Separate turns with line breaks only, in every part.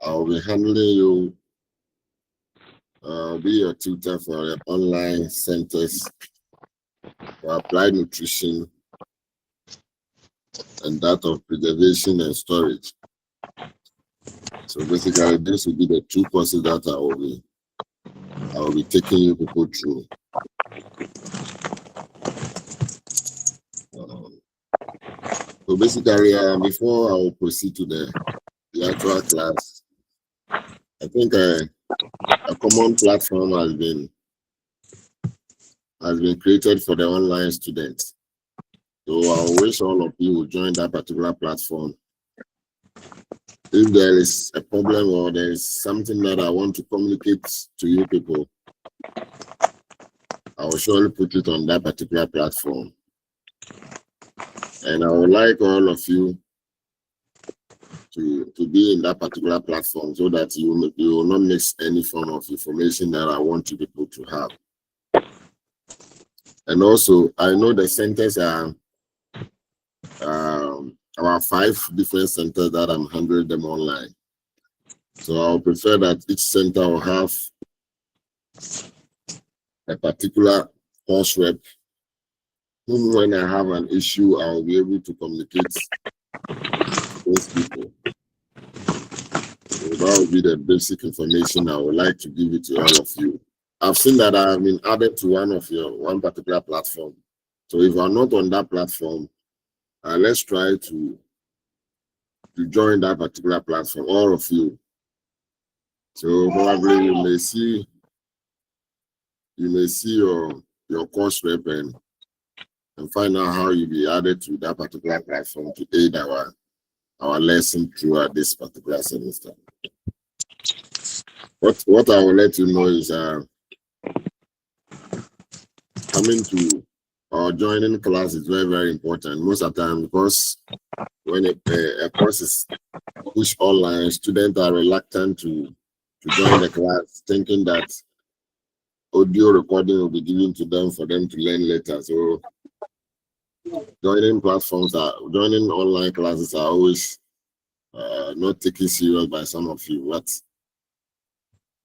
I'll be handling you, be your tutor for the online centers for applied nutrition and that of preservation and storage. So basically, this will be the two courses that I will be taking you people through. So basically, before I will proceed to the actual class, I think a common platform has been created for the online students. So I wish all of you will join that particular platform. If there is a problem or there is something that I want to communicate to you people, I will surely put it on that particular platform. And I would like all of you to be in that particular platform so that you will not miss any form of information that I want you people to have. And also, I know the centers are about 5 different centers that I'm handling them online. So I'll prefer that each center will have a particular course rep whom, when I have an issue, I'll be able to communicate with those people. So that will be the basic information I would like to give it to all of you. I've seen that I have been added to one particular platform. So if I'm not on that platform, let's try to join that particular platform, all of you. So probably you may see your course rep and find out how you be added to that particular platform to aid our lesson throughout this particular semester. What I will let you know is coming to or joining class is very, very important most of the time, because when a course is pushed online, students are reluctant to join the class, thinking that audio recording will be given to them for them to learn later. So joining online classes are always not taken serious by some of you. But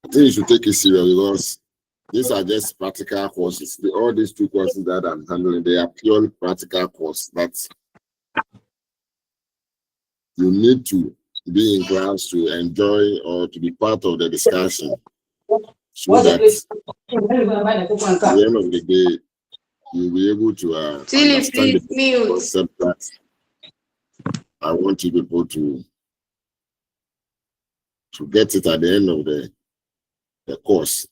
I think you should take it serious, because these are just practical courses. All these 2 courses that I'm handling, they are purely practical courses that you need to be in class to enjoy or to be part of the discussion, so that at the end of the day, you'll be able to understand the concept that I want you people to get it at the end of the course.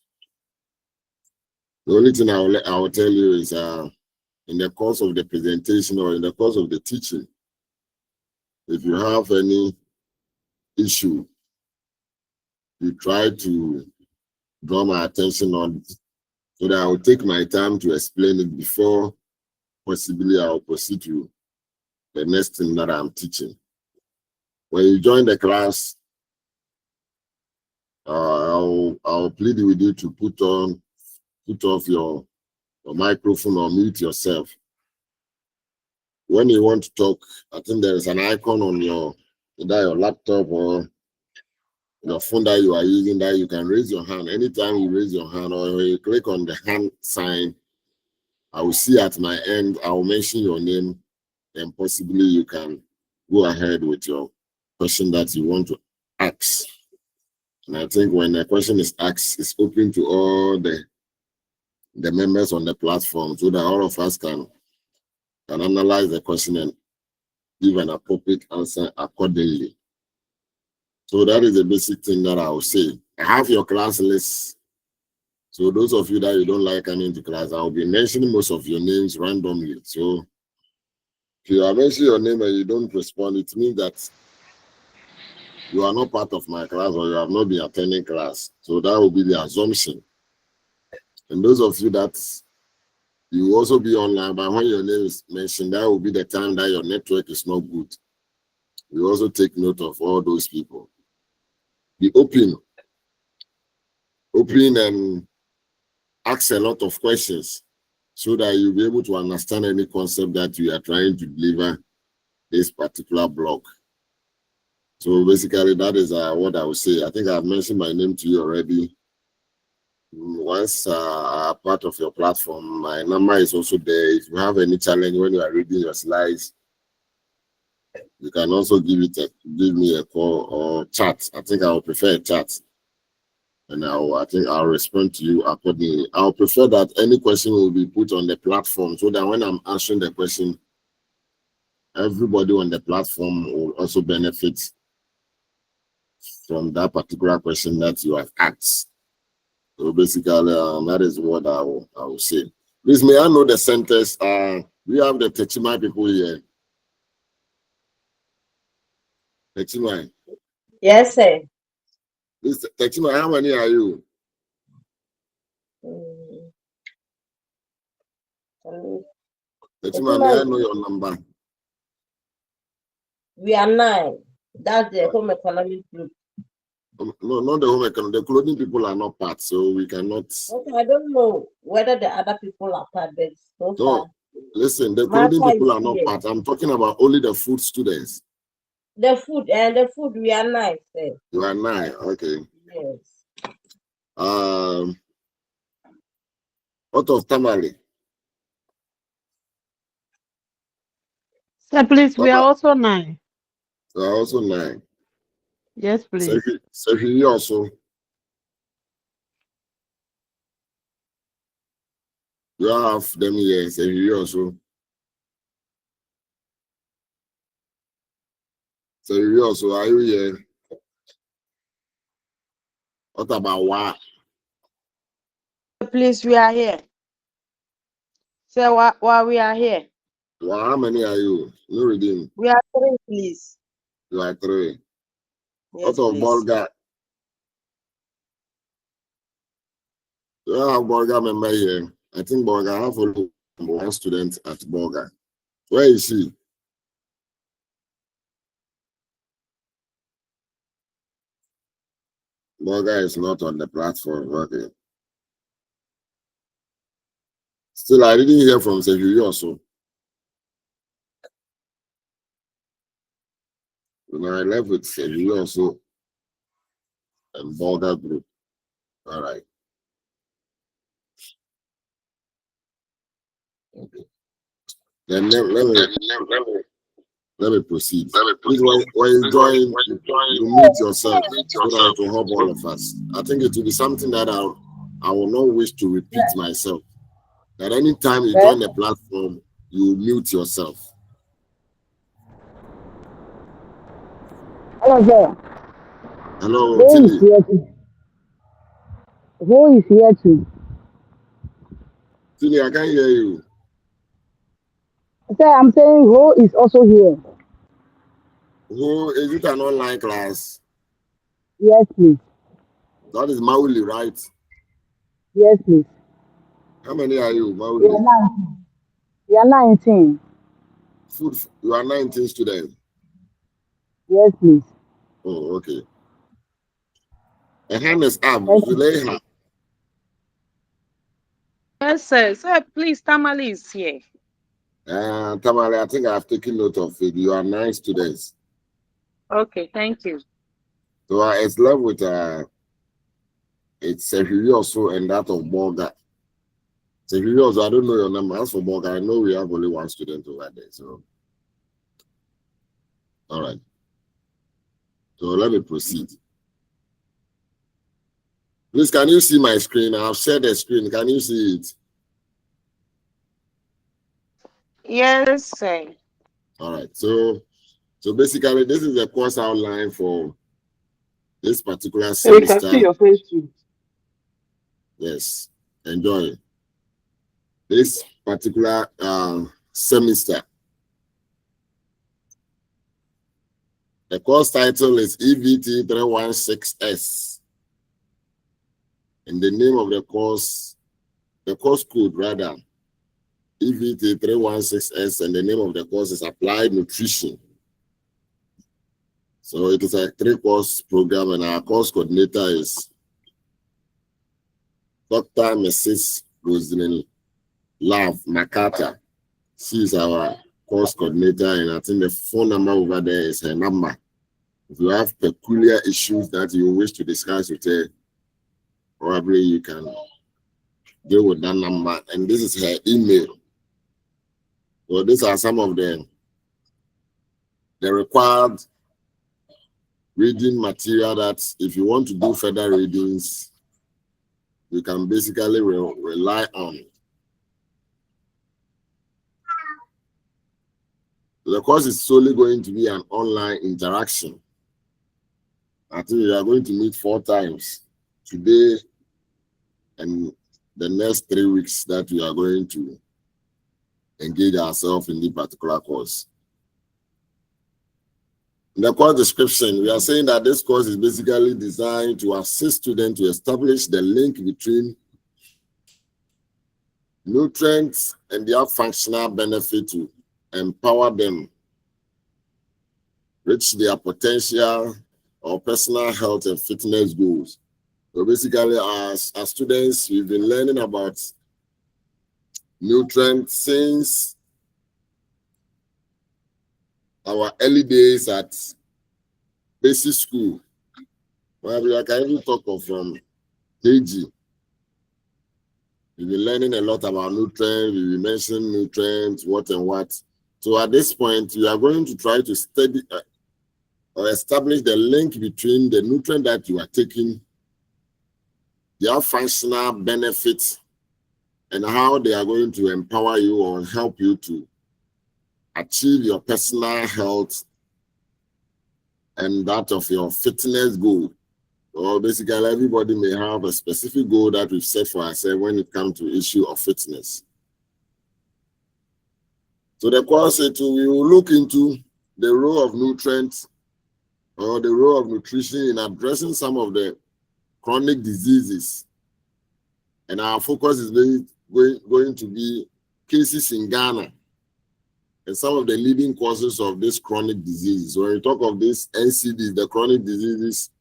The only thing I will tell you is in the course of the presentation or in the course of the teaching, if you have any issue, you try to draw my attention on it, so that I will take my time to explain it before possibly I will proceed to the next thing that I'm teaching. When you join the class, I'll plead with you to put off your microphone or mute yourself. When you want to talk, I think there is an icon on either your laptop or your phone that you are using that you can raise your hand. Anytime you raise your hand or when you click on the hand sign, I will see at my end, I will mention your name, and possibly you can go ahead with your question that you want to ask. And I think when a question is asked, it's open to all the members on the platform, so that all of us can analyze the question and give an appropriate answer accordingly. So that is the basic thing that I will say. I have your class list. So those of you that you don't like coming to class, I will be mentioning most of your names randomly. So if you are mentioning your name and you don't respond, it means that you are not part of my class or you have not been attending class. So that will be the assumption. And those of you that you will also be online, but when your name is mentioned, that will be the time that your network is not good. You also take note of all those people. Be open and ask a lot of questions, so that you'll be able to understand any concept that you are trying to deliver this particular block. So basically, that is what I would say. I think I've mentioned my name to you already. Once part of your platform, my number is also there. If you have any challenge when you are reading your slides, you can also give me a call or chat. I think I will prefer a chat, and I think I'll respond to you accordingly. I'll prefer that any question will be put on the platform so that when I'm answering the question, everybody on the platform will also benefit from that particular question that you have asked. So basically, that is what I will say. Please, may I know the centers? We have the Techimai people here. Techimai.
Yes, sir.
This Techimai, how many are you? Techimai, may I know your number?
We are 9. That's the home economic group.
No, not the home economic. The clothing people are not part, so we cannot.
Okay, I don't know whether the other people are part, but so far.
Listen, the clothing people are not part. I'm talking about only the food students.
The food, we are 9, sir.
You are 9, okay.
Yes.
What of Tamale?
Sir, please, we are also 9.
We are also 9.
Yes, please.
So you also. You have them here, so you also. So you also, are you here? What about what?
Please, we are here. Sir, why we are here?
Well, how many are you? No redeem.
We are 3, please.
You are 3.
Yes,
what of Bolga? You have Bolga member here. I think Bolga have only 1 student at Bolga. Where is she? Bolga is not on the platform. Okay. Still, I didn't hear from Sejuyi also. You know, I left with Sejuyi also and Bolga group. All right. Okay. Then let me proceed. Please, when you join, you mute yourself so that it will help all of us. I think it will be something that I will not wish to repeat myself. That anytime you join the platform, you mute yourself.
Hello, sir.
Hello,
Who is here too?
Tilly, I can't hear you.
Sir, I'm saying who is also here?
Who is it? An online class?
Yes, please.
That is Mauli, right?
Yes, please.
How many are you, Mauli?
We are 19.
Food, you are 19 students.
Yes, please.
Oh, okay. A hand is up. Zuleha.
Yes, sir. Sir, please, Tamale is here.
Tamale, I think I have taken note of it. You are 9 students.
Okay, thank you.
So it's left with it's Sejuyi also and that of Bolga. Sejuyi also, I don't know your number. As for Bolga, I know we have only 1 student over there. So, all right. So let me proceed. Please, can you see my screen? I've shared the screen. Can you see it?
Yes, sir.
All right. So basically, this is the course outline for this particular semester.
We can see your face too.
Yes. Enjoy. This particular semester. The course title is EVT316S. And the name of the course code rather, EVT316S, and the name of the course is Applied Nutrition. So it is a 3-course program, and our course coordinator is Dr. Mrs. Rosalyn Love Makata. She is our course coordinator, and I think the phone number over there is her number. If you have peculiar issues that you wish to discuss with her, probably you can deal with that number. And this is her email. So these are some of the required reading material that if you want to do further readings, you can basically rely on. So the course is solely going to be an online interaction. I think we are going to meet 4 times today and the next 3 weeks that we are going to engage ourselves in this particular course. In the course description, we are saying that this course is basically designed to assist students to establish the link between nutrients and their functional benefit to empower them reach their potential or personal health and fitness goals. So basically, as students, we've been learning about nutrients since our early days at basic school. Well, we can even talk of from KG. We've been learning a lot about nutrients. We mentioned nutrients, what and what. So at this point, we are going to try to study or establish the link between the nutrient that you are taking, their functional benefits, and how they are going to empower you or help you to achieve your personal health and that of your fitness goal. So basically, everybody may have a specific goal that we've set for ourselves when it comes to issue of fitness. So the course, we will look into the role of nutrients or the role of nutrition in addressing some of the chronic diseases. And our focus is going to be cases in Ghana and some of the leading causes of this chronic disease. So when we talk of this NCDs, the chronic diseases,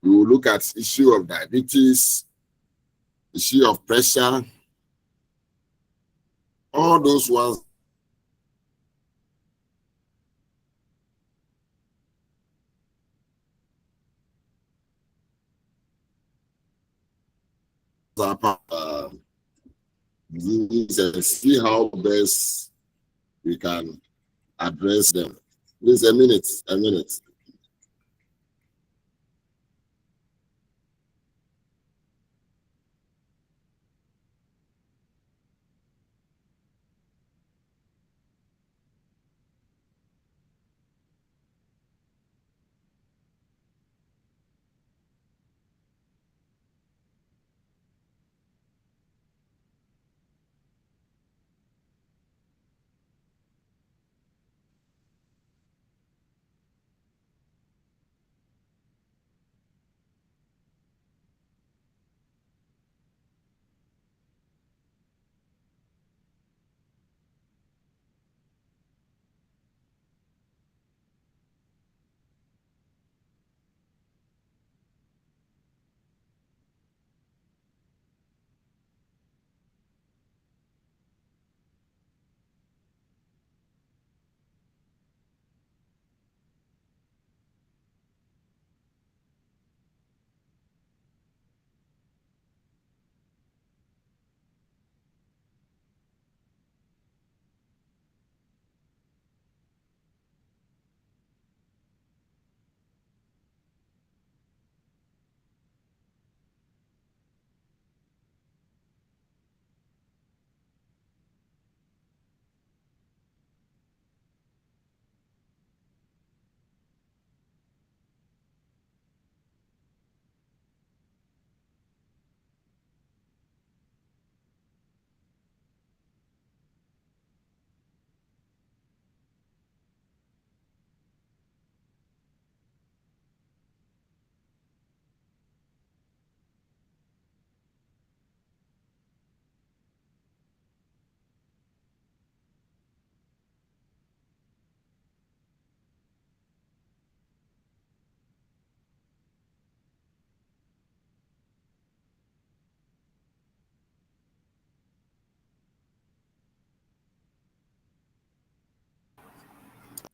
we will look at issue of diabetes, issue of pressure, all those ones are part of disease and see how best we can address them. Please, a minute.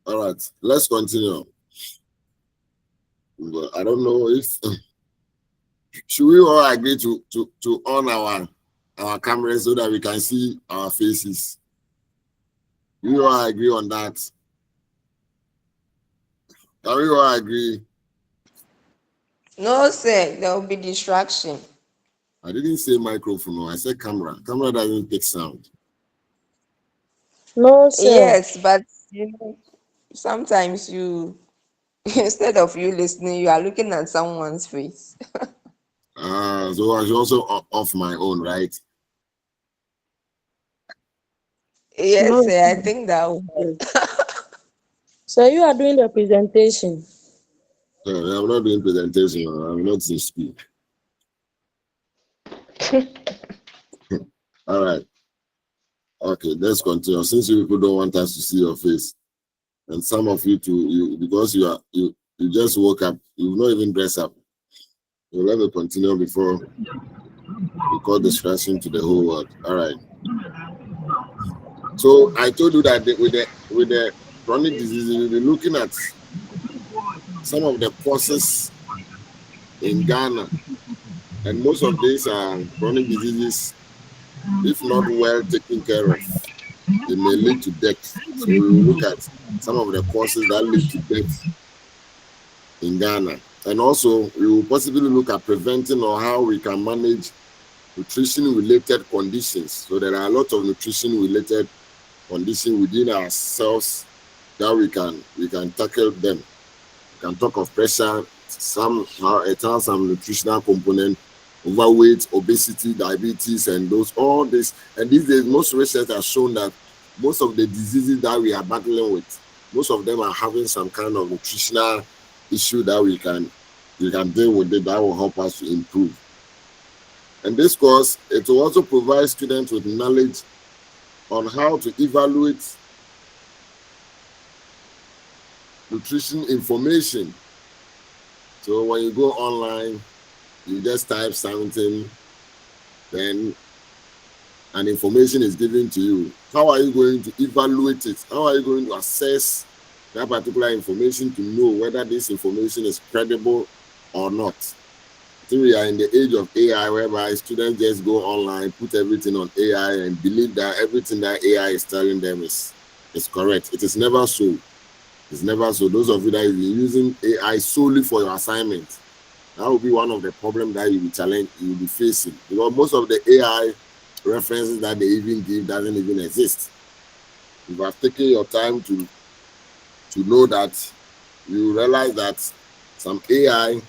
All right, let's continue. But I don't know if should we all agree to on our cameras so that we can see our faces. We all agree on that. Can we all agree?
No, sir, there will be distraction.
I didn't say microphone, I said camera. Camera doesn't take sound.
No, sir.
Yes, but sometimes you instead of you listening, you are looking at someone's face.
So I should also off my own, right?
Yes,
No,
sir, I think that will help.
so you are doing the presentation.
I'm not doing presentation. I'm not in school. All right. Okay, let's continue. Since you people don't want us to see your face, and some of you too, because you just woke up, you've not even dressed up. So let me continue before we call distraction to the whole world. All right. So I told you that with the chronic diseases, we'll be looking at some of the causes in Ghana, and most of these are chronic diseases. If not well taken care of, it may lead to death. So we will look at some of the causes that lead to death in Ghana. And also, we will possibly look at preventing or how we can manage nutrition-related conditions. So there are a lot of nutrition-related conditions within ourselves that we can tackle them. We can talk of pressure, it has some nutritional component, overweight, obesity, diabetes, and all this. And these days, most research has shown that most of the diseases that we are battling with, most of them are having some kind of nutritional issue that we can deal with it that will help us to improve. And this course, it will also provide students with knowledge on how to evaluate nutrition information. So when you go online, you just type something, then an information is given to you. How are you going to evaluate it? How are you going to assess that particular information to know whether this information is credible or not? I think we are in the age of AI, whereby students just go online, put everything on AI, and believe that everything that AI is telling them is correct. It is never so. It's never so. Those of you that are using AI solely for your assignment, that will be one of the problems that you'll be facing. Because most of the AI references that they even give doesn't even exist. If you have taken your time to know that, you realize that some AI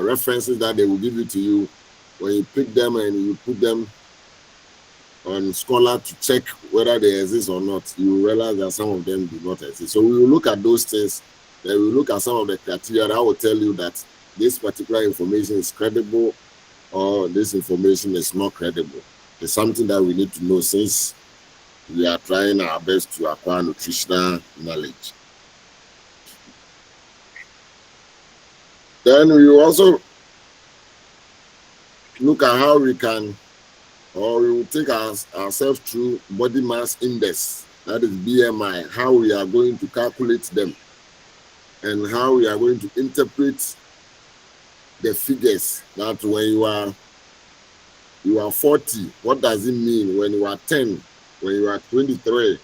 references that they will give it to you, when you pick them and you put them on Scholar to check whether they exist or not, you will realize that some of them do not exist. So we will look at those things, then we will look at some of the criteria that will tell you that this particular information is credible or this information is not credible. It's something that we need to know since we are trying our best to acquire nutritional knowledge. Then we will also look at how we can, or we will take ourselves through body mass index, that is BMI, how we are going to calculate them and how we are going to interpret the figures. That when you are 40, what does it mean? When you are 10, when you are 23,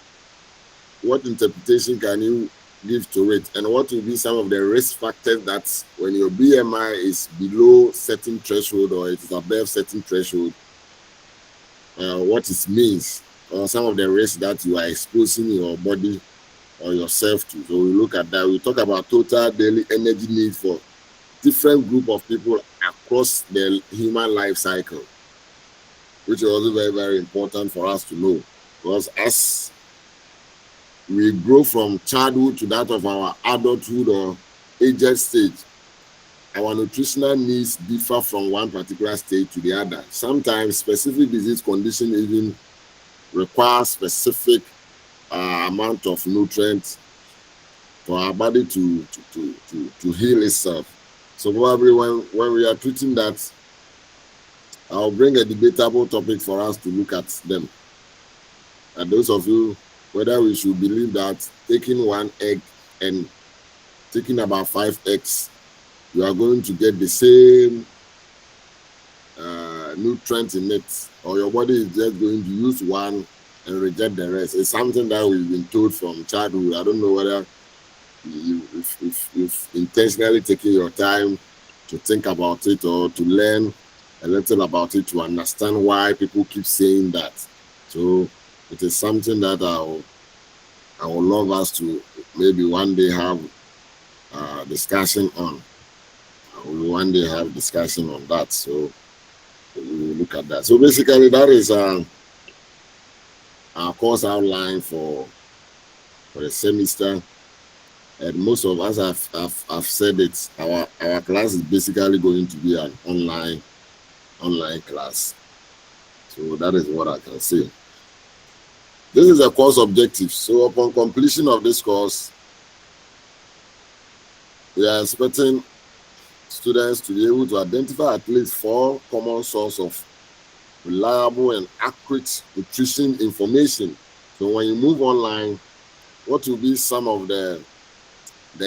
what interpretation can you give to it? And what will be some of the risk factors that when your BMI is below certain threshold or it is above certain threshold, what it means, or some of the risks that you are exposing your body or yourself to. So we look at that. We talk about total daily energy need for different group of people across the human life cycle, which is also very, very important for us to know. Because as we grow from childhood to that of our adulthood or aged stage, our nutritional needs differ from one particular stage to the other. Sometimes specific disease condition even require specific amount of nutrients for our body to heal itself. So probably when we are treating that, I'll bring a debatable topic for us to look at them. And those of you, whether we should believe that taking one egg and taking about 5x, you are going to get the same nutrient in it, or your body is just going to use one and reject the rest. It's something that we've been told from childhood. I don't know whether you've intentionally taken your time to think about it or to learn a little about it to understand why people keep saying that. So it is something that I would love us to maybe one day have discussion on. We will one day have discussion on that. So we will look at that. So basically, that is our course outline for the semester. And most of us have said it. Our class is basically going to be an online class. So that is what I can say. This is a course objective. So upon completion of this course, we are expecting students to be able to identify at least 4 common sources of reliable and accurate nutrition information. So when you move online, what will be some of the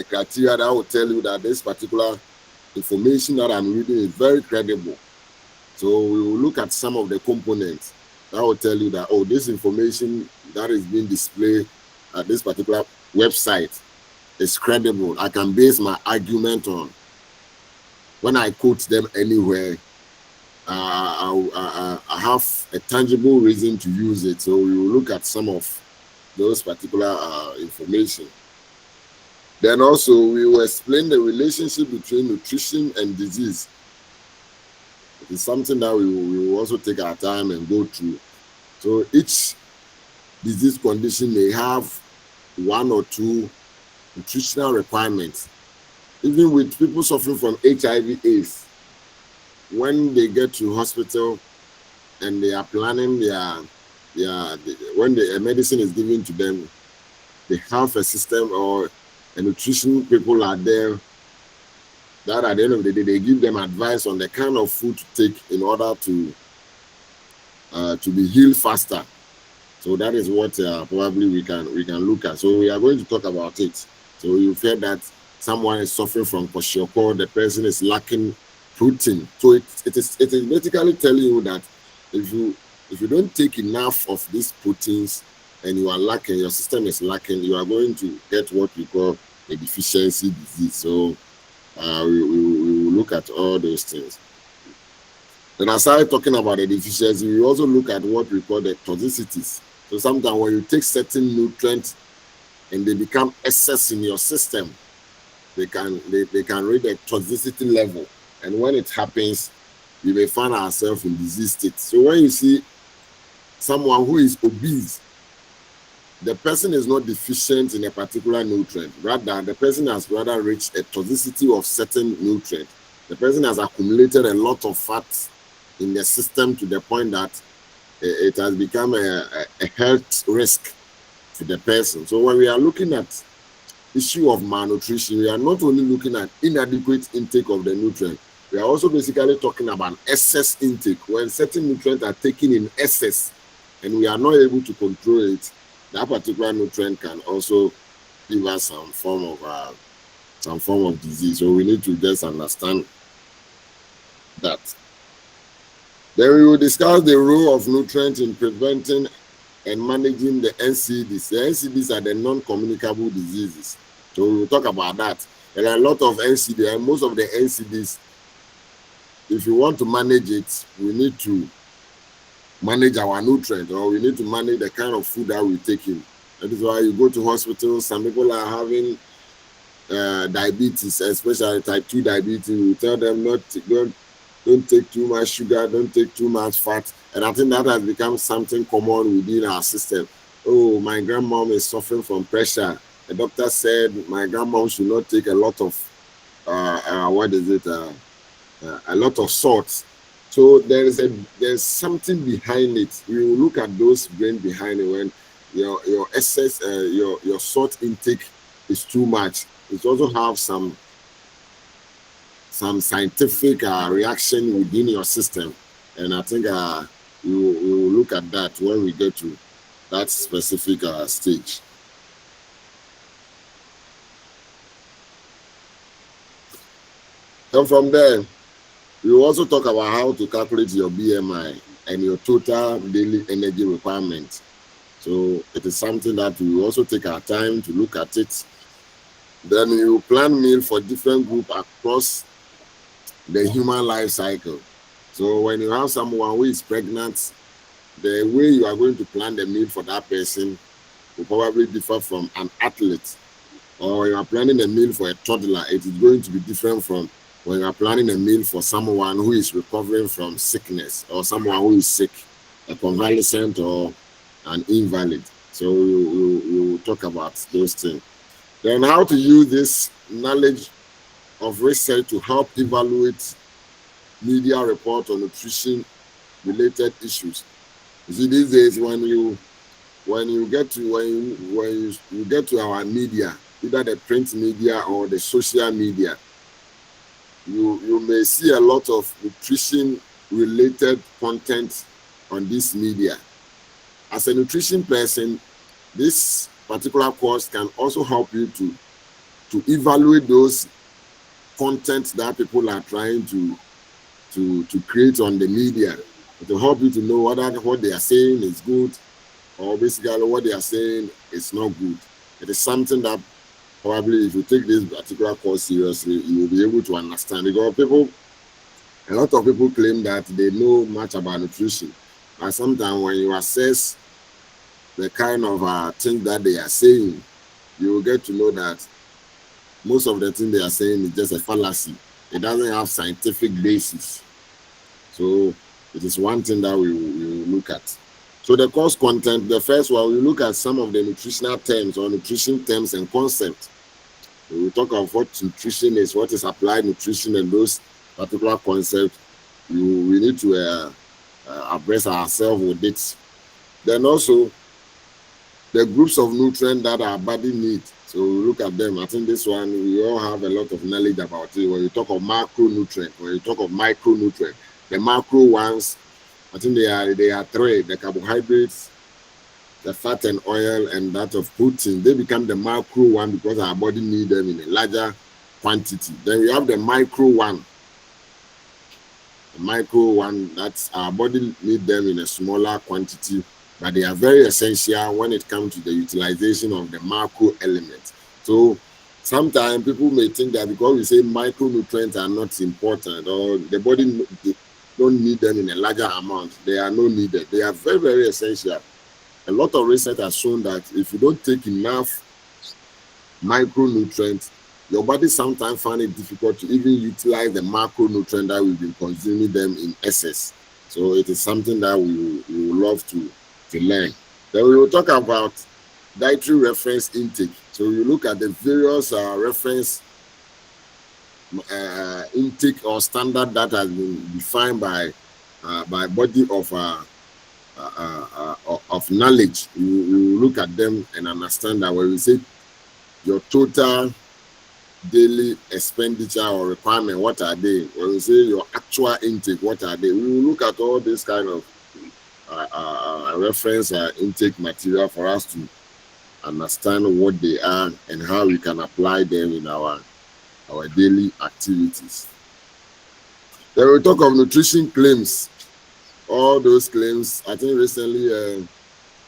criteria that will tell you that this particular information that I'm reading is very credible? So we will look at some of the components that will tell you that, oh, this information that is being displayed at this particular website is credible. I can base my argument on. When I quote them anywhere, I have a tangible reason to use it. So we will look at some of those particular information. Then also we will explain the relationship between nutrition and disease. It is something that we will also take our time and go through. So each disease condition may have 1 or 2 nutritional requirements. Even with people suffering from HIV/AIDS, when they get to hospital and they are planning when the medicine is given to them, they have a system or a nutrition people are there that at the end of the day, they give them advice on the kind of food to take in order to be healed faster. So that is what probably we can look at. So we are going to talk about it. So you feel that someone is suffering from kwashiorkor, the person is lacking protein. So it is basically telling you that if you don't take enough of these proteins and you are lacking, your system is lacking, you are going to get what we call a deficiency disease. So we will look at all those things. Then aside talking about the deficiency, we also look at what we call the toxicities. So sometimes when you take certain nutrients and they become excess in your system, they can reach a toxicity level. And when it happens, we may find ourselves in disease state. So when you see someone who is obese, the person is not deficient in a particular nutrient. Rather, the person has rather reached a toxicity of certain nutrient. The person has accumulated a lot of fat in the system to the point that it has become a health risk to the person. So when we are looking at issue of malnutrition, we are not only looking at inadequate intake of the nutrient, we are also basically talking about excess intake. When certain nutrients are taken in excess and we are not able to control it, that particular nutrient can also give us some form of disease. So we need to just understand that. Then we will discuss the role of nutrients in preventing and managing the NCDs. The NCDs are the non-communicable diseases. So we will talk about that. There are a lot of NCDs, and most of the NCDs, if you want to manage it, we need to manage our nutrients, or we need to manage the kind of food that we take in. That is why you go to hospitals, some people are having diabetes, especially type 2 diabetes. We tell them don't take too much sugar, don't take too much fat. And I think that has become something common within our system. Oh, my grandmom is suffering from pressure. The doctor said my grandmom should not take a lot of, a lot of salt. So there's something behind it. We will look at those brain behind it when your excess, your salt intake is too much. It also have some scientific reaction within your system, and I think we will look at that when we get to that specific stage. And from there, we will also talk about how to calculate your BMI and your total daily energy requirement. So it is something that we will also take our time to look at it. Then you plan meal for different groups across the human life cycle. So when you have someone who is pregnant, the way you are going to plan the meal for that person will probably differ from an athlete. Or you are planning a meal for a toddler, it is going to be different from when you are planning a meal for someone who is recovering from sickness or someone who is sick, a convalescent or an invalid. So you talk about those things. Then how to use this knowledge of research to help evaluate media report on nutrition related issues. You see, these days when you get to our media, either the print media or the social media, you may see a lot of nutrition related content on this media. As a nutrition person, this particular course can also help you to evaluate those content that people are trying to create on the media. It will help you to know whether what they are saying is good or basically what they are saying is not good. It is something that probably if you take this particular course seriously, you will be able to understand. Because a lot of people claim that they know much about nutrition, but sometimes when you assess the kind of things that they are saying, you will get to know that most of the things they are saying is just a fallacy. It doesn't have scientific basis. So it is one thing that we will look at. So the course content, the first one, we look at some of the nutritional terms or nutrition terms and concepts. We will talk about what nutrition is, what is applied nutrition, and those particular concepts. We need to address ourselves with it. Then also, the groups of nutrients that our body needs. So we look at them. I think this one, we all have a lot of knowledge about it. When you talk of macronutrients, when you talk of micronutrients, the macro ones, I think they are three: the carbohydrates, the fat and oil, and that of protein. They become the macro one because our body needs them in a larger quantity. Then we have the micro one. The micro one, that's our body needs them in a smaller quantity, but they are very essential when it comes to the utilization of the macro elements. So sometimes people may think that because we say micronutrients are not important or the body don't need them in a larger amount, they are not needed. They are very, very essential. A lot of research has shown that if you don't take enough micronutrients, your body sometimes finds it difficult to even utilize the macronutrient that we've been consuming them in excess. So it is something that we would love to learn. Then we will talk about dietary reference intake. So you look at the various reference intake or standard that has been defined by body of knowledge. You look at them and understand that when we say your total daily expenditure or requirement, what are they? When we say your actual intake, what are they? We will look at all this kind of reference intake material for us to understand what they are and how we can apply them in our daily activities. Then we talk of nutrition claims. All those claims. I think recently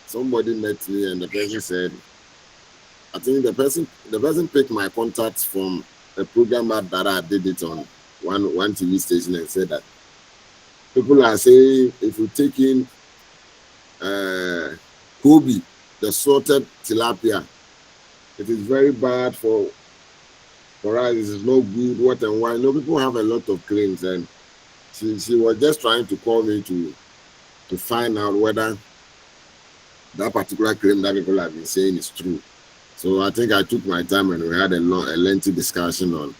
somebody met me and the person said, I think the person picked my contacts from a program that I did it on one TV station and said that people are saying if you take in Kobe, the salted tilapia, it is very bad for us. It is no good. What and why? No, people have a lot of claims, and she was just trying to call me to find out whether that particular claim that people have been saying is true. So I think I took my time and we had a lengthy discussion on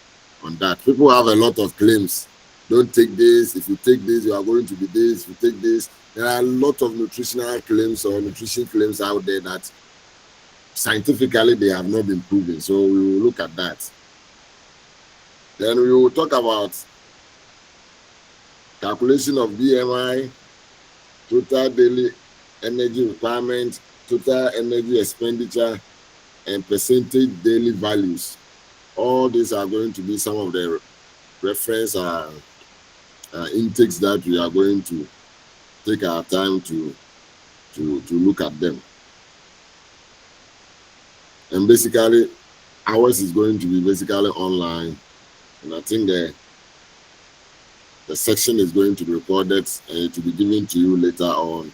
that. People have a lot of claims. Don't take this. If you take this, you are going to be this. If you take this, there are a lot of nutritional claims or nutrition claims out there that scientifically they have not been proven. So we will look at that. Then we will talk about calculation of BMI, total daily energy requirement, total energy expenditure, and percentage daily values. All these are going to be some of the reference intakes that we are going to take our time to look at them. And basically, ours is going to be basically online, and I think the section is going to be recorded and it will be given to you later on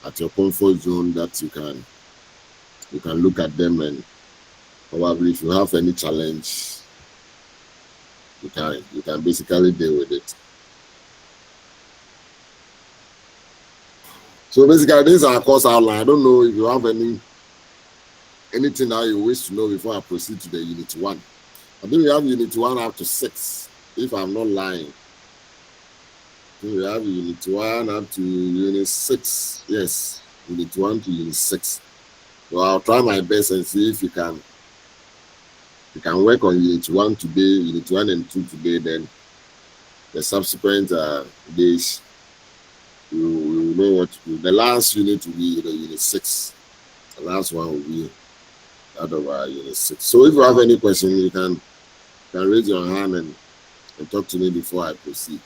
at your comfort zone, that you can look at them, and probably if you have any challenge, you can basically deal with it. So basically, this is our course outline. I don't know if you have anything that you wish to know before I proceed to the Unit 1. I think we have Unit 1 up to 6, if I'm not lying. We have Unit 1 up to Unit 6. Yes, Unit 1 to Unit 6. So I'll try my best and see if you can work on Unit 1 today, Unit 1 and 2 today. Then the subsequent days, you will know what to do. The last unit will be the Unit 6. The last one will be out of our Unit 6. So if you have any question, you can raise your hand and talk to me before I proceed.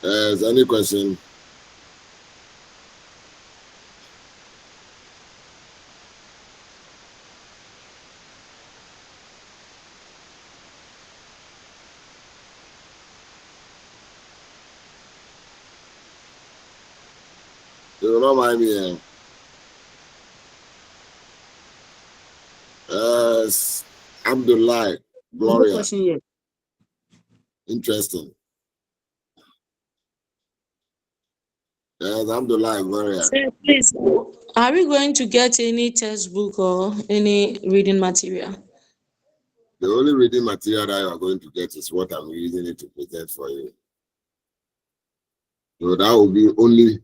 Is any question? You don't mind me. Abdullah, Gloria.
No question yet.
Interesting. Yes, Abdullah, Gloria.
Sir, please, are we going to get any textbook or any reading material?
The only reading material that you are going to get is what I'm using it to present for you. So that will be only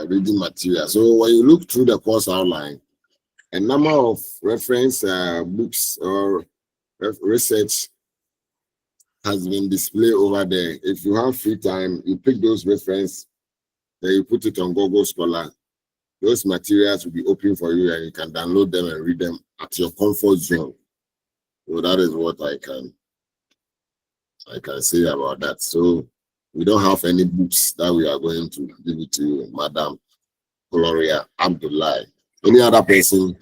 reading material. So when you look through the course outline, a number of reference books or research has been displayed over there. If you have free time, you pick those reference, then you put it on Google Scholar. Those materials will be open for you and you can download them and read them at your comfort zone. So that is what I can say about that. So we don't have any books that we are going to give it to you, Madam Gloria Abdullah. Any other person?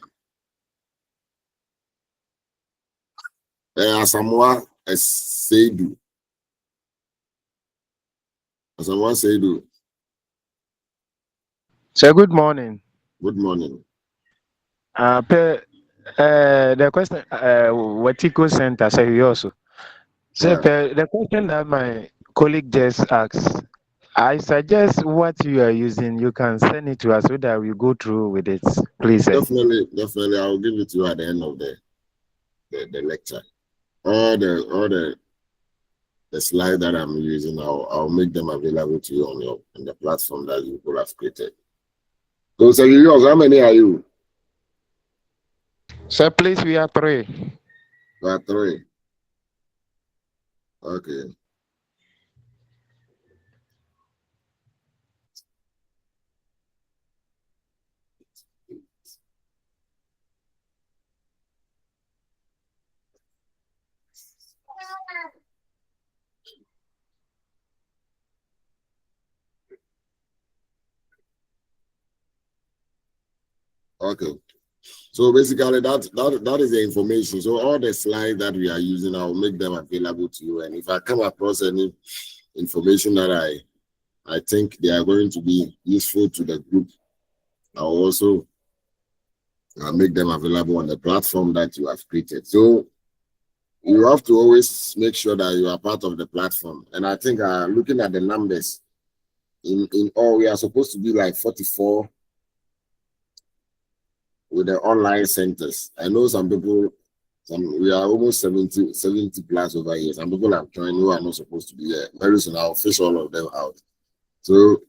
Asamoah Seidu. Asamoah Seidu.
So good morning.
Good morning.
The question, Wetiko Center, so you also. So the question that my colleague just asked, I suggest what you are using, you can send it to us so that we go through with it, please.
Definitely. I will give it to you at the end of the lecture. All the slides that I'm using, I'll make them available to you on the platform that you will have created. So yours, how many are you?
Sir, please, we are 3.
You are 3. Okay. Okay. So basically that is the information. So all the slides that we are using, I will make them available to you. And if I come across any information that I think they are going to be useful to the group, I will also make them available on the platform that you have created. So you have to always make sure that you are part of the platform. And I think looking at the numbers, in all, we are supposed to be like 44 with the online centers. I know some people, we are almost 70 plus over here. Some people have joined who are not supposed to be here. Very soon I'll fish all of them out. So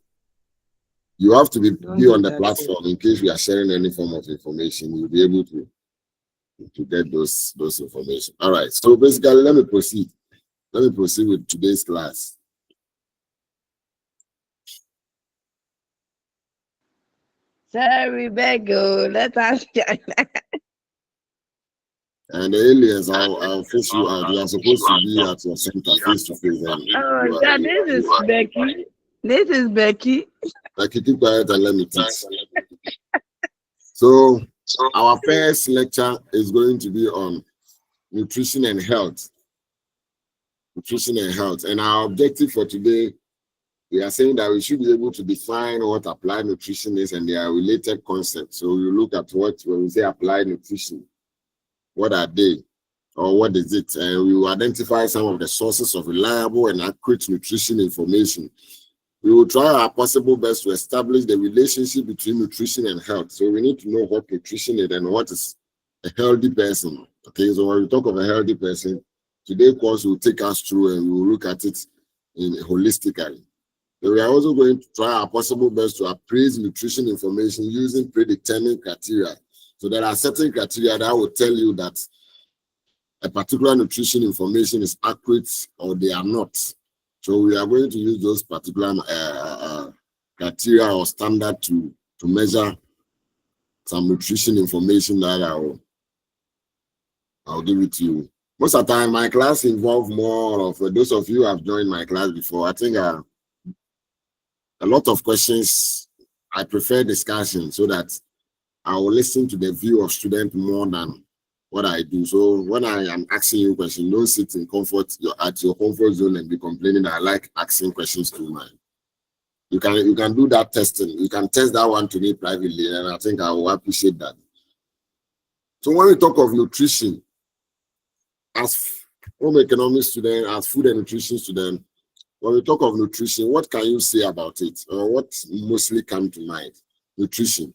you have to be on the platform in case we are sharing any form of information. You'll be able to get those information. All right. So basically, let me proceed with today's class.
Sorry, Bego. Let us
And the aliens, I'll face you out. You are supposed to be at your center face to face. And
Oh,
you are,
God, this is Becky. This is Becky.
like, keep quiet and let me teach. So, our first lecture is going to be on nutrition and health. Nutrition and health. And our objective for today, we are saying that we should be able to define what applied nutrition is and their related concepts. So, we look at what, when we say applied nutrition, what are they? Or what is it? And we will identify some of the sources of reliable and accurate nutrition information. We will try our possible best to establish the relationship between nutrition and health. So we need to know what nutrition is and what is a healthy person. Okay, so when we talk of a healthy person, today's course will take us through and we will look at it holistically. So we are also going to try our possible best to appraise nutrition information using predetermined criteria. So there are certain criteria that will tell you that a particular nutrition information is accurate or they are not. So we are going to use those particular criteria or standard to measure some nutrition information that I'll give it to you. Most of the time, my class involves more of, those of you who have joined my class before, I think a lot of questions, I prefer discussion so that I will listen to the view of student more than what I do. So when I am asking you questions, don't sit in comfort at your comfort zone and be complaining that I like asking questions to mine. You can do that testing. You can test that one to me privately, and I think I will appreciate that. So when we talk of nutrition, as home economics student, as food and nutrition student, when we talk of nutrition, what can you say about it? Or what mostly come to mind? Nutrition.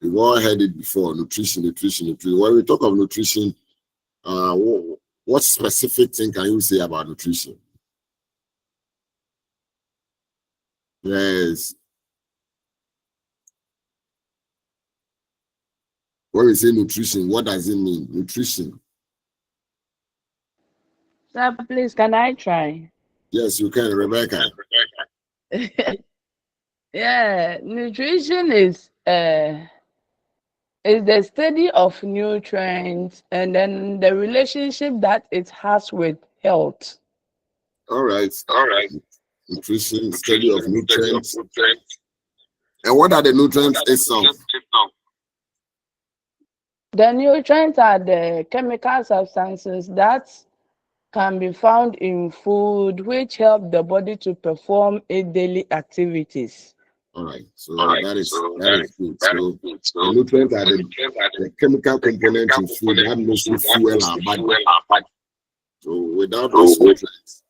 We've all heard it before, nutrition. When we talk of nutrition, what specific thing can you say about nutrition? Yes. When we say nutrition, what does it mean? Nutrition.
Sir, please, can I try?
Yes, you can, Rebecca.
Yeah, nutrition is the study of nutrients and then the relationship that it has with health.
All right. Nutrition, study of nutrients. And what are the nutrients itself?
The nutrients are the chemical substances that can be found in food which help the body to perform its daily activities.
All right, so that is good. So the nutrients are the chemical components in food that mostly fuel our body. So without those nutrients,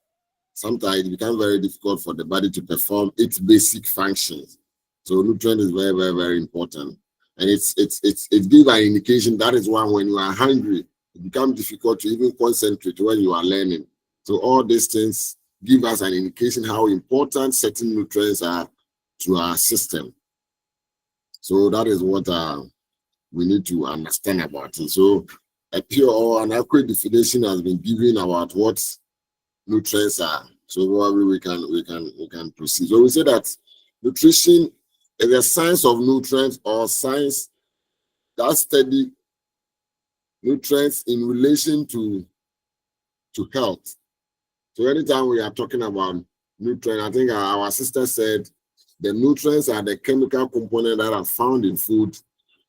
sometimes it becomes very difficult for the body to perform its basic functions. So nutrient is very, very, very important. And it gives an indication. That is why when you are hungry, it becomes difficult to even concentrate when you are learning. So all these things give us an indication how important certain nutrients are to our system. So that is what we need to understand about it. So a pure or an accurate definition has been given about what nutrients are. So probably we can proceed. So we say that nutrition is a science of nutrients or science that study nutrients in relation to health. So anytime we are talking about nutrients, I think our sister said the nutrients are the chemical components that are found in food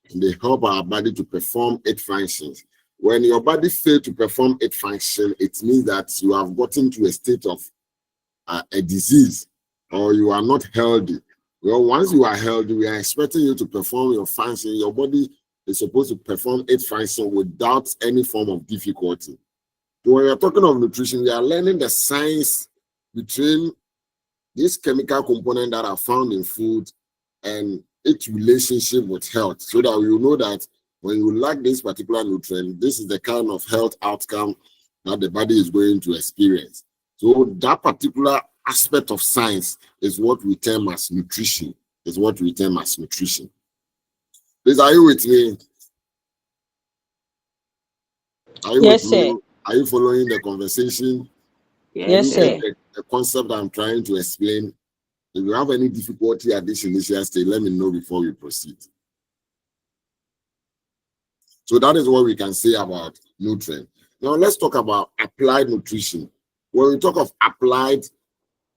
and they help our body to perform its functions. When your body fails to perform its function, it means that you have gotten to a state of a disease or you are not healthy. Well, once you are healthy, we are expecting you to perform your function. Your body is supposed to perform its function without any form of difficulty. So when we are talking of nutrition, we are learning the science between these chemical components that are found in food and its relationship with health, so that you know that when you lack this particular nutrient, this is the kind of health outcome that the body is going to experience. So that particular aspect of science is what we term as nutrition. Please, are you with me?
Yes, sir.
Are you following the conversation?
Yes, sir.
The concept I'm trying to explain. If you have any difficulty at this initial stage, let me know before we proceed. So that is what we can say about nutrient. Now let's talk about applied nutrition. When we talk of applied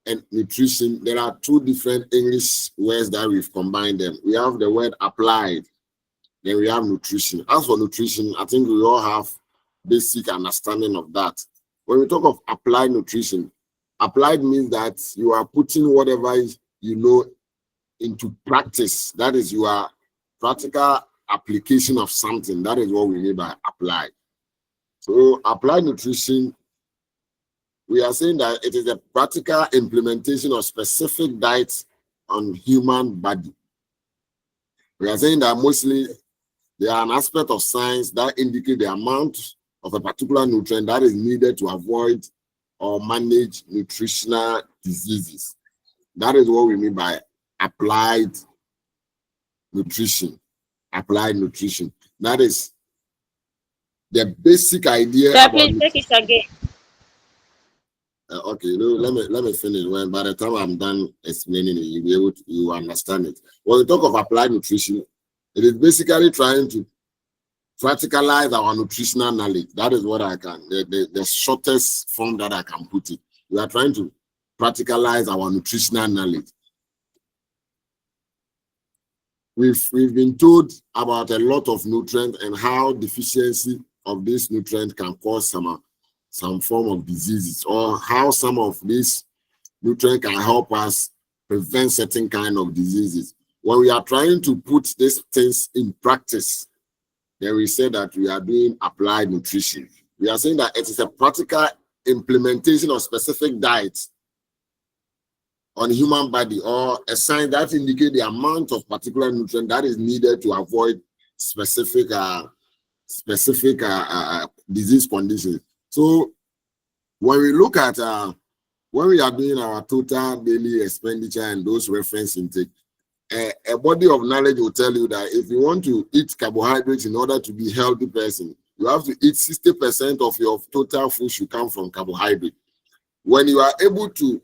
and nutrition, there are two different English words that we've combined them. We have the word applied, then we have nutrition. As for nutrition, I think we all have basic understanding of that. When we talk of applied nutrition, applied means that you are putting whatever you know into practice. That is, you are practical application of something. That is what we mean by applied. So applied nutrition, we are saying that it is a practical implementation of specific diets on human body. We are saying that mostly there are an aspect of science that indicate the amount of a particular nutrient that is needed to avoid or manage nutritional diseases. That is what we mean by applied nutrition. Applied nutrition. That is the basic idea
Sir,
about
please take it again.
Okay, let me finish. When by the time I'm done explaining it, you'll be able to you understand it. When we talk of applied nutrition, it is basically trying to practicalize our nutritional knowledge. That is what I can, the shortest form that I can put it. We are trying to practicalize our nutritional knowledge. We've been told about a lot of nutrients and how deficiency of this nutrient can cause some form of diseases, or how some of these nutrients can help us prevent certain kind of diseases. When we are trying to put these things in practice, then we say that we are doing applied nutrition. We are saying that it is a practical implementation of specific diets on human body, or a sign that indicates the amount of particular nutrient that is needed to avoid specific disease conditions. So when we look at when we are doing our total daily expenditure and those reference intake, a body of knowledge will tell you that if you want to eat carbohydrates in order to be a healthy person, you have to eat 60% of your total food should come from carbohydrate. When you are able to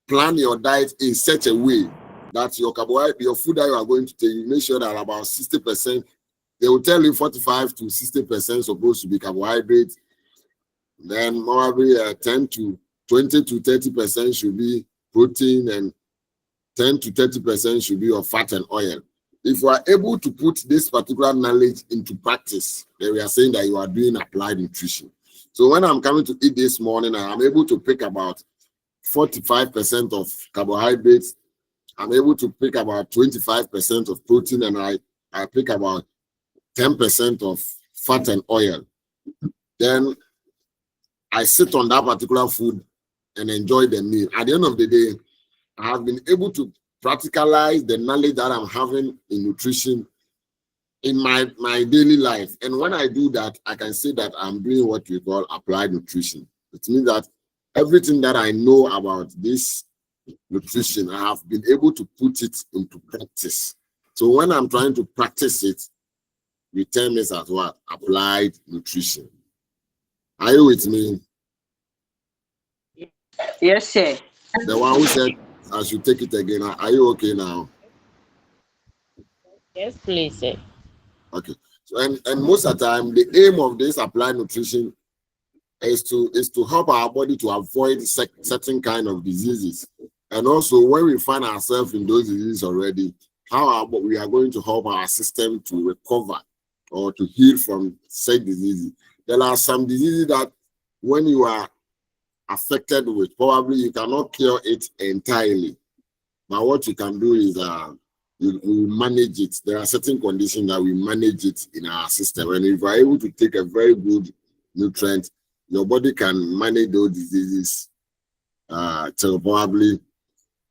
plan your diet in such a way that your carbohydrate, your food that you are going to take, you make sure that about 60%, they will tell you 45 to 60% supposed to be carbohydrates. Then probably 10 to 20 to 30% should be protein, and 10 to 30% should be of fat and oil. If you are able to put this particular knowledge into practice, then we are saying that you are doing applied nutrition. So when I'm coming to eat this morning, I'm able to pick about 45% of carbohydrates. I'm able to pick about 25% of protein, and I pick about 10% of fat and oil. Then I sit on that particular food and enjoy the meal. At the end of the day, I have been able to practicalize the knowledge that I'm having in nutrition in my daily life. And when I do that, I can say that I'm doing what we call applied nutrition. It means that everything that I know about this nutrition, I have been able to put it into practice. So when I'm trying to practice it, we term it as what? Applied nutrition. Are you with me?
Yes, sir.
The one who said I should take it again. Are you okay now?
Yes, please, sir.
Okay. So and most of the time, the aim of this applied nutrition is to help our body to avoid certain kind of diseases. And also, when we find ourselves in those diseases already, we are going to help our system to recover or to heal from said diseases. There are some diseases that when you are affected with, probably you cannot cure it entirely. But what you can do is you manage it. There are certain conditions that we manage it in our system. And if you are able to take a very good nutrient, your body can manage those diseases till probably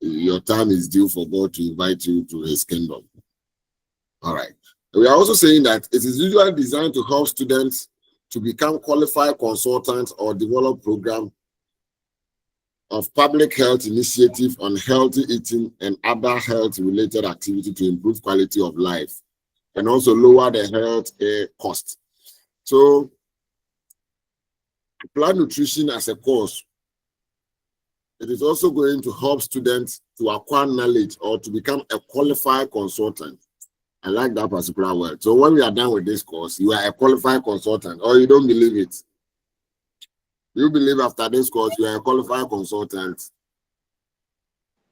your time is due for God to invite you to his kingdom. All right. We are also saying that it is usually designed to help students to become qualified consultants or develop programs of public health initiative on healthy eating and other health-related activity to improve quality of life and also lower the health care cost. So, applied nutrition as a course it is also going to help students to acquire knowledge or to become a qualified consultant. I like that particular word. So when we are done with this course, you are a qualified consultant, or you don't believe it? You believe after this course, you are a qualified consultant?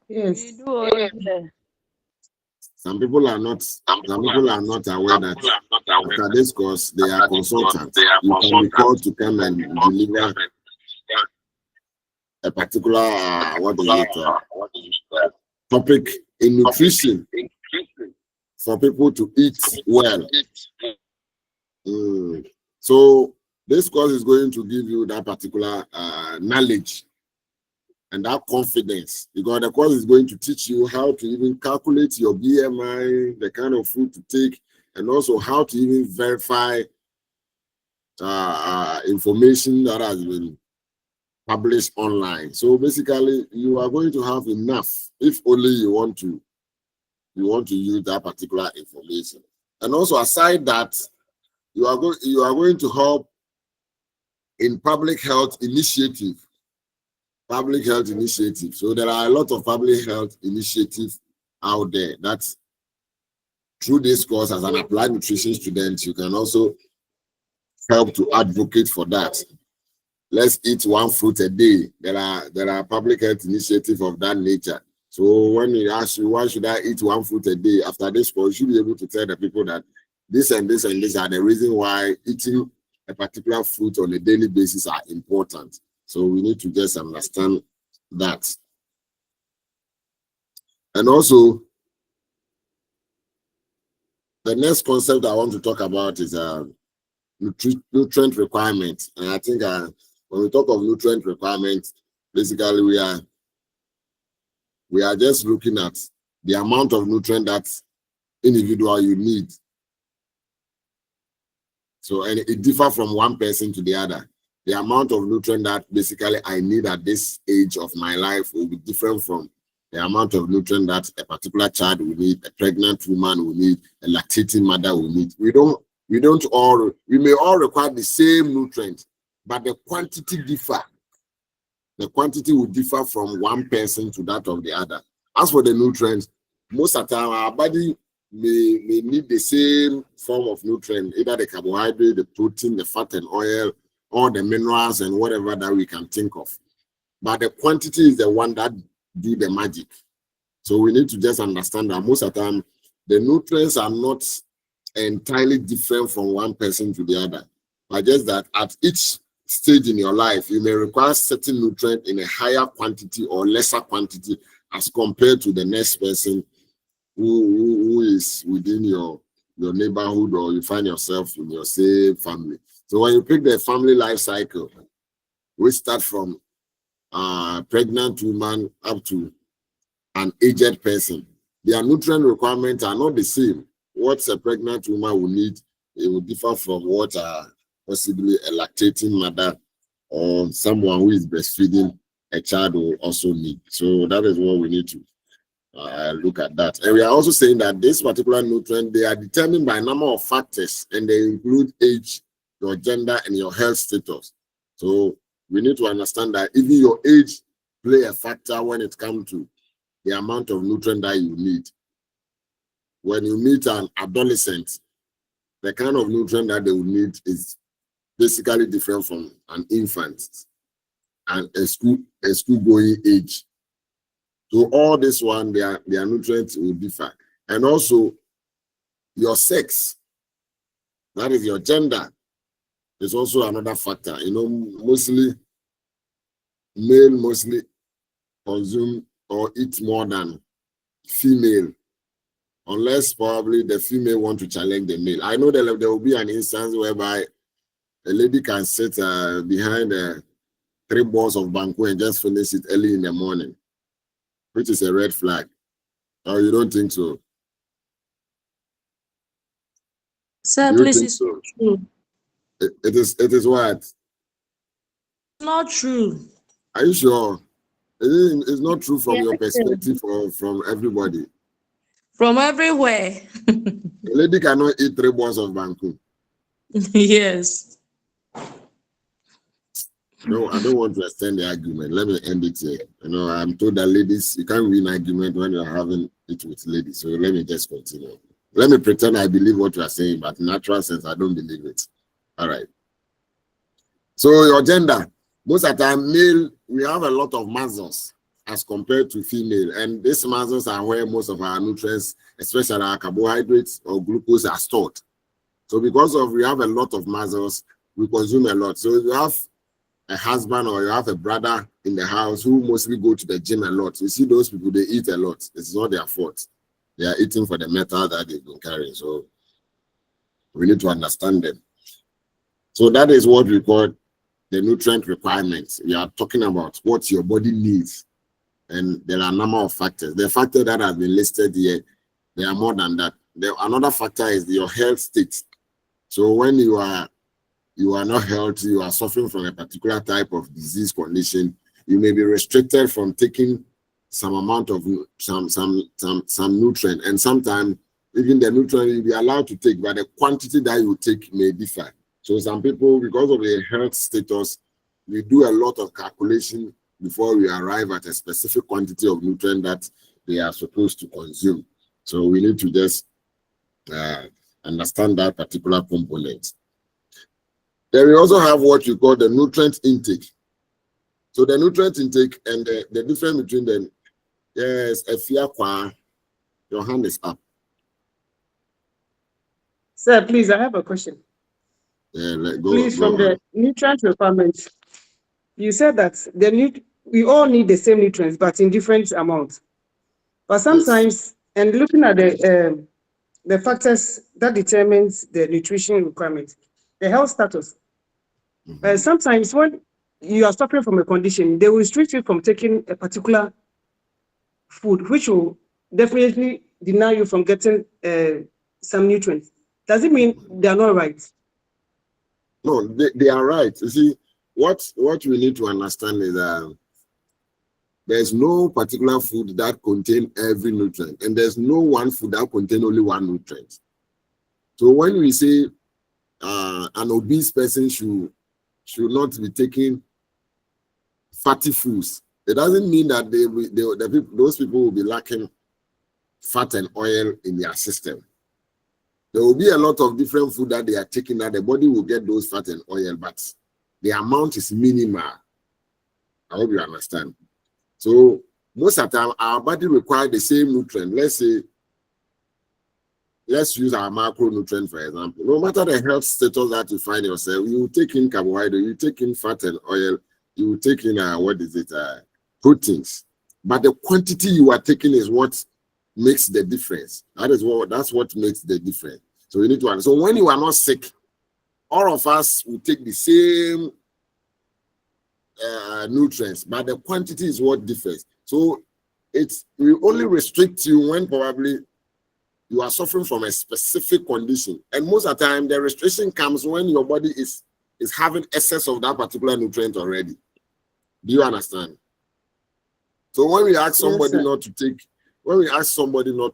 Yes.
We do. Yeah.
Some people are not aware that after this course, they are consultants. You can be called to come and deliver a particular, topic in nutrition for people to eat well. So this course is going to give you that particular knowledge and that confidence, because the course is going to teach you how to even calculate your BMI, the kind of food to take, and also how to even verify information that has been published online. So basically, you are going to have enough if only you want to use that particular information. And also, aside that, you are going to help in public health initiative. So there are a lot of public health initiatives out there that through this course, as an applied nutrition student, you can also help to advocate for that. Let's eat one fruit a day. There are public health initiatives of that nature. So when you ask you, why should I eat one fruit a day? After this course, you should be able to tell the people that this and this and this are the reason why eating a particular fruit on a daily basis are important. So we need to just understand that. And also, the next concept I want to talk about is nutrient requirement. And I think when we talk of nutrient requirement, basically we are just looking at the amount of nutrient that individual you need. So, and it differs from one person to the other. The amount of nutrient that basically I need at this age of my life will be different from the amount of nutrient that a particular child will need, a pregnant woman will need, a lactating mother will need. We may all require the same nutrient, but the quantity differ. The quantity will differ from one person to that of the other. As for the nutrients, most of the time our body may need the same form of nutrient, either the carbohydrate, the protein, the fat and oil, or the minerals and whatever that we can think of. But the quantity is the one that do the magic. So we need to just understand that most of the time, the nutrients are not entirely different from one person to the other, but just that at each stage in your life, you may require certain nutrient in a higher quantity or lesser quantity as compared to the next person who is within your neighborhood, or you find yourself in your same family. So when you pick the family life cycle, we start from a pregnant woman up to an aged person. Their nutrient requirements are not the same. What a pregnant woman will need, it will differ from what possibly a lactating mother or someone who is breastfeeding a child will also need. So that is what we need to look at that. And we are also saying that this particular nutrient, they are determined by a number of factors, and they include age, your gender, and your health status. So we need to understand that even your age play a factor when it comes to the amount of nutrient that you need. When you meet an adolescent, the kind of nutrient that they will need is basically different from an infant and a school-going age. So all this one, their nutrients will differ. And also your sex, that is your gender, is also another factor. You know, mostly male consume or eat more than female, unless probably the female want to challenge the male. I know that there will be an instance whereby a lady can sit behind 3 balls of banku and just finish it early in the morning, which is a red flag. Or you don't think so?
Sir,
You
please,
think
it's
so?
not true.
It is what?
It's not true.
Are you sure? It's not true from
Yes,
your
sir.
perspective or from everybody.
From everywhere.
A lady cannot eat 3 balls of banku.
Yes.
No, I don't want to extend the argument. Let me end it here. I'm told that ladies, you can't win argument when you're having it with ladies. So let me just continue. Let me pretend I believe what you are saying, but in natural sense, I don't believe it. All right. So your gender, most of the time, male, we have a lot of muscles as compared to female. And these muscles are where most of our nutrients, especially our carbohydrates or glucose, are stored. So because we have a lot of muscles, we consume a lot. So if you have a husband or you have a brother in the house who mostly go to the gym a lot, you see those people, they eat a lot. It's not their fault. They are eating for the metal that they've been carrying. So we need to understand them. So that is what we call the nutrient requirements. We are talking about what your body needs. And there are a number of factors. The factor that has been listed here, there are more than that. Another factor is your health state. So when you are not healthy, you are suffering from a particular type of disease condition, you may be restricted from taking some amount of some nutrient. And sometimes even the nutrient you'll be allowed to take, but the quantity that you take may differ. So some people, because of their health status, we do a lot of calculation before we arrive at a specific quantity of nutrient that they are supposed to consume. So we need to just understand that particular component. Then we also have what you call the nutrient intake. So the nutrient intake and the difference between them, yes, your hand is up.
Sir, please, I have a question. Please, from the nutrient requirements, you said that we all need the same nutrients, but in different amounts. But sometimes, and looking at the factors that determines the nutrition requirements, the health status. Sometimes when you are suffering from a condition, they will restrict you from taking a particular food, which will definitely deny you from getting some nutrients. Does it mean they are not right?
No, they are right. You see, what we need to understand is that there's no particular food that contains every nutrient, and there's no one food that contains only one nutrient. So when we say an obese person should not be taking fatty foods, it doesn't mean that those people will be lacking fat and oil in their system. There will be a lot of different food that they are taking that the body will get those fat and oil, but the amount is minimal. I hope you understand. So most of the time, our body requires the same nutrient. Let's use our macronutrient, for example. No matter the health status that you find yourself, you take in carbohydrate, you take in fat and oil, you take in, proteins. But the quantity you are taking is what makes the difference. That's what makes the difference. So you need to understand. So when you are not sick, all of us will take the same nutrients, but the quantity is what differs. So we only restrict you when probably you are suffering from a specific condition. And most of the time, the restriction comes when your body is having excess of that particular nutrient already. Do you understand? So when we ask somebody not to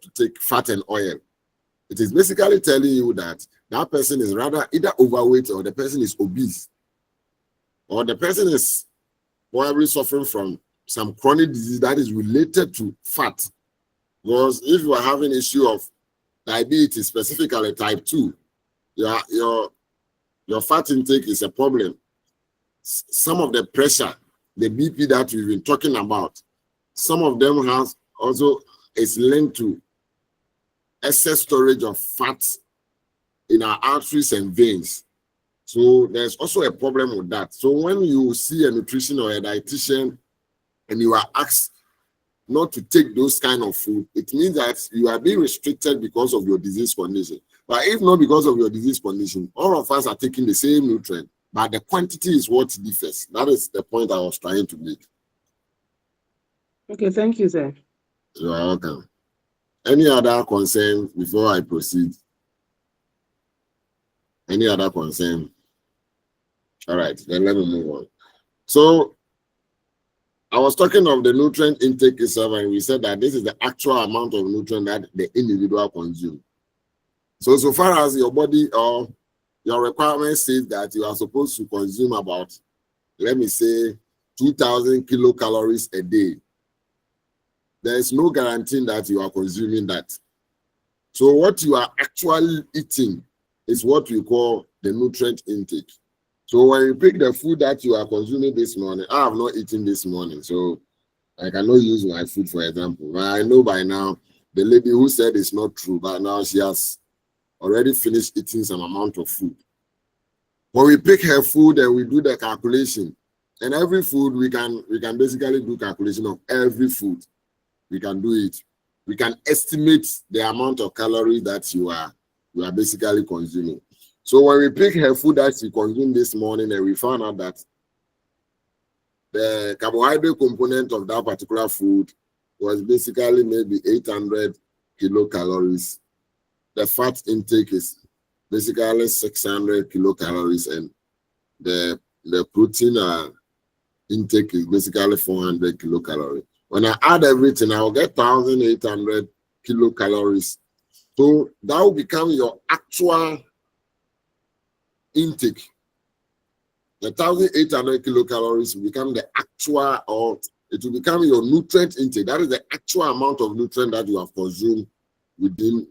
take fat and oil, it is basically telling you that that person is rather either overweight or the person is obese, or the person is probably suffering from some chronic disease that is related to fat. Because if you are having an issue of diabetes, specifically type 2, your fat intake is a problem. Some of the pressure, the BP that we've been talking about, some of them is linked to excess storage of fat in our arteries and veins. So there's also a problem with that. So when you see a nutrition or a dietitian and you are asked not to take those kind of food, it means that you are being restricted because of your disease condition. But if not because of your disease condition, all of us are taking the same nutrient, but the quantity is what differs. That is the point I was trying to make.
Okay, thank you, sir.
You are welcome. Any other concern before I proceed? Any other concern? All right, then let me move on. So I was talking of the nutrient intake itself, and we said that this is the actual amount of nutrient that the individual consumes. So far as your body or your requirement says that you are supposed to consume about let me say 2,000 kilocalories a day, there is no guarantee that you are consuming that. So what you are actually eating is what we call the nutrient intake. So when you pick the food that you are consuming this morning, I have not eaten this morning, so I cannot use my food, for example. But I know by now, the lady who said it's not true, but now she has already finished eating some amount of food. When we pick her food and we do the calculation, and every food we can basically do calculation of every food. We can do it. We can estimate the amount of calories that you are basically consuming. So when we pick her food that she consumed this morning, and we found out that the carbohydrate component of that particular food was basically maybe 800 kilocalories. The fat intake is basically 600 kilocalories, and the protein intake is basically 400 kilocalories. When I add everything, I will get 1,800 kilocalories. So that will become your actual intake. The 1,800 kilocalories will become the actual, or it will become your nutrient intake. That is the actual amount of nutrient that you have consumed within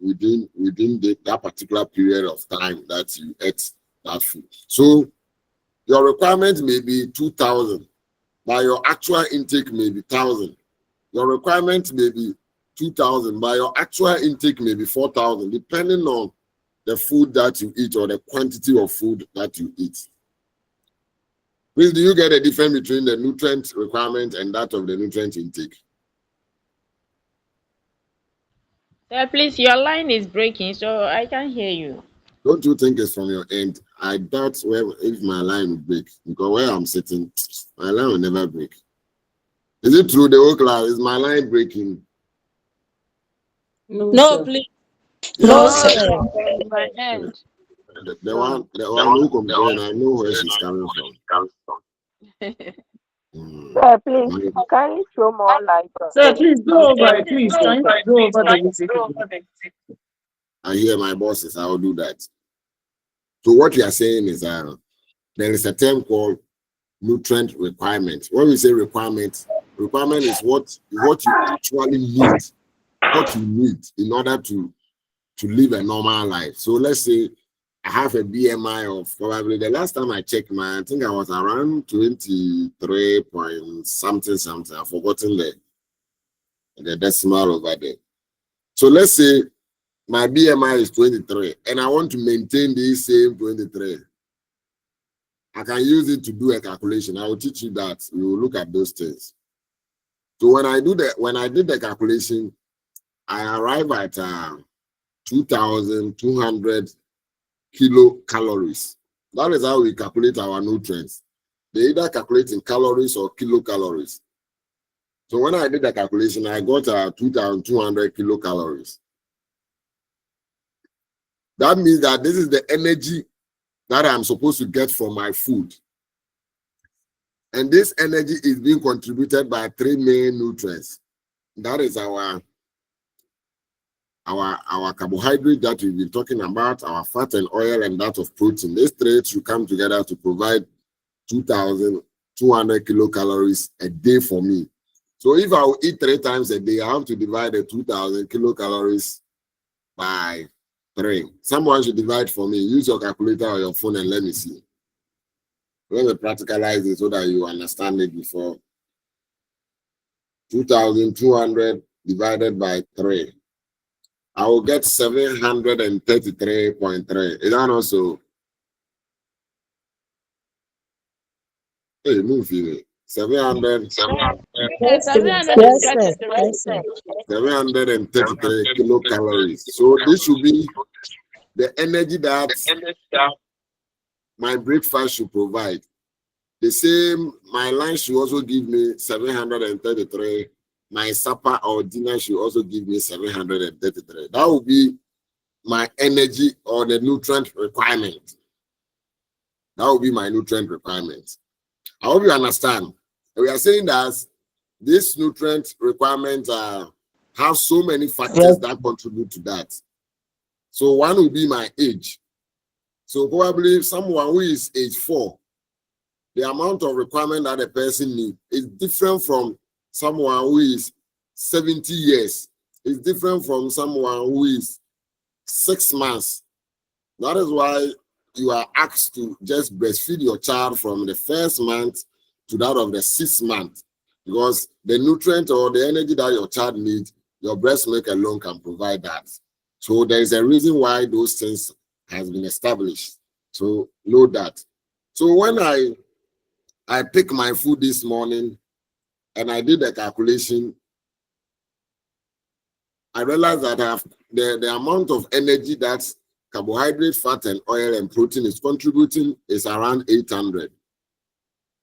that particular period of time that you ate that food. So your requirement may be 2,000, but your actual intake may be 1,000. Your requirement may be 2,000, but your actual intake may be 4,000, depending on the food that you eat or the quantity of food that you eat. Please, do you get a difference between the nutrient requirement and that of the nutrient intake?
Sir, please, your line is breaking, so I can't hear you.
Don't you think it's from your end? I doubt if my line will break, because where I'm sitting, my line will never break. Is it true, the whole class? Is my line breaking?
No, please.
No,
sir.
from my end.
The one who complained, I know where she's coming from.
Sir, please, can you show more light on
Sir,
this?
please go over it. Please try to go over the music.
I hear my bosses, I will do that. So what you are saying is there is a term called nutrient requirement. When we say requirement is what you actually need, what you need in order to live a normal life. So let's say I have a BMI of probably, the last time I checked I think I was around 23 point something. I've forgotten the decimal over there. So let's say my BMI is 23 and I want to maintain this same 23. I can use it to do a calculation. I will teach you that. We will look at those things. So when I did the calculation, I arrive at 2,200 kilocalories. That is how we calculate our nutrients. They either calculate in calories or kilocalories. So when I did the calculation, I got 2,200 kilocalories. That means that this is the energy that I'm supposed to get from my food. And this energy is being contributed by 3 main nutrients. That is our carbohydrate that we've been talking about, our fat and oil, and that of protein. These 3 should come together to provide 2,200 kilocalories a day for me. So if I will eat 3 times a day, I have to divide the 2,000 kilocalories by 3. Someone should divide for me. Use your calculator or your phone and let me see. Let me practicalize it so that you understand it before. 2,200 divided by 3. I will get 733.3. Is that also? Hey, move it. 733 kilocalories. So this should be the energy that my breakfast should provide. The same, my lunch should also give me 733. My supper or dinner should also give me 733. That will be my energy or the nutrient requirement. That will be my nutrient requirement. I hope you understand. We are saying that this nutrient requirement have so many factors that contribute to that. So one will be my age. So probably someone who is age 4, the amount of requirement that a person needs is different from someone who is 70 years. It's different from someone who is 6 months. That is why you are asked to just breastfeed your child from the first month to that of the 6th month, because the nutrient or the energy that your child needs, your breast milk alone can provide that. So there is a reason why those things has been established. So know that. So when I pick my food this morning and I did the calculation, I realized that I have the amount of energy that carbohydrate, fat, and oil and protein is contributing is around 800.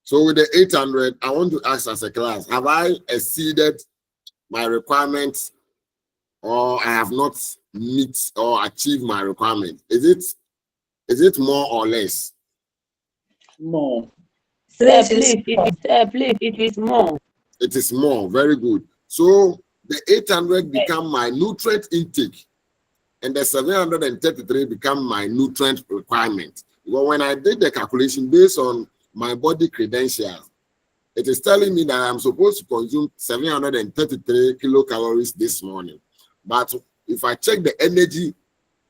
So with the 800, I want to ask as a class, have I exceeded my requirements, or I have not meet or achieved my requirement? Is it more or less?
More.
Please, it is more.
It is more. Very good. So the 800 become my nutrient intake, and the 733 become my nutrient requirement. Well, when I did the calculation based on my body credentials, it is telling me that I'm supposed to consume 733 kilocalories this morning. But if I check the energy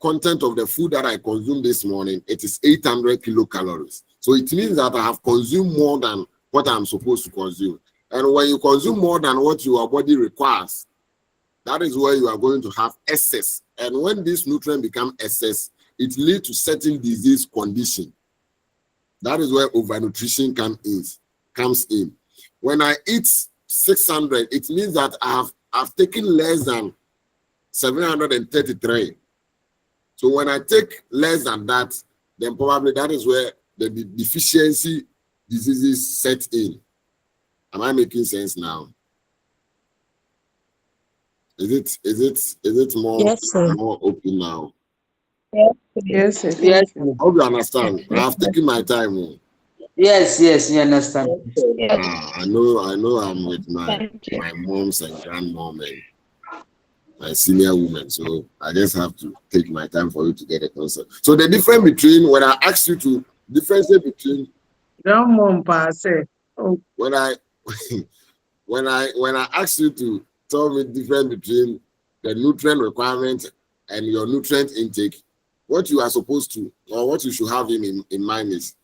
content of the food that I consumed this morning, it is 800 kilocalories. So it means that I have consumed more than what I'm supposed to consume. And when you consume more than what your body requires, that is where you are going to have excess. And when this nutrient become excess, it leads to certain disease condition. That is where overnutrition comes in. When I eat 600, it means that I've taken less than 733. So when I take less than that, then probably that is where the deficiency diseases set in. Am I making sense now? Is it more,
Yes, sir.
more open now?
Yes, sir.
Yes.
I hope you understand. I have taken my time.
Yes, you understand.
I know I'm with my moms and grandmom and my senior women, so I just have to take my time for you to get a concept. So the difference between, when I ask you to differentiate between when I when I ask you to tell me the difference between the nutrient requirement and your nutrient intake, what you are supposed to, or what you should have in mind is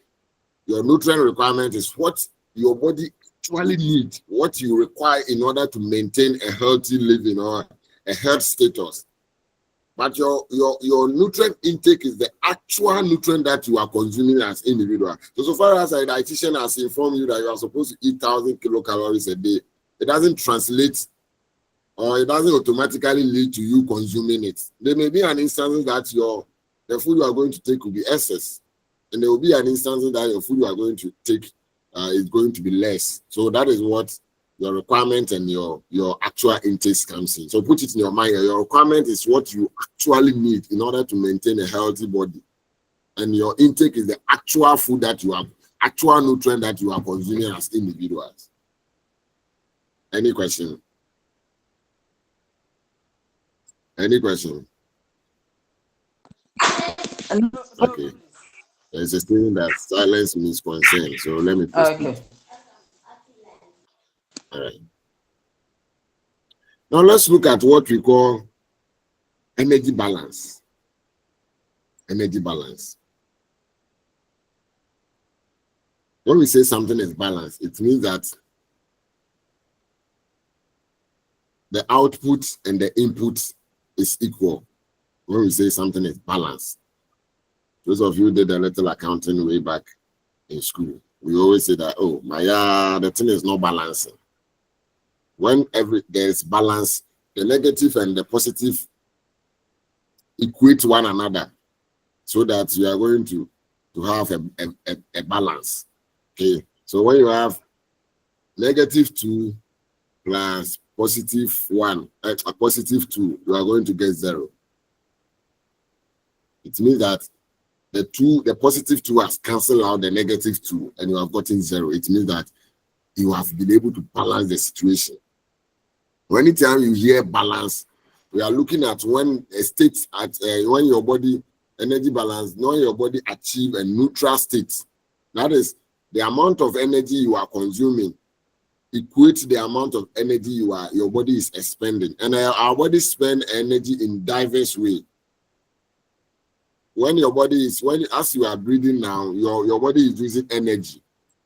your nutrient requirement is what your body actually needs, what you require in order to maintain a healthy living or a health status. But your nutrient intake is the actual nutrient that you are consuming as individual. So far as a dietitian has informed you that you are supposed to eat 1,000 kilocalories a day, it doesn't translate, or it doesn't automatically lead to you consuming it. There may be an instance that the food you are going to take will be excess, and there will be an instance that your food you are going to take is going to be less. So that is what your requirement and your actual intake comes in. So put it in your mind. Your requirement is what you actually need in order to maintain a healthy body, and your intake is the actual food that you have, actual nutrient that you are consuming as individuals. Any question? Any question? Okay. There's a statement that silence means consent. So let me proceed.
Okay.
All right. Now let's look at what we call energy balance. Energy balance. When we say something is balanced, it means that the output and the input is equal. When we say something is balanced. Those of you who did a little accounting way back in school, we always say that, oh, the thing is not balancing. When there is balance, the negative and the positive equate one another, so that you are going to have a balance. Okay, so when you have -2 plus +1, a +2, you are going to get 0. It means that the +2 has cancelled out the -2, and you have gotten 0. It means that you have been able to balance the situation. Anytime you hear balance, we are looking at when a state when your body energy balance, when your body achieve a neutral state. That is, the amount of energy you are consuming equates the amount of energy your body is expending. And our body spend energy in diverse ways. When your body is, as you are breathing now, your body is using energy.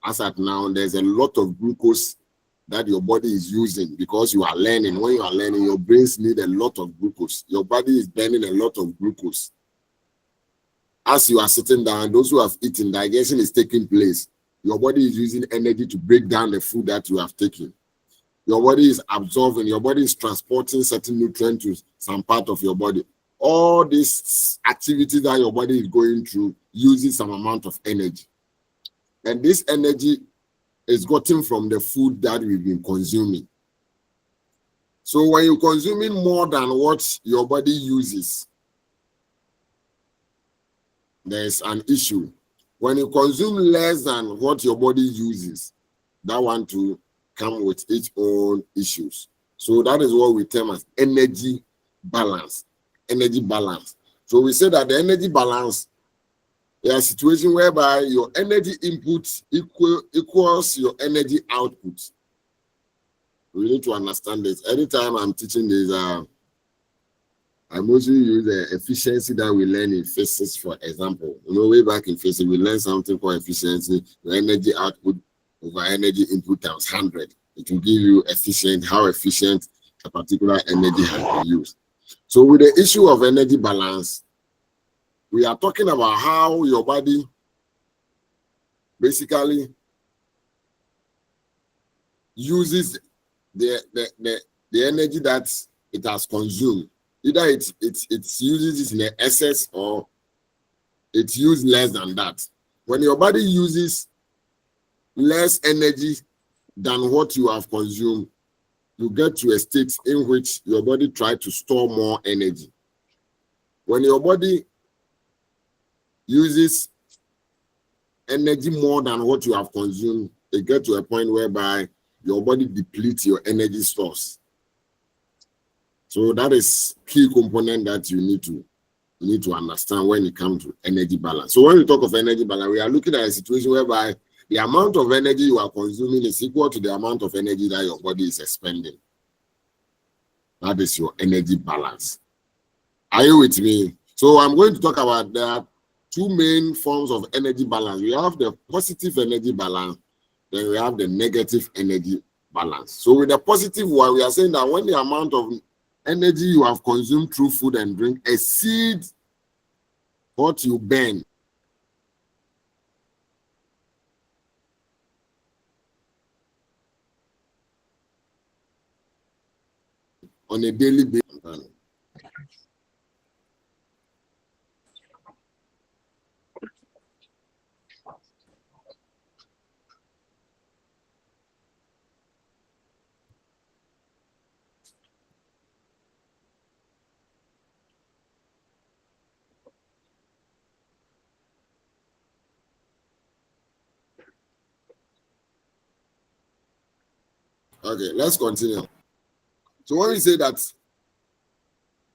As at now, there's a lot of glucose that your body is using because you are learning. When you are learning, your brains need a lot of glucose. Your body is burning a lot of glucose. As you are sitting down, those who have eaten, digestion is taking place. Your body is using energy to break down the food that you have taken. Your body is absorbing, your body is transporting certain nutrients to some part of your body. All these activities that your body is going through uses some amount of energy. And this energy is gotten from the food that we've been consuming. So when you're consuming more than what your body uses, there's an issue. When you consume less than what your body uses, that one to come with its own issues. So that is what we term as energy balance. Energy balance. So we say that the energy balance is a situation whereby your energy input equals your energy output. We need to understand this. Anytime I'm teaching this, I mostly use the efficiency that we learn in physics, for example. Way back in physics, we learned something called efficiency, the energy output over energy input times 100. It will give you how efficient a particular energy has been used. So with the issue of energy balance, we are talking about how your body basically uses the energy that it has consumed. Either it uses it in excess or it uses less than that. When your body uses less energy than what you have consumed, you get to a state in which your body tries to store more energy. When your body uses energy more than what you have consumed, it gets to a point whereby your body depletes your energy stores. So that is key component that you need to understand when it comes to energy balance. So when we talk of energy balance, we are looking at a situation whereby the amount of energy you are consuming is equal to the amount of energy that your body is expending. That is your energy balance. Are you with me? So I'm going to talk about that. Two main forms of energy balance. We have the positive energy balance, then we have the negative energy balance. So with the positive one, we are saying that when the amount of energy you have consumed through food and drink exceeds what you burn, on a daily basis. Okay, let's continue. So when we say that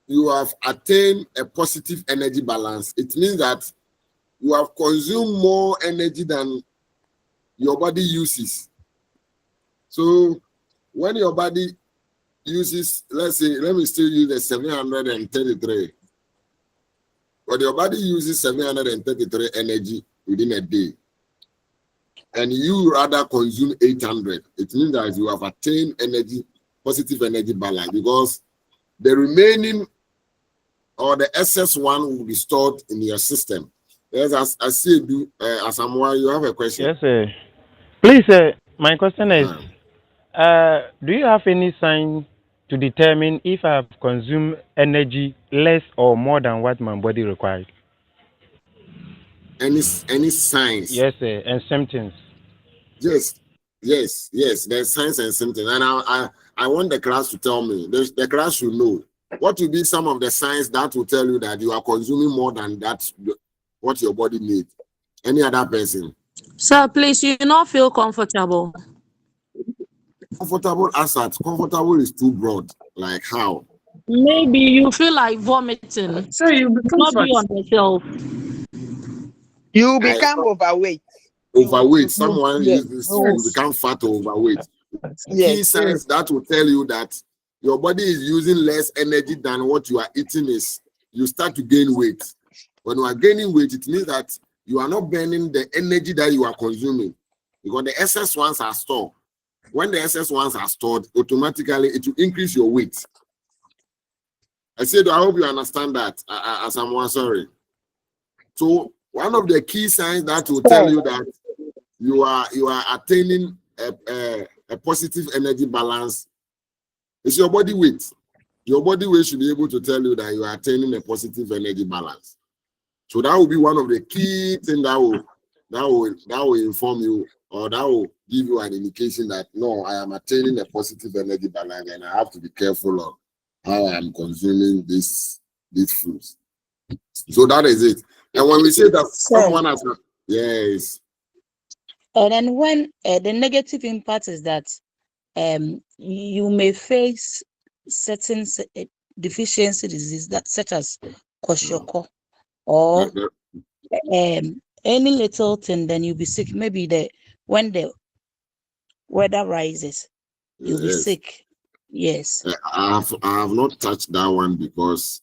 you have attained a positive energy balance, it means that you have consumed more energy than your body uses. So when your body uses, let me still use the 733, but your body uses 733 energy within a day, and you rather consume 800, it means that you have attained positive energy balance, because the remaining or the excess one will be stored in your system. Yes, as I see you, Asamoah, you have a question?
Yes, sir. Please, my question is, do you have any sign to determine if I have consumed energy less or more than what my body requires?
Any signs?
Yes, sir, and symptoms.
Yes. There's signs and symptoms, and I want the class to tell me. The class should know what will be some of the signs that will tell you that you are consuming more than that what your body needs. Any other person?
Sir, please, you not feel comfortable.
Comfortable as that. Comfortable is too broad. Like how?
Maybe you feel like vomiting.
So you become
Not
fat.
be on yourself.
You become overweight.
overweight. Someone
yes,
uses,
you
you become fat or overweight. Key
yes,
signs that will tell you that your body is using less energy than what you are eating is you start to gain weight. When you are gaining weight, it means that you are not burning the energy that you are consuming because the excess ones are stored. When the excess ones are stored, automatically it will increase your weight. I said, I hope you understand that. As I'm sorry. So one of the key signs that will tell you that you are attaining a positive energy balance is your body weight. Your body weight should be able to tell you that you are attaining a positive energy balance. So that will be one of the key things that will inform you, or that will give you an indication that no, I am attaining a positive energy balance, and I have to be careful of how I am consuming these foods. So that is it. And when we say that someone has, yes.
And then when the negative impact is that you may face certain deficiency disease that such as kwashiorkor or any little thing, then you'll be sick. Maybe when the weather rises, you'll be sick. Yes.
I have not touched that one because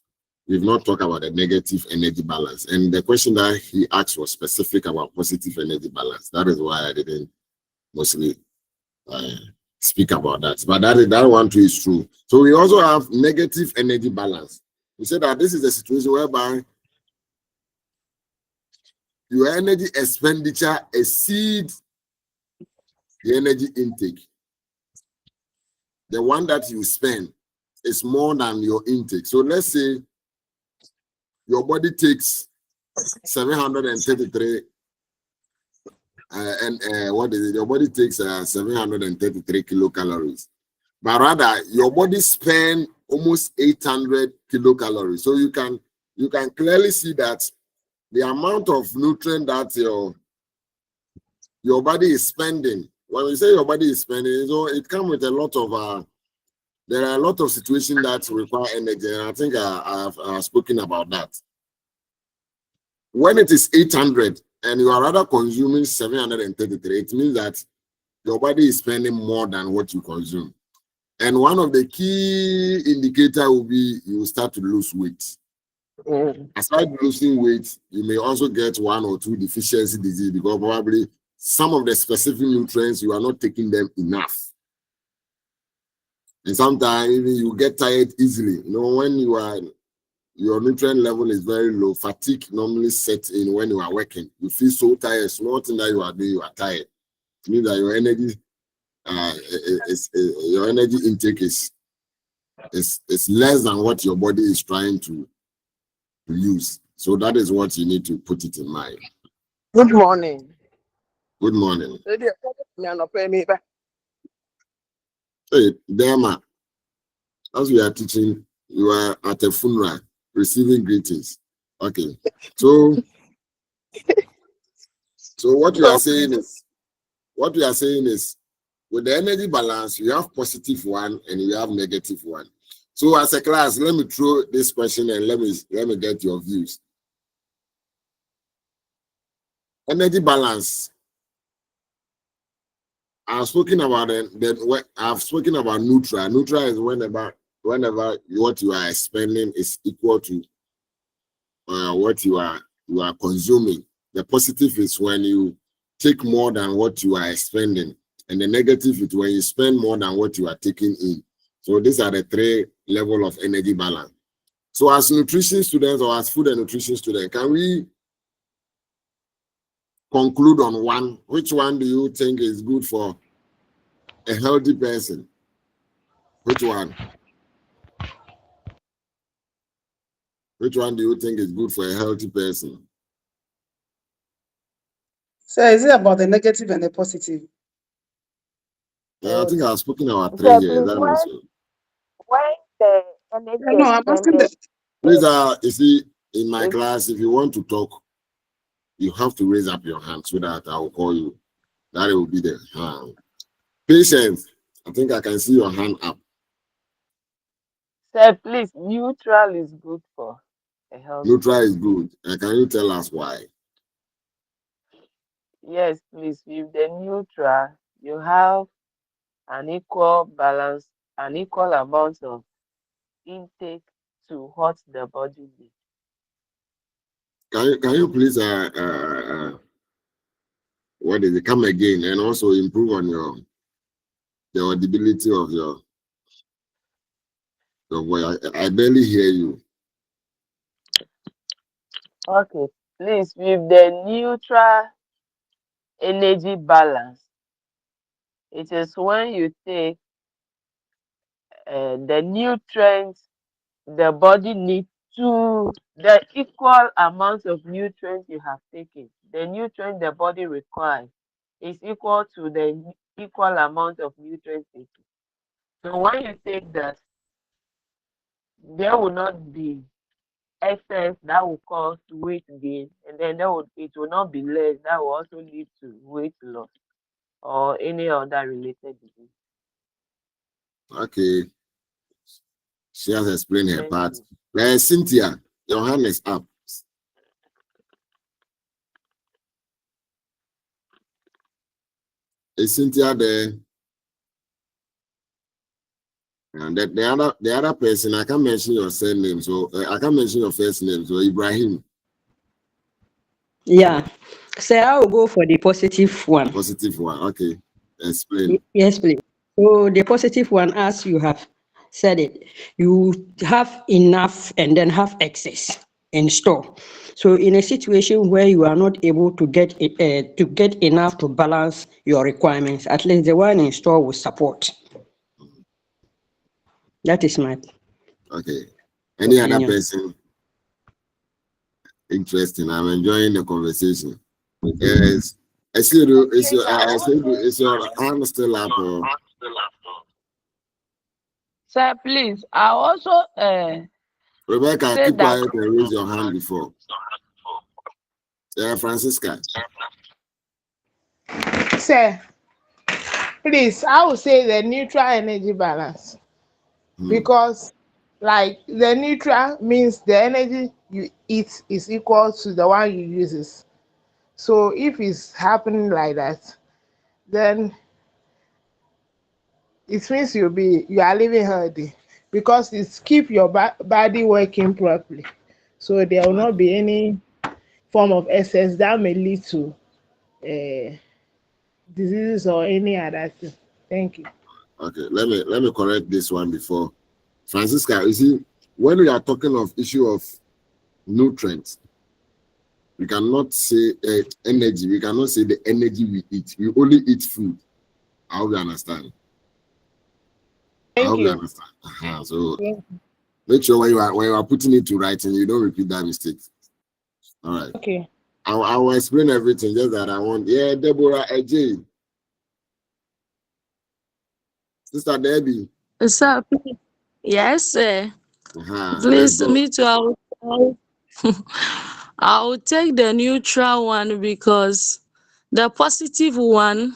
we've not talked about the negative energy balance. And the question that he asked was specific about positive energy balance. That is why I didn't mostly speak about that. But that one too is true. So we also have negative energy balance. We said that this is a situation whereby your energy expenditure exceeds the energy intake. The one that you spend is more than your intake. So let's say your body takes 733 what is it? Your body takes 733 kilocalories, but rather your body spends almost 800 kilocalories. So you can clearly see that the amount of nutrient that your body is spending. When we say your body is spending, so it comes with a lot of there are a lot of situations that require energy, and I think I have spoken about that. When it is 800 and you are rather consuming 733, it means that your body is spending more than what you consume. And one of the key indicators will be you will start to lose weight. Aside losing weight, you may also get one or two deficiency disease because probably some of the specific nutrients you are not taking them enough. And sometimes even you get tired easily. You know, when your nutrient level is very low, fatigue normally sets in when you are working. You feel so tired. Small thing that you are doing, you are tired. It means that your energy intake is less than what your body is trying to use. So that is what you need to put it in mind.
Good morning.
Good morning. Hey, Dema, as we are teaching, you are at a funeral receiving greetings. Okay. So what you are saying is with the energy balance, you have positive one and you have negative one. So as a class, let me throw this question and let me get your views. Energy balance. I've spoken about I've spoken about neutral. Neutral is whenever what you are spending is equal to what you are consuming. The positive is when you take more than what you are spending, and the negative is when you spend more than what you are taking in. So these are the three levels of energy balance. So as nutrition students or as food and nutrition students, can we conclude on one? Which one do you think is good for a healthy person? Which one? Which one do you think is good for a healthy person?
So is it about the negative and the positive?
I think I've spoken about three here. That was it.
When the energy
No, I'm asking that.
Please, you see, in my class, if you want to talk, you have to raise up your hand so that I will call you. That will be the hand. Patience, I think I can see your hand up.
Sir, please, neutral is good for a healthy.
Neutral is good. And can you tell us why?
Yes, please. With the neutral, you have an equal balance, an equal amount of intake to what the body needs.
Can you please what is it? Come again and also improve on the audibility of your voice. I barely hear you.
Okay, please, with the neutral energy balance, it is when you take the nutrients the body needs to the equal amount of nutrients you have taken. The nutrient the body requires is equal to the equal amount of nutrients taken. So when you take that, there will not be excess that will cause weight gain, and then it will not be less that will also lead to weight loss or any other related disease.
Okay. She has explained her
Thank
part.
you.
Cynthia, your hand is up. Is Cynthia there? And the other person, I can't mention your surname, so I can't mention your first name. So Ibrahim.
Yeah. So I will go for the positive one.
Positive one. Okay. Explain.
Yes, please. So the positive one, as you have said it, you have enough and then have excess in store. So in a situation where you are not able to get enough to balance your requirements, at least the one in store will support. That is my
okay. Any
opinion.
other person? Interesting. I'm enjoying the conversation. Yes. Is your hand still up? Or?
Sir, please, I also
Rebecca,
say
keep
that.
quiet and raise your hand before. Francisca.
Sir, please, I would say the neutral energy balance. Because like the neutral means the energy you eat is equal to the one you uses. So if it's happening like that, then it means you are living healthy, because it's keep your body working properly. So there will not be any form of excess that may lead to diseases or any other thing. Thank you.
Okay, let me correct this one before. Francisca, you see, when we are talking of issue of nutrients, we cannot say energy. We cannot say the energy we eat. We only eat food. I hope you understand.
Thank you.
understand. So make sure when you are putting it to writing, you don't repeat that mistake. All right.
Okay.
I will explain everything. Just that I want. Yeah, Deborah AJ. Sister Debbie.
Sir, please. Yes, sir.
Let's
Please,
go.
me too. I'll take the neutral one, because the positive one,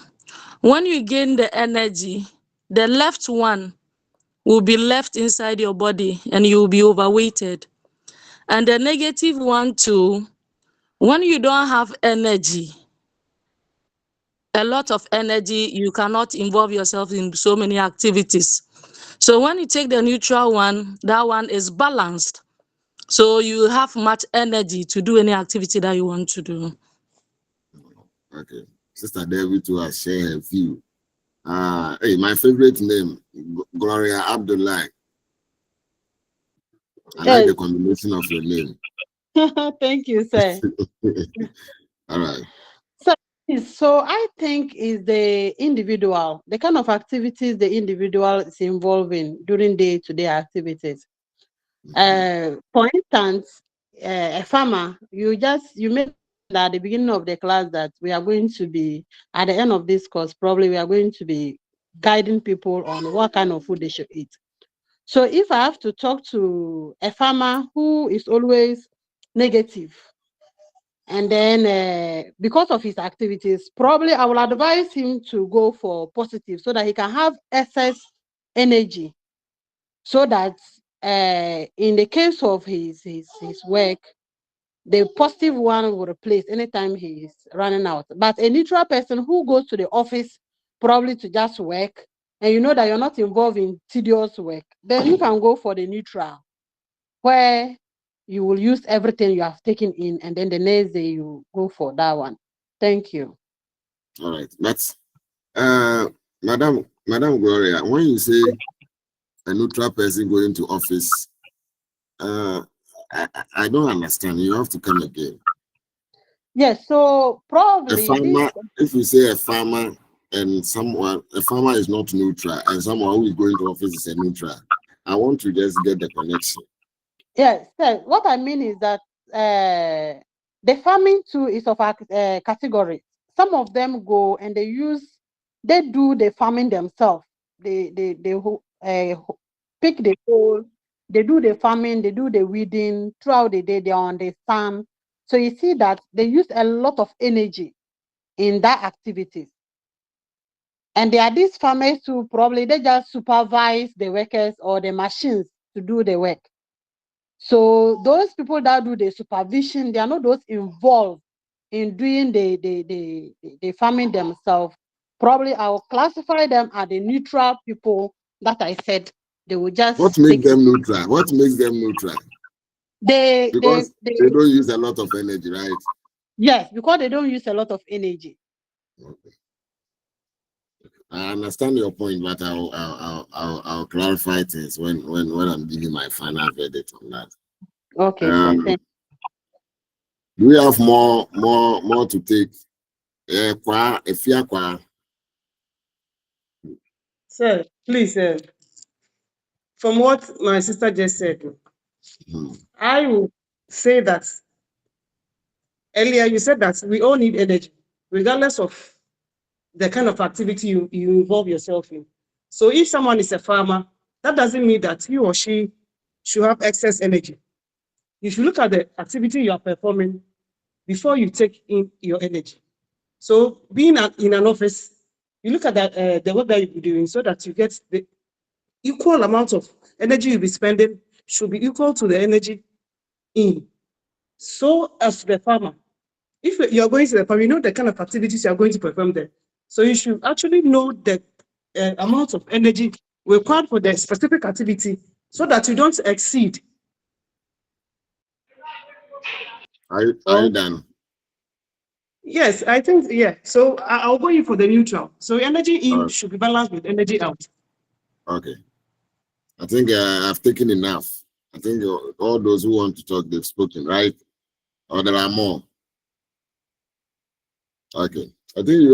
when you gain the energy, the left one will be left inside your body and you will be overweighted. And the negative one too, when you don't have energy, a lot of energy, you cannot involve yourself in so many activities. So when you take the neutral one, that one is balanced. So you have much energy to do any activity that you want to do.
Okay. Sister Debbie too has shared her view. Hey, my favorite name, Gloria Abdullah. I like the combination of your name.
Thank you, sir.
All right.
So I think is the individual, the kind of activities the individual is involved in during day-to-day activities. For instance, a farmer, you made at the beginning of the class that we are going to be, at the end of this course, probably we are going to be guiding people on what kind of food they should eat. So if I have to talk to a farmer who is always negative, and then because of his activities, probably I will advise him to go for positive so that he can have excess energy, so that in the case of his work, The positive one will replace anytime he is running out. But a neutral person who goes to the office probably to just work, and you know that you're not involved in tedious work, then you can go for the neutral, where you will use everything you have taken in, and then the next day you go for that one. Thank you.
All right. That's Madam Gloria, when you say a neutral person going to office, I don't understand. You have to come again.
Yes, so probably
A farmer, if you say a farmer and a farmer is not neutral, and someone who is going to office is a neutral, I want to just get the connection.
Yes, what I mean is that the farming too is of a category. Some of them go and they do the farming themselves. They pick the hole, they do the farming, they do the weeding throughout the day. They are on the farm, so you see that they use a lot of energy in that activity. And there are these farmers who probably they just supervise the workers or the machines to do the work. So those people that do the supervision, they are not those involved in doing the farming themselves. Probably I will classify them as the neutral people that I said they will just.
What makes them neutral? What makes them neutral? Because they don't use a lot of energy, right?
Yes, because they don't use a lot of energy.
Okay. I understand your point, but I'll clarify things when I'm giving my final verdict on that.
Okay, sir.
Do we have more to take?
Sir, please, from what my sister just said, I will say that earlier you said that we all need energy, regardless of the kind of activity you involve yourself in. So if someone is a farmer, that doesn't mean that he or she should have excess energy. You should look at the activity you are performing before you take in your energy. So being in an office, you look at the work that you're doing so that you get the equal amount of energy you'll be spending should be equal to the energy in. So as the farmer, if you're going to the farm, you know the kind of activities you are going to perform there. So you should actually know the amount of energy required for the specific activity so that you don't exceed.
Are you done?
Yes, I think, yeah. So I'll go in for the neutral. So energy in should be balanced with energy out.
Okay. I think I've taken enough. I think all those who want to talk, they've spoken, right? Or there are more? Okay. I think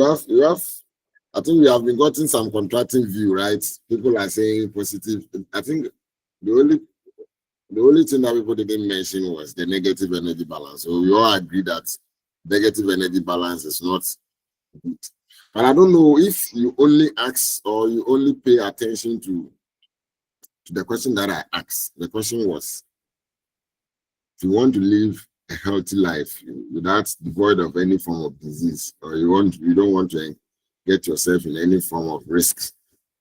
I think we have been gotten some contracting view, right? People are saying positive. I think the only thing that people didn't mention was the negative energy balance. So we all agree that negative energy balance is not good. But I don't know if you only ask or you only pay attention to the question that I asked. The question was, if you want to live a healthy life without devoid of any form of disease, or you don't want to get yourself in any form of risk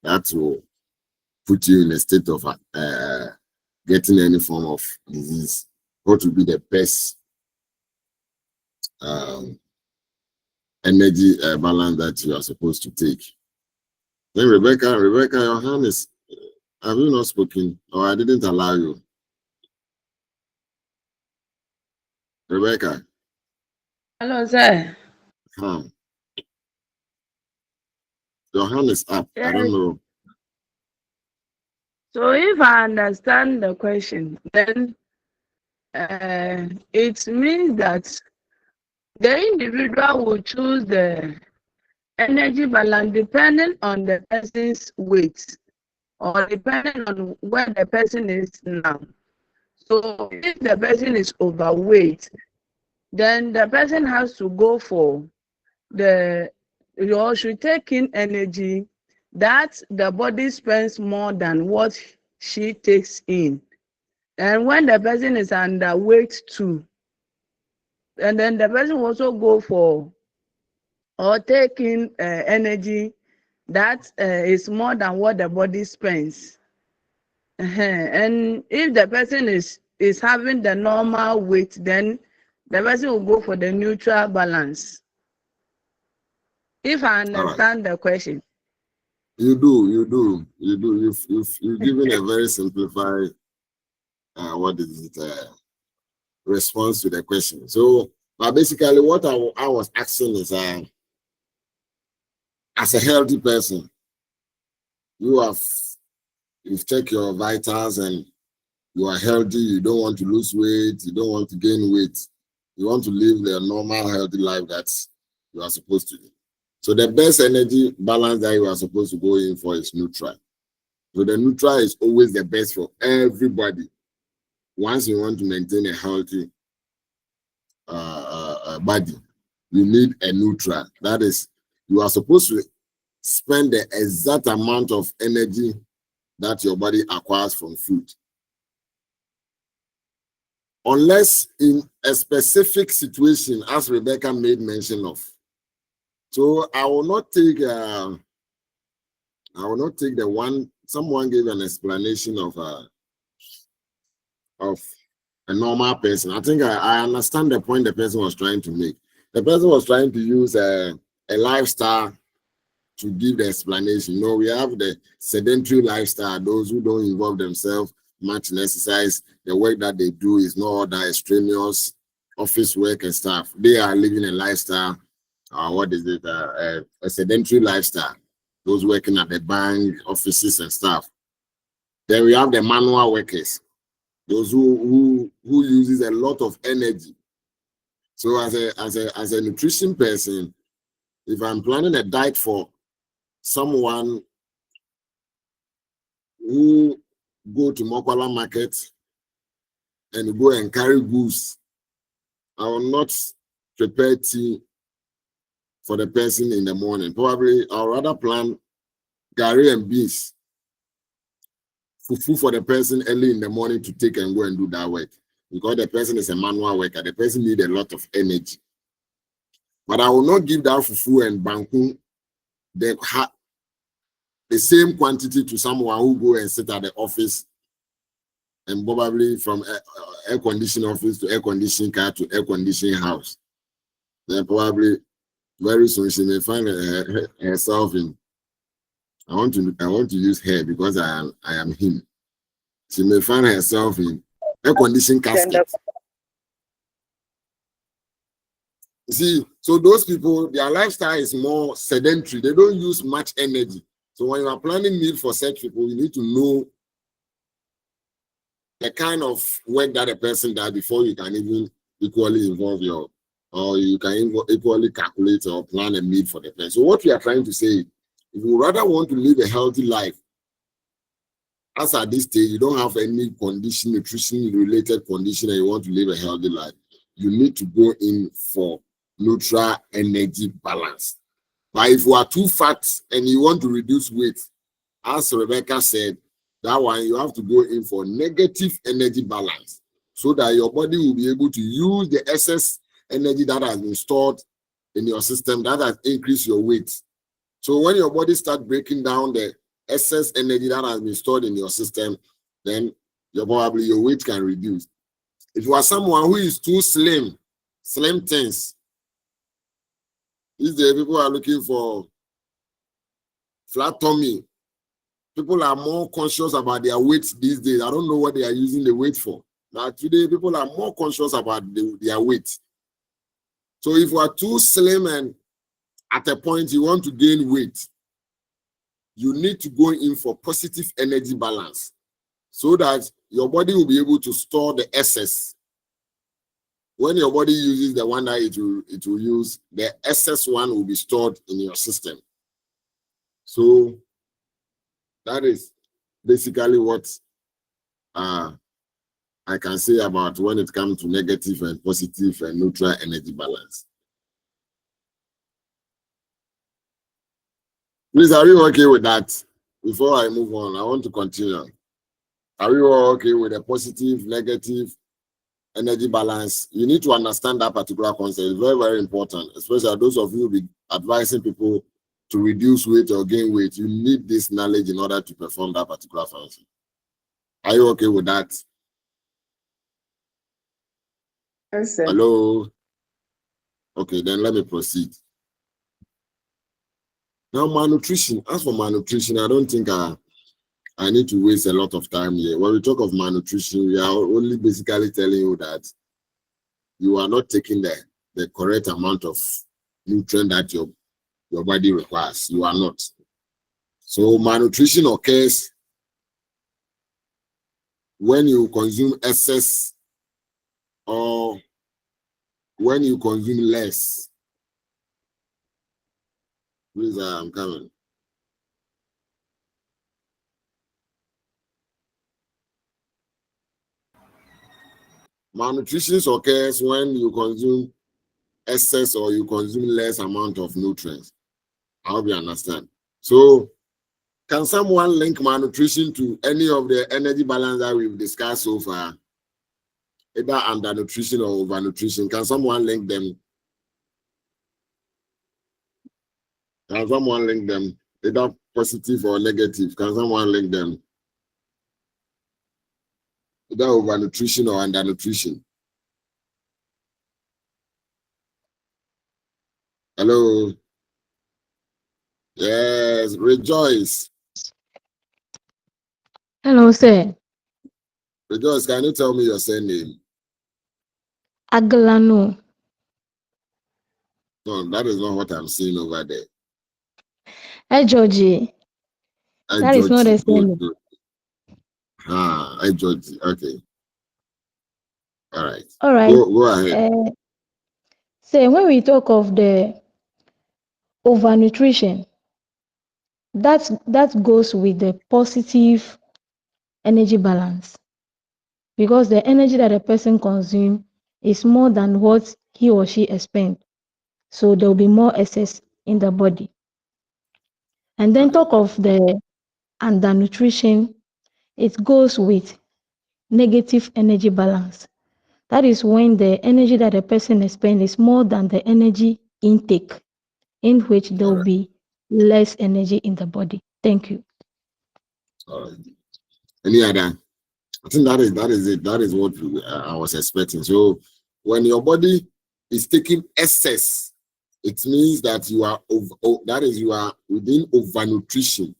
that will put you in a state of getting any form of disease, what would be the best energy balance that you are supposed to take? Then Rebecca, your hand is, have you not spoken, or I didn't allow you? Rebecca.
Hello, sir.
Your hand is up.
Yes.
I don't know.
So if I understand the question, then it means that the individual will choose the energy balance depending on the person's weight or depending on where the person is now. So if the person is overweight, then the person has to go for you should take in energy that the body spends more than what she takes in. And when the person is underweight too, and then the person will also go for or take in energy that is more than what the body spends. And if the person is having the normal weight, then
the person will go for the neutral balance. If I understand the question.
You've given a very simplified response to the question. So, but basically, what I was asking is, as a healthy person, you've checked your vitals and you are healthy. You don't want to lose weight. You don't want to gain weight. You want to live the normal, healthy life that you are supposed to do. So the best energy balance that you are supposed to go in for is neutral. So the neutral is always the best for everybody. Once you want to maintain a healthy body, you need a neutral. That is, you are supposed to spend the exact amount of energy that your body acquires from food. Unless in a specific situation, as Rebecca made mention of. So I will not take the one. Someone gave an explanation of a normal person. I think I understand the point the person was trying to make. The person was trying to use a lifestyle to give the explanation. You know, we have the sedentary lifestyle, those who don't involve themselves much in exercise. The work that they do is not that strenuous, office work and stuff. They are living a lifestyle, a sedentary lifestyle. Those working at the bank, offices and stuff. Then we have the manual workers, those who uses a lot of energy. So as a nutrition person, if I'm planning a diet for someone who go to Mokwala market and go and carry goods, I will not prepare tea for the person in the morning. Probably I'll rather plan gari and beans, fufu for the person early in the morning to take and go and do that work. Because the person is a manual worker, the person needs a lot of energy. But I will not give that fufu and banku the same quantity to someone who go and sit at the office and probably from air conditioning office to air conditioning car to air conditioning house. Then probably very soon she may find herself in. I want to use her because I am him. She may find herself in air conditioning casket. See, so those people, their lifestyle is more sedentary. They don't use much energy. So when you are planning meal for such people, you need to know the kind of work that a person does before you can even equally involve or you can equally calculate or plan a meal for the person. So what we are trying to say, if you rather want to live a healthy life, as at this stage, you don't have any condition, nutrition-related condition, and you want to live a healthy life, you need to go in for neutral energy balance. But if you are too fat and you want to reduce weight, as Rebecca said, that one you have to go in for negative energy balance so that your body will be able to use the excess energy that has been stored in your system that has increased your weight. So when your body starts breaking down the excess energy that has been stored in your system, then your weight can reduce. If you are someone who is too slim things, these days people are looking for flat tummy. People are more conscious about their weight these days. I don't know what they are using the weight for. Now today, people are more conscious about their weight. So if you are too slim and at a point you want to gain weight, you need to go in for positive energy balance so that your body will be able to store the excess. When your body uses the one that it will use, the excess one will be stored in your system. So that is basically what I can say about when it comes to negative and positive and neutral energy balance. Please, are you okay with that? Before I move on, I want to continue. Are you all okay with a positive, negative energy balance? You need to understand that particular concept. It's very, very important, especially those of you who be advising people to reduce weight or gain weight. You need this knowledge in order to perform that particular function. Are you okay with that?
Yes, sir.
Hello. Okay, then let me proceed. Now, malnutrition. As for malnutrition, I don't think I need to waste a lot of time here. When we talk of malnutrition, we are only basically telling you that you are not taking the correct amount of nutrient that your body requires. You are not. So malnutrition occurs when you consume excess or when you consume less. Please, I'm coming. Malnutrition occurs when you consume excess or you consume less amount of nutrients. I hope you understand. So, can someone link malnutrition to any of the energy balance that we've discussed so far? Either undernutrition or overnutrition. Can someone link them? Can someone link them? Either positive or negative. Can someone link them? Either overnutrition or undernutrition. Hello. Yes, Rejoice.
Hello, sir.
Rejoice, can you tell me your surname?
Aglano.
No, that is not what I'm seeing over there.
Hey, Georgie. That is not the same.
Good. Hi, Georgie. Okay. All right.
All right.
Go ahead.
Say, when we talk of the overnutrition, that goes with the positive energy balance, because the energy that a person consumes is more than what he or she expends. So there will be more excess in the body. And then talk of the undernutrition, it goes with negative energy balance. That is when the energy that a person expends is more than the energy intake, in which there will be less energy in the body. Thank you.
All right. Any other? I think that is it. That is what I was expecting. So when your body is taking excess, it means that you are within overnutrition.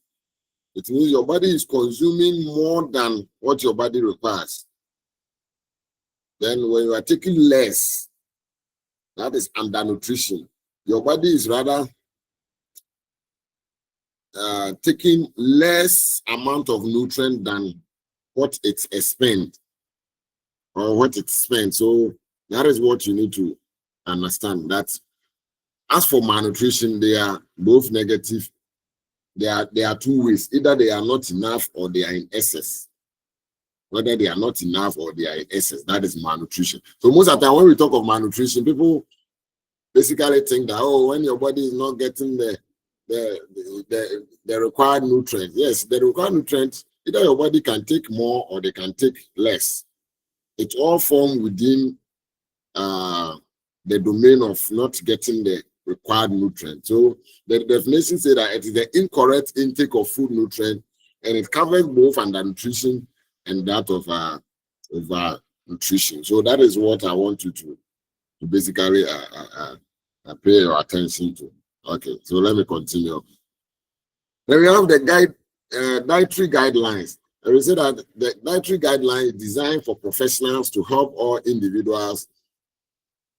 It means your body is consuming more than what your body requires. Then when you are taking less, that is undernutrition. Your body is rather taking less amount of nutrient than what it's expend or what it's spent. So that is what you need to understand. That as for malnutrition, they are both negative. There are two ways. Either they are not enough or they are in excess. Whether they are not enough or they are in excess, that is malnutrition. So most of the time when we talk of malnutrition, people basically think that, oh, when your body is not getting the required nutrients. Yes, the required nutrients, either your body can take more or they can take less. It all forms within the domain of not getting the required nutrient. So the definition says that it is the incorrect intake of food nutrient, and it covers both undernutrition and that of overnutrition. So that is what I want you to basically pay your attention to. Okay, so let me continue. Then we have the dietary guidelines. I will say that the dietary guideline is designed for professionals to help all individuals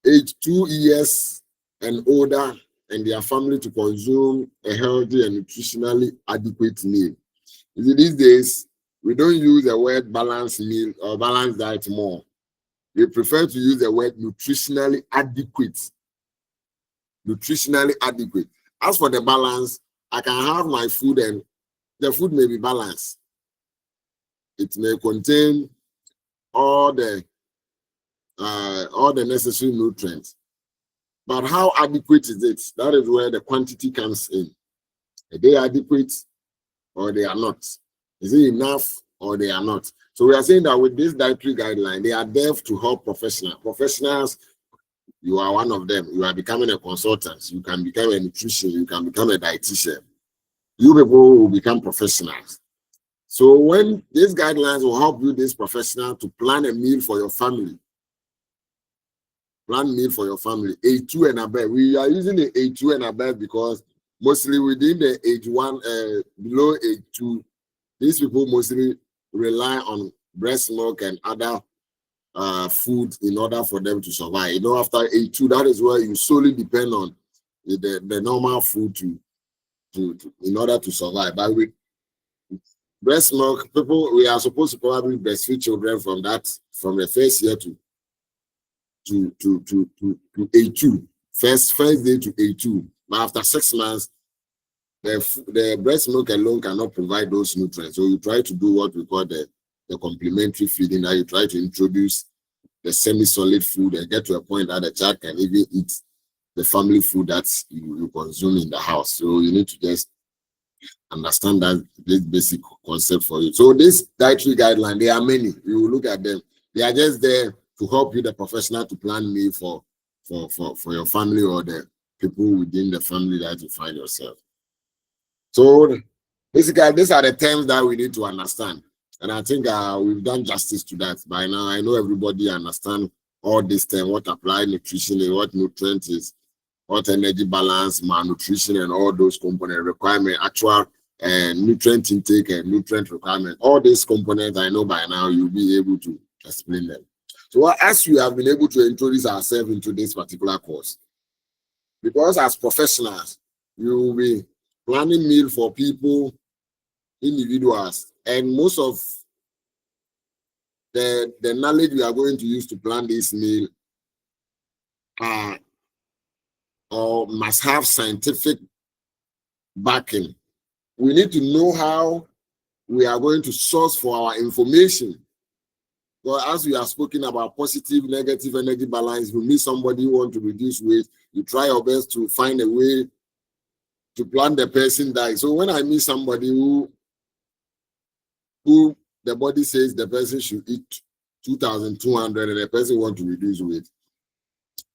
aged 2 years and older and their family to consume a healthy and nutritionally adequate meal. These days, we don't use the word balanced meal or balanced diet more. We prefer to use the word nutritionally adequate. Nutritionally adequate. As for the balance, I can have my food and the food may be balanced. It may contain all the necessary nutrients. But how adequate is it? That is where the quantity comes in. Are they adequate or they are not? Is it enough or they are not? So we are saying that with this dietary guideline, they are there to help professionals. Professionals, you are one of them. You are becoming a consultant. You can become a nutrition. You can become a dietitian. You people will become professionals. So when these guidelines will help you, this professional, to plan a meal for your family, plan meal for your family, age 2 and above. We are using the age 2 and above because mostly within the age 1, below age 2, these people mostly rely on breast milk and other food in order for them to survive. You know, after age 2, that is where you solely depend on the normal food to in order to survive. But with breast milk, we are supposed to probably breastfeed children from the first year to A2, first day to A2. But after 6 months, the breast milk alone cannot provide those nutrients. So you try to do what we call the complementary feeding. That you try to introduce the semi-solid food and get to a point that the child can even eat the family food that you consume in the house. So you need to just understand that this basic concept for you. So this dietary guideline, there are many. You will look at them. They are just there to help you, the professional, to plan meal for your family or the people within the family that you find yourself. So basically, these are the terms that we need to understand. And I think we've done justice to that by now. I know everybody understands all these terms, what applied nutrition is, what nutrient is, what energy balance, malnutrition, and all those component requirement, actual nutrient intake and nutrient requirement. All these components, I know by now you'll be able to explain them. So as we have been able to introduce ourselves into this particular course, because as professionals, you will be planning meal for people, individuals, and most of the knowledge we are going to use to plan this meal or must have scientific backing. We need to know how we are going to source for our information. But as we have spoken about positive, negative energy balance, you meet somebody who wants to reduce weight, you try your best to find a way to plan the person diet. So when I meet somebody who the body says the person should eat 2,200 and the person wants to reduce weight,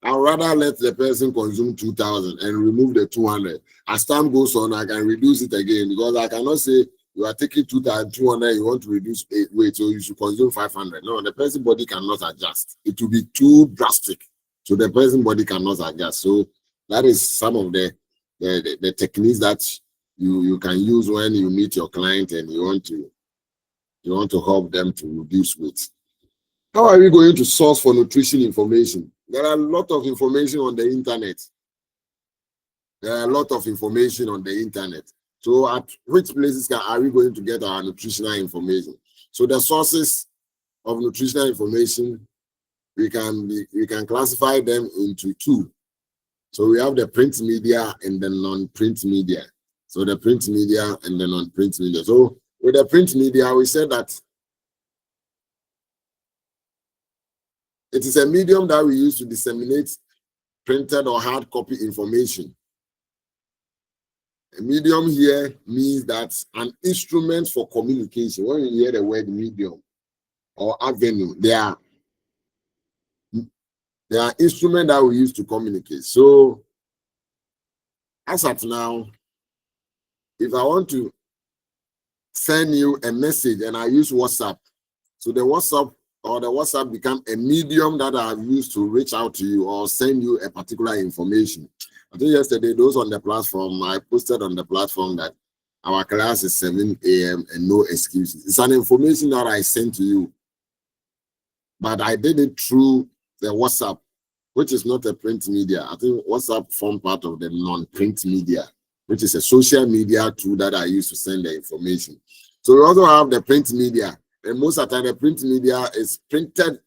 I'd rather let the person consume 2,000 and remove the 200. As time goes on, I can reduce it again, because I cannot say you are taking 2,200, you want to reduce weight, so you should consume 500. No, the person's body cannot adjust. It will be too drastic. So the person's body cannot adjust. So that is some of the techniques that you can use when you meet your client and you want to help them to reduce weight. How are we going to source for nutrition information? There are a lot of information on the internet. So at which places are we going to get our nutritional information? So the sources of nutritional information, we can classify them into two. So we have the print media and the non-print media. So the print media and the non-print media. So with the print media, we said that it is a medium that we use to disseminate printed or hard copy information. A medium here means that an instrument for communication. When you hear the word medium or avenue, they are instruments that we use to communicate. So as at now, if I want to send you a message and I use WhatsApp, so the WhatsApp become a medium that I have used to reach out to you or send you a particular information. I think yesterday, those on the platform, I posted on the platform that our class is 7 a.m. and no excuses. It's an information that I sent to you, but I did it through the WhatsApp, which is not a print media. I think WhatsApp forms part of the non-print media, which is a social media tool that I use to send the information. So we also have the print media. And most of the time, the print media is printed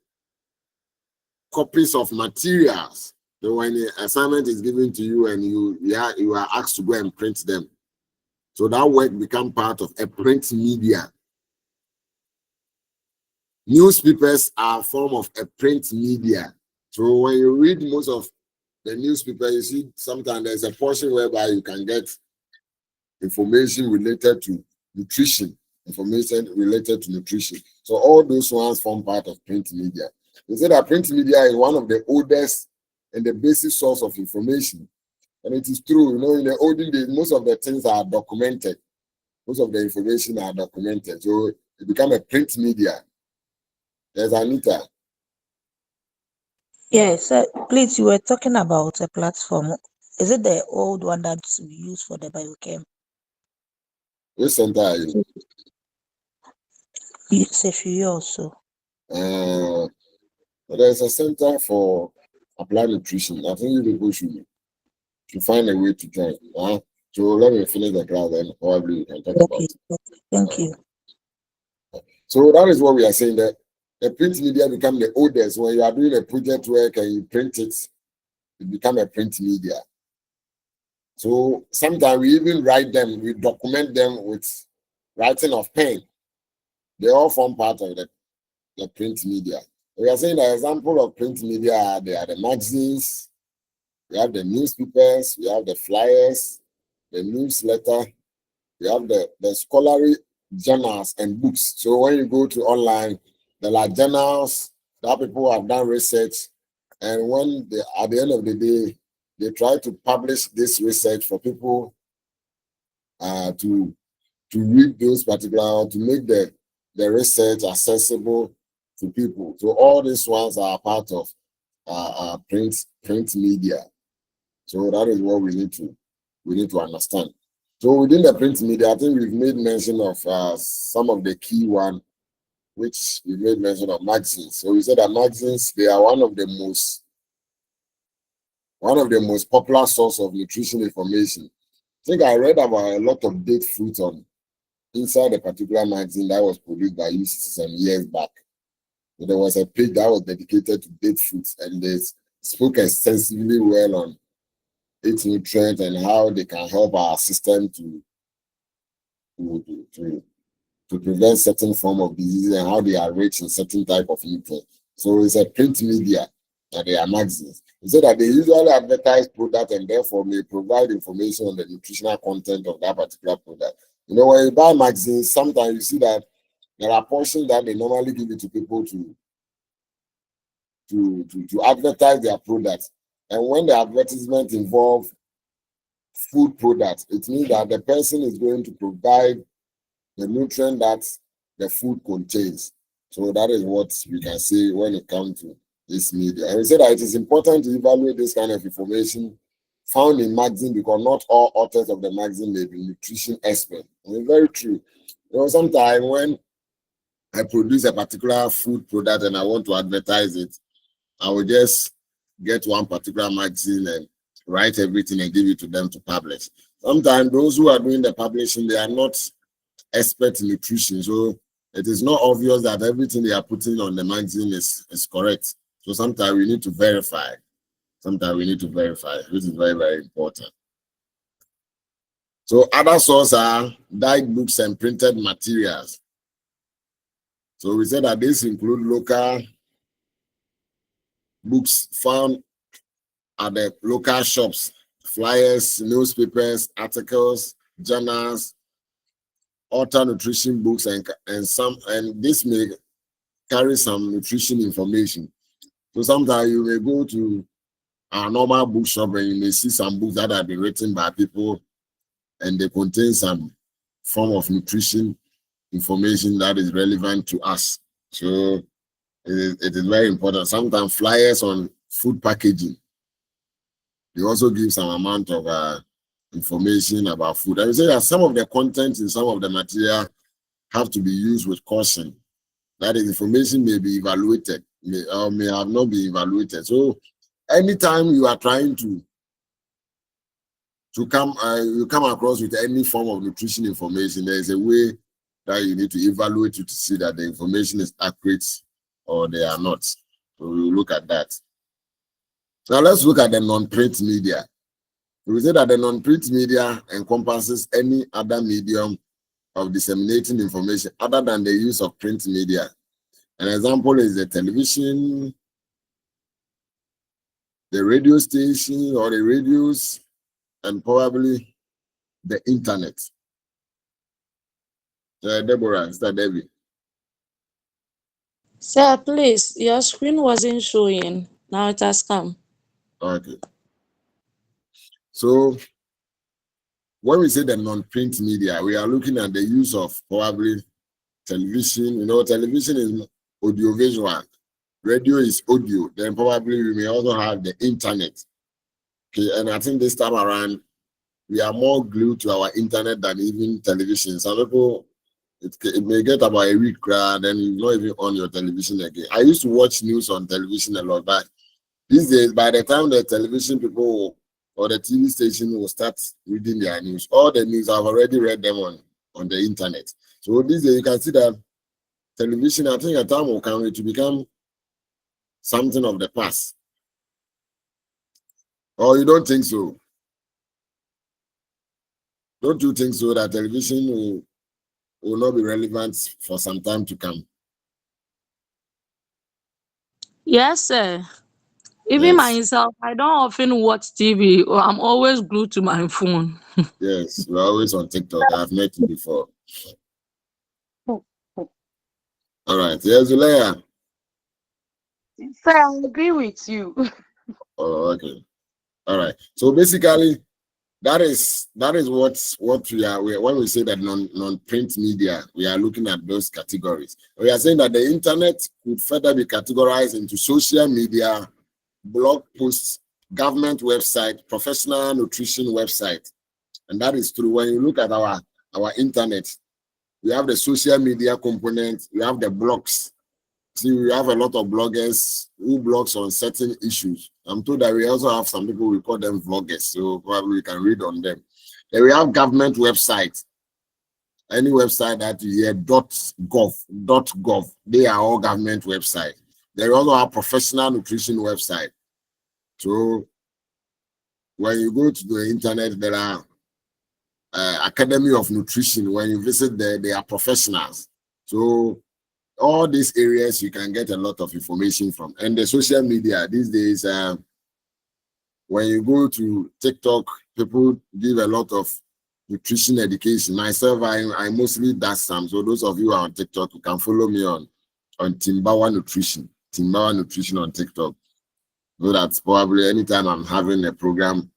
copies of materials. So when the assignment is given to you and you are asked to go and print them, so that work becomes part of a print media. Newspapers are a form of a print media. So when you read most of the newspaper, you see sometimes there's a portion whereby you can get information related to nutrition. So all those ones form part of print media. They say that print media is one of the oldest and the basic source of information. And it is true, in the olden days, most of the things are documented. Most of the information are documented. So it became a print media. There's Anita.
Yes, please, you were talking about a platform. Is it the old one that we use for the biochem?
Which center are you?
It's a few also.
There's a center for applied nutrition. I think you people should find a way to join. So let me finish the class, then probably we can talk about
Okay,
it.
thank you.
So that is what we are saying, that the print media become the oldest. When you are doing a project work and you print it, it become a print media. So sometimes we even write them, we document them with writing of pen. They all form part of the print media. We are saying the example of print media, they are the magazines, we have the newspapers, we have the flyers, the newsletter, we have the scholarly journals and books. So when you go to online, there are journals that people have done research, and when they, at the end of the day, they try to publish this research for people to read those particular, to make the research accessible to people. So all these ones are part of print media. So that is what we need to understand. So within the print media, I think we've made mention of some of the key one, which we made mention of magazines. So we said that magazines, they are one of the most popular source of nutrition information. I think I read about a lot of date fruits on inside a particular magazine that was produced by UCC some years back. So there was a page that was dedicated to date fruits, and they spoke extensively well on its nutrients and how they can help our system to prevent certain form of diseases and how they are rich in certain type of nutrients. So it's a print media and they are magazines. So that they usually advertise product and therefore may provide information on the nutritional content of that particular product. You know, when you buy magazines, sometimes you see that there are portions that they normally give it to people to advertise their products. And when the advertisement involve food products, it means that the person is going to provide the nutrient that the food contains. So that is what we can say when it comes to this media. And we say that it is important to evaluate this kind of information found in magazine, because not all authors of the magazine may be nutrition experts. And it's very true. You know, sometimes when I produce a particular food product and I want to advertise it, I will just get one particular magazine and write everything and give it to them to publish. Sometimes those who are doing the publishing, they are not expert in nutrition. So it is not obvious that everything they are putting on the magazine is correct. So sometimes we need to verify. Which is very, very important. So other sources are dyed books and printed materials. So we said that this include local books found at the local shops, flyers, newspapers, articles, journals, author nutrition books, and this may carry some nutrition information. So sometimes you may go to a normal bookshop and you may see some books that have been written by people and they contain some form of nutrition information that is relevant to us. So it is very important. Sometimes flyers on food packaging, they also give some amount of information about food. I would say that some of the contents in some of the material have to be used with caution. That is, information may be evaluated, may have not been evaluated. So anytime you are trying to come, you come across with any form of nutrition information, there is a way that you need to evaluate it to see that the information is accurate or they are not. So we'll look at that. Now let's look at the non-print media. We say that the non-print media encompasses any other medium of disseminating information other than the use of print media. An example is the television, the radio station or the radios, and probably the internet. Deborah, Mr. Debbie.
Sir, please, your screen wasn't showing. Now it has come.
Okay. So when we say the non-print media, we are looking at the use of probably television. You know, television is audiovisual, radio is audio, then probably we may also have the internet. Okay, and I think this time around, we are more glued to our internet than even television. Some people, it may get about a week, then you're not even on your television again. I used to watch news on television a lot, but these days, by the time the television people or the TV station will start reading their news, all the news I've already read them on the internet. So these days, you can see that television, I think a time will come to become something of the past. Or you don't think so? Don't you think so that television will not be relevant for some time to come?
Yes, sir. Even
Yes,
myself, I don't often watch TV, or I'm always glued to my phone.
yes. We're always on TikTok. I've met you before. All right. Yes, Zulaya.
Sir, I agree with you.
Oh, okay. All right. So basically, that is what when we say that non-print media, we are looking at those categories. We are saying that the internet could further be categorized into social media, blog posts, government website, professional nutrition website. And that is true. When you look at our internet, we have the social media component, we have the blogs. See, we have a lot of bloggers who blogs on certain issues. I'm told that we also have some people, we call them vloggers, so probably we can read on them. Then we have government websites. Any website that you hear .gov, they are all government websites. They also have professional nutrition website. So when you go to the internet, there are Academy of Nutrition. When you visit there, they are professionals. So all these areas you can get a lot of information from. And the social media these days, when you go to TikTok, people give a lot of nutrition education. Myself, I mostly do some. So those of you who are on TikTok, you can follow me on Timbawa Nutrition on TikTok. So that's probably anytime I'm having a program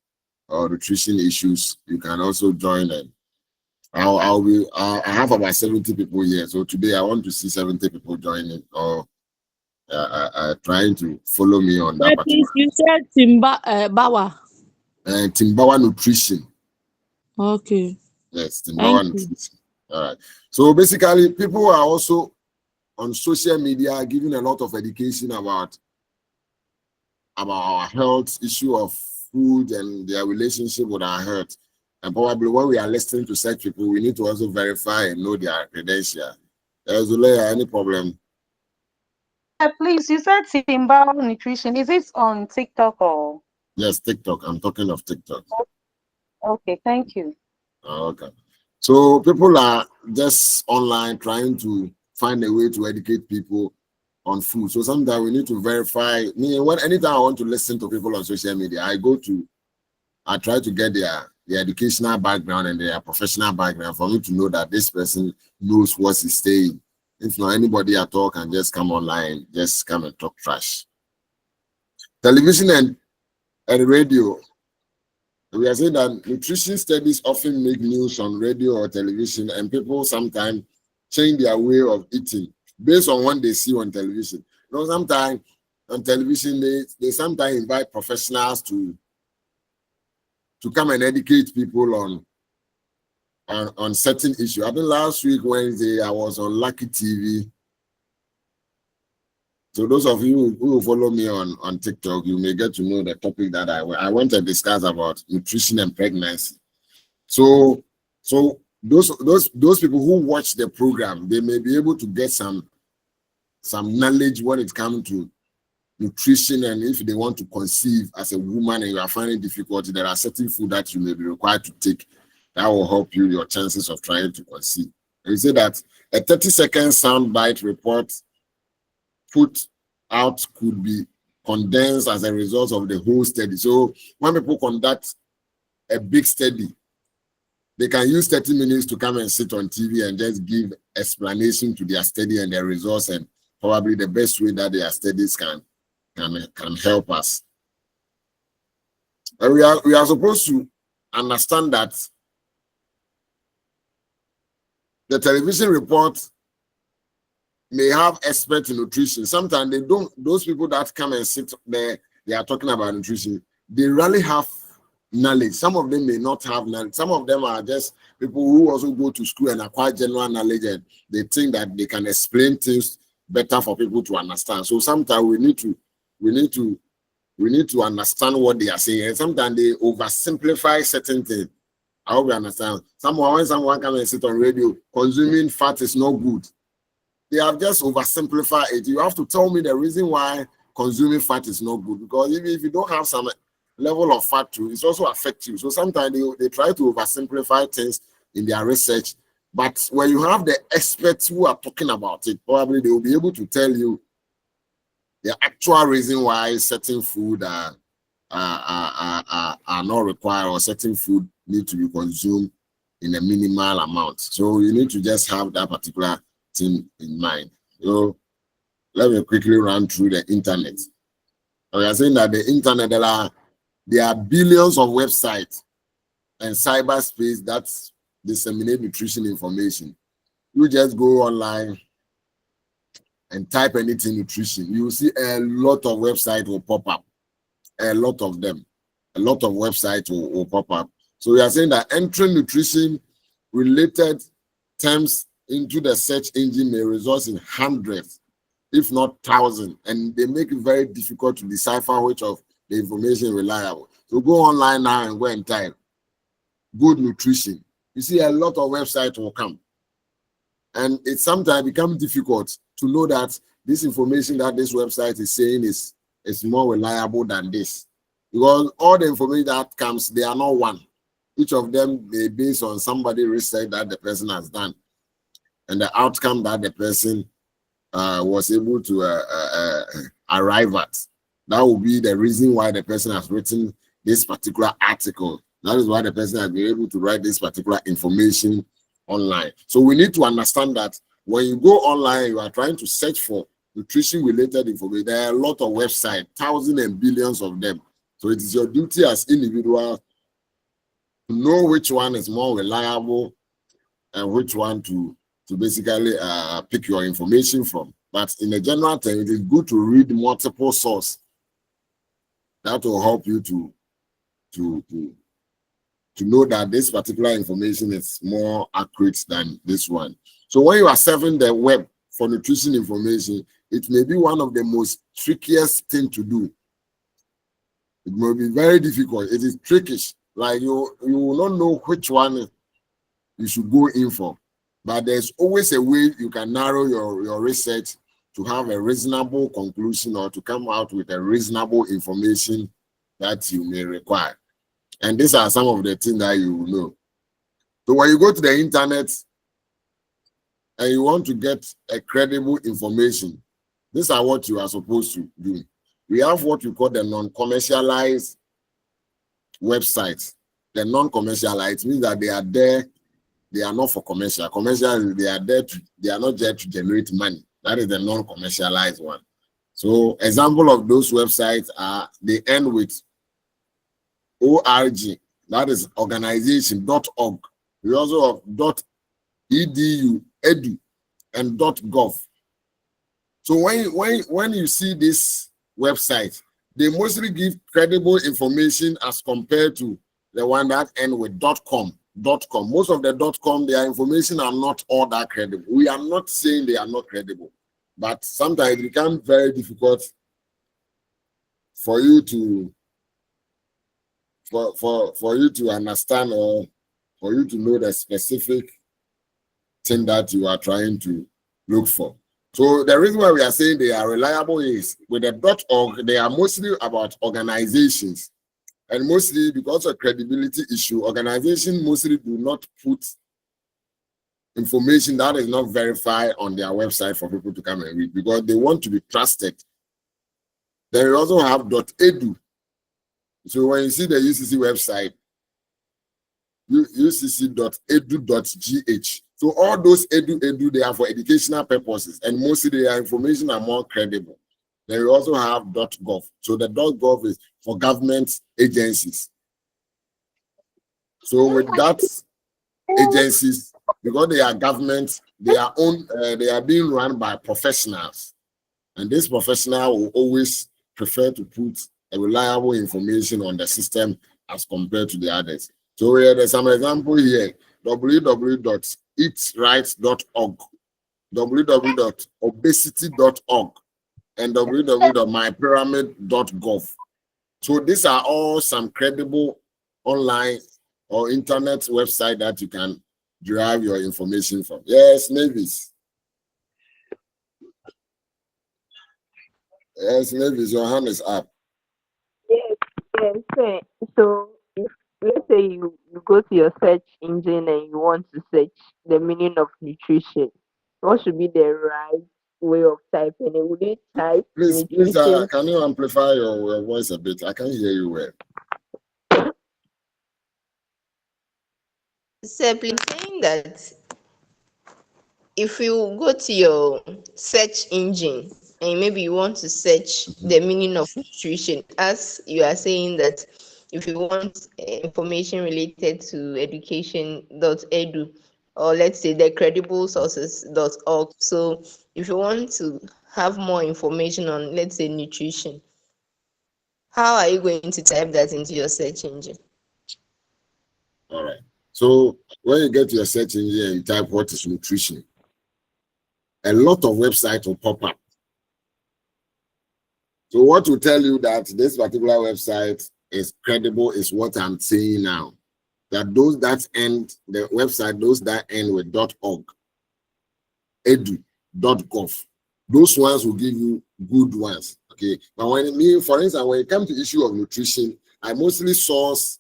or nutrition issues, you can also join them. I have about 70 people here. So today I want to see 70 people joining or trying to follow me on that
But please,
particular.
you said Bawa.
Timbawa Nutrition.
Okay.
Yes,
Thank
Timbawa
you.
Nutrition. All right. So basically, people are also on social media giving a lot of education about our health issue of food and their relationship with our health. And probably when we are listening to such people, we need to also verify and know their credential. Zulaya, any problem?
Please, you said Timber Nutrition. Is it on TikTok or?
Yes, TikTok. I'm talking of TikTok.
Okay, thank you.
Okay. So people are just online trying to find a way to educate people on food. So sometimes we need to verify. Anytime I want to listen to people on social media, I try to get their educational background and their professional background for me to know that this person knows what he's saying. If not, anybody at all can just come online, just come and talk trash. Television and radio. We are saying that nutrition studies often make news on radio or television, and people sometimes change their way of eating based on what they see on television. You know, sometimes on television, they sometimes invite professionals to come and educate people on certain issues. I think last week, Wednesday, I was on Lucky TV. So those of you who follow me on TikTok, you may get to know the topic that I want to discuss about nutrition and pregnancy. So those people who watch the program, they may be able to get some knowledge when it comes to nutrition, and if they want to conceive as a woman and you are finding difficulty, there are certain food that you may be required to take that will help you your chances of trying to conceive. And you say that a 30-second soundbite report put out could be condensed as a result of the whole study. So when people conduct a big study, they can use 30 minutes to come and sit on TV and just give explanation to their study and their results, and probably the best way that their studies can help us. And we are supposed to understand that the television report may have experts in nutrition. Sometimes they don't, those people that come and sit there, they are talking about nutrition, they really have knowledge. Some of them may not have knowledge. Some of them are just people who also go to school and acquire general knowledge, and they think that they can explain things better for people to understand. So sometimes we need to understand what they are saying. And sometimes they oversimplify certain things. I hope you understand. When someone comes and sit on radio, consuming fat is not good. They have just oversimplified it. You have to tell me the reason why consuming fat is not good. Because if you don't have some level of fat too, it also affects you. So sometimes they try to oversimplify things in their research. But when you have the experts who are talking about it, probably they will be able to tell you the actual reason why certain food are not required, or certain food need to be consumed in a minimal amount. So you need to just have that particular thing in mind. So let me quickly run through the internet. We are saying that the internet, there are billions of websites and cyberspace that disseminate nutrition information. You just go online and type anything nutrition. You will see a lot of websites will pop up. A lot of them. A lot of websites will pop up. So we are saying that entering nutrition related terms into the search engine may result in hundreds, if not thousands, and they make it very difficult to decipher which of the information is reliable. So go online now and go and type good nutrition. You see a lot of websites will come. And it sometimes becomes difficult to know that this information that this website is saying is more reliable than this. Because all the information that comes, they are not one. Each of them, they based on somebody research that the person has done, and the outcome that the person was able to arrive at. That will be the reason why the person has written this particular article. That is why the person has been able to write this particular information online. So we need to understand that when you go online, you are trying to search for nutrition-related information. There are a lot of websites, thousands and billions of them. So it is your duty as individuals to know which one is more reliable and which one to basically pick your information from. But in a general term, it is good to read multiple sources. That will help you to know that this particular information is more accurate than this one. So when you are surfing the web for nutrition information, it may be one of the most trickiest thing to do. It may be very difficult. It is trickish. Like you will not know which one you should go in for. But there's always a way you can narrow your research to have a reasonable conclusion, or to come out with a reasonable information that you may require. And these are some of the things that you will know. So when you go to the internet and you want to get a credible information, these are what you are supposed to do. We have what we call the non-commercialized websites. The non-commercialized means that they are there, they are not for commercial. Commercial, they are there they are not there to generate money. That is the non-commercialized one. So example of those websites are, they end with .org, that is organization.org. We also have .edu, edu, and .gov. So when you see this website, they mostly give credible information as compared to the one that end with .com. Most of the .com, their information are not all that credible. We are not saying they are not credible, but sometimes it becomes very difficult for you to for you to understand, or for you to know the specific thing that you are trying to look for. So the reason why we are saying they are reliable is with the .org, they are mostly about organizations. And mostly because of credibility issue, organizations mostly do not put information that is not verified on their website for people to come and read, because they want to be trusted. Then we also have .edu. So when you see the UCC website, ucc.edu.gh. So all those edu, they are for educational purposes, and mostly their information are more credible. Then we also have .gov. So the .gov is for government agencies. So with that agencies, because they are government, they are being run by professionals, and this professional will always prefer to put a reliable information on the system as compared to the others. So there's some example here: www.eatright.org, www.obesity.org, and www.mypyramid.gov. So these are all some credible online or internet website that you can derive your information from. Yes, Mavis. Yes, Mavis, your hand is up.
Yes, yes. So if let's say you go to your search engine and you want to search the meaning of nutrition, what should be the right way of typing it? Would you type
Please,
nutrition?
can you amplify your voice a bit? I can't hear you well.
Simply saying that if you go to your search engine and maybe you want to search the meaning of nutrition, as you are saying that if you want information related to education.edu, or let's say the credible sources.org. So if you want to have more information on, let's say, nutrition, how are you going to type that into your search engine?
All right. So when you get to your search engine and you type what is nutrition, a lot of websites will pop up. So what will tell you that this particular website is credible is what I'm saying now. That those that end, the website, those that end with .org, edu.gov, those ones will give you good ones. Okay. But for instance, when it comes to issue of nutrition, I mostly source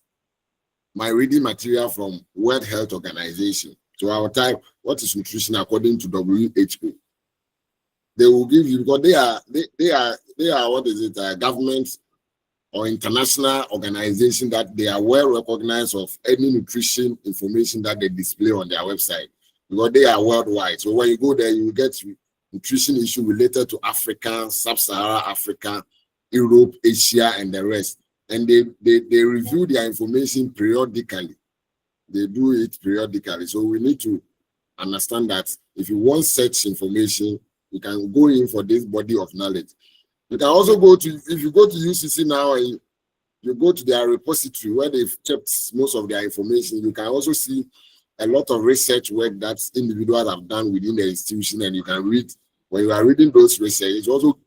my reading material from World Health Organization. So I will type what is nutrition according to WHO. They will give you, because they are what is it, government or international organization that they are well recognized of any nutrition information that they display on their website, because they are worldwide. So when you go there, you will get nutrition issue related to Africa, Sub-Saharan Africa, Europe, Asia, and the rest. And they review their information periodically. They do it periodically. So we need to understand that if you want such information, you can go in for this body of knowledge. You can also go to, if you go to UCC now and you go to their repository where they've kept most of their information, you can also see a lot of research work that individuals have done within the institution, and you can read. When you are reading those research, it also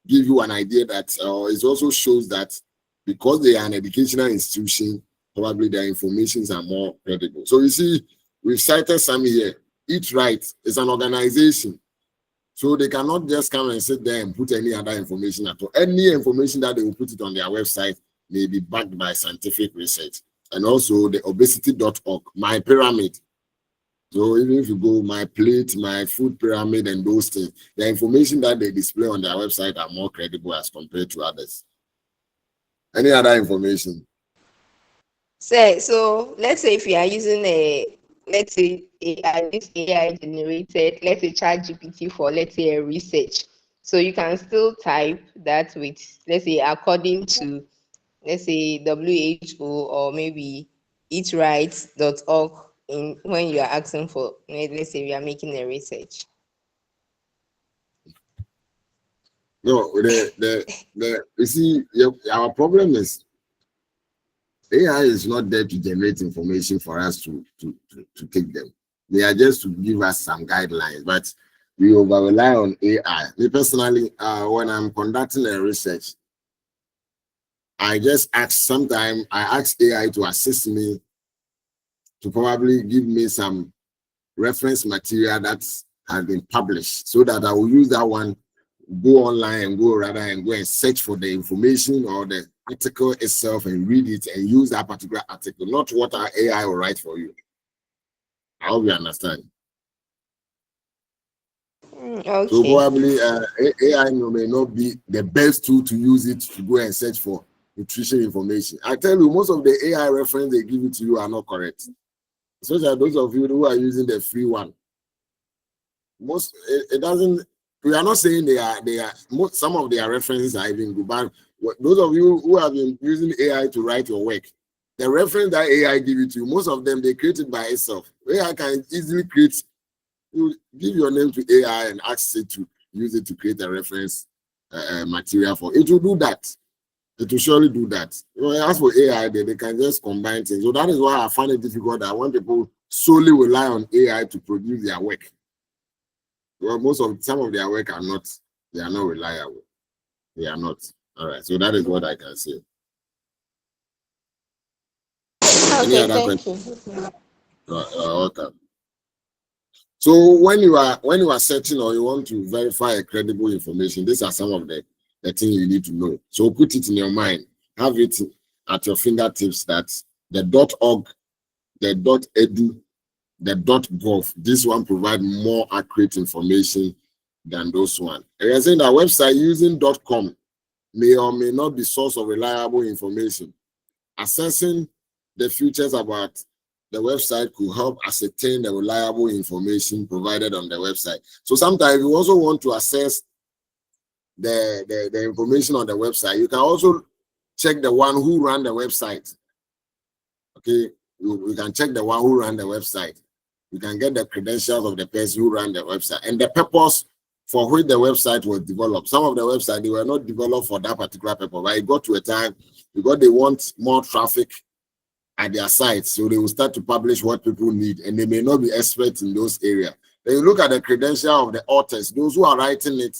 give you an idea that it also shows that because they are an educational institution, probably their informations are more credible. So you see, we've cited some here. Eat Right is an organization. So they cannot just come and sit there and put any other information at all. Any information that they will put it on their website may be backed by scientific research. And also the obesity.org, My Pyramid. So even if you go My Plate, My Food Pyramid, and those things, the information that they display on their website are more credible as compared to others. Any other information?
So let's say if you are using let's say this AI generated, let's say ChatGPT for, let's say, a research. So you can still type that with, let's say, according to, let's say, WHO or maybe eatright.org in when you are asking for, let's say, we are making a research.
No, you see, our problem is AI is not there to generate information for us to take them. They are just to give us some guidelines, but we over rely on AI. Me personally, when I'm conducting a research, I just ask AI to assist me to probably give me some reference material that has been published, so that I will use that one, go online and go and search for the information or the article itself and read it and use that particular article, not what our AI will write for you. I hope you understand.
Okay.
So probably AI may not be the best tool to use it to go and search for nutrition information. I tell you, most of the AI reference they give it to you are not correct. Especially those of you who are using the free one. It doesn't. We are not saying some of their references are even good, but those of you who have been using AI to write your work, The reference that AI give it to you, most of them they create it by itself. AI can easily create. You give your name to AI and ask it to use it to create a reference material for. It will do that. It will surely do that. As for AI, they can just combine things. So that is why I find it difficult that when people solely rely on AI to produce their work. Well, some of their work are not reliable. They are not. All right. So that is what I can say.
Okay, thank you.
Okay. So when you are searching or you want to verify a credible information, these are some of the things you need to know. So put it in your mind, have it at your fingertips that the .org, the .edu, the .gov, this one provide more accurate information than those one. And you're saying that website using .com may or may not be source of reliable information. Assessing the features about the website could help ascertain the reliable information provided on the website. So sometimes you also want to assess the information on the website. You can also check the one who ran the website. Okay, you can check the one who ran the website. You can get the credentials of the person who ran the website and the purpose for which the website was developed. Some of the websites, they were not developed for that particular purpose, but it got to a time because they want more traffic at their sites, so they will start to publish what people need, and they may not be experts in those areas. Then you look at the credential of the authors, those who are writing it.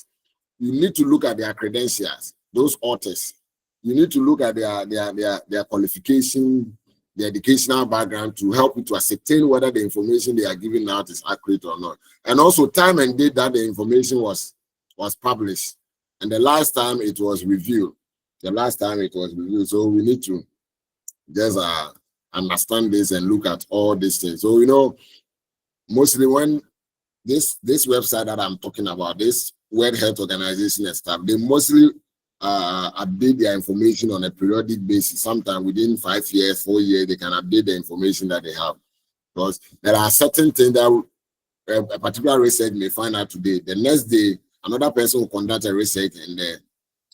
You need to look at their credentials, those authors. You need to look at their qualification, their educational background to help you to ascertain whether the information they are giving out is accurate or not. And also time and date that the information was published, and the last time it was reviewed. So we need to just understand this and look at all these things. So mostly when this website that I'm talking about, this World Health Organization and stuff, they mostly update their information on a periodic basis. Sometimes within 5 years, 4 years, they can update the information that they have. Because there are certain things that a particular research may find out today. The next day, another person will conduct a research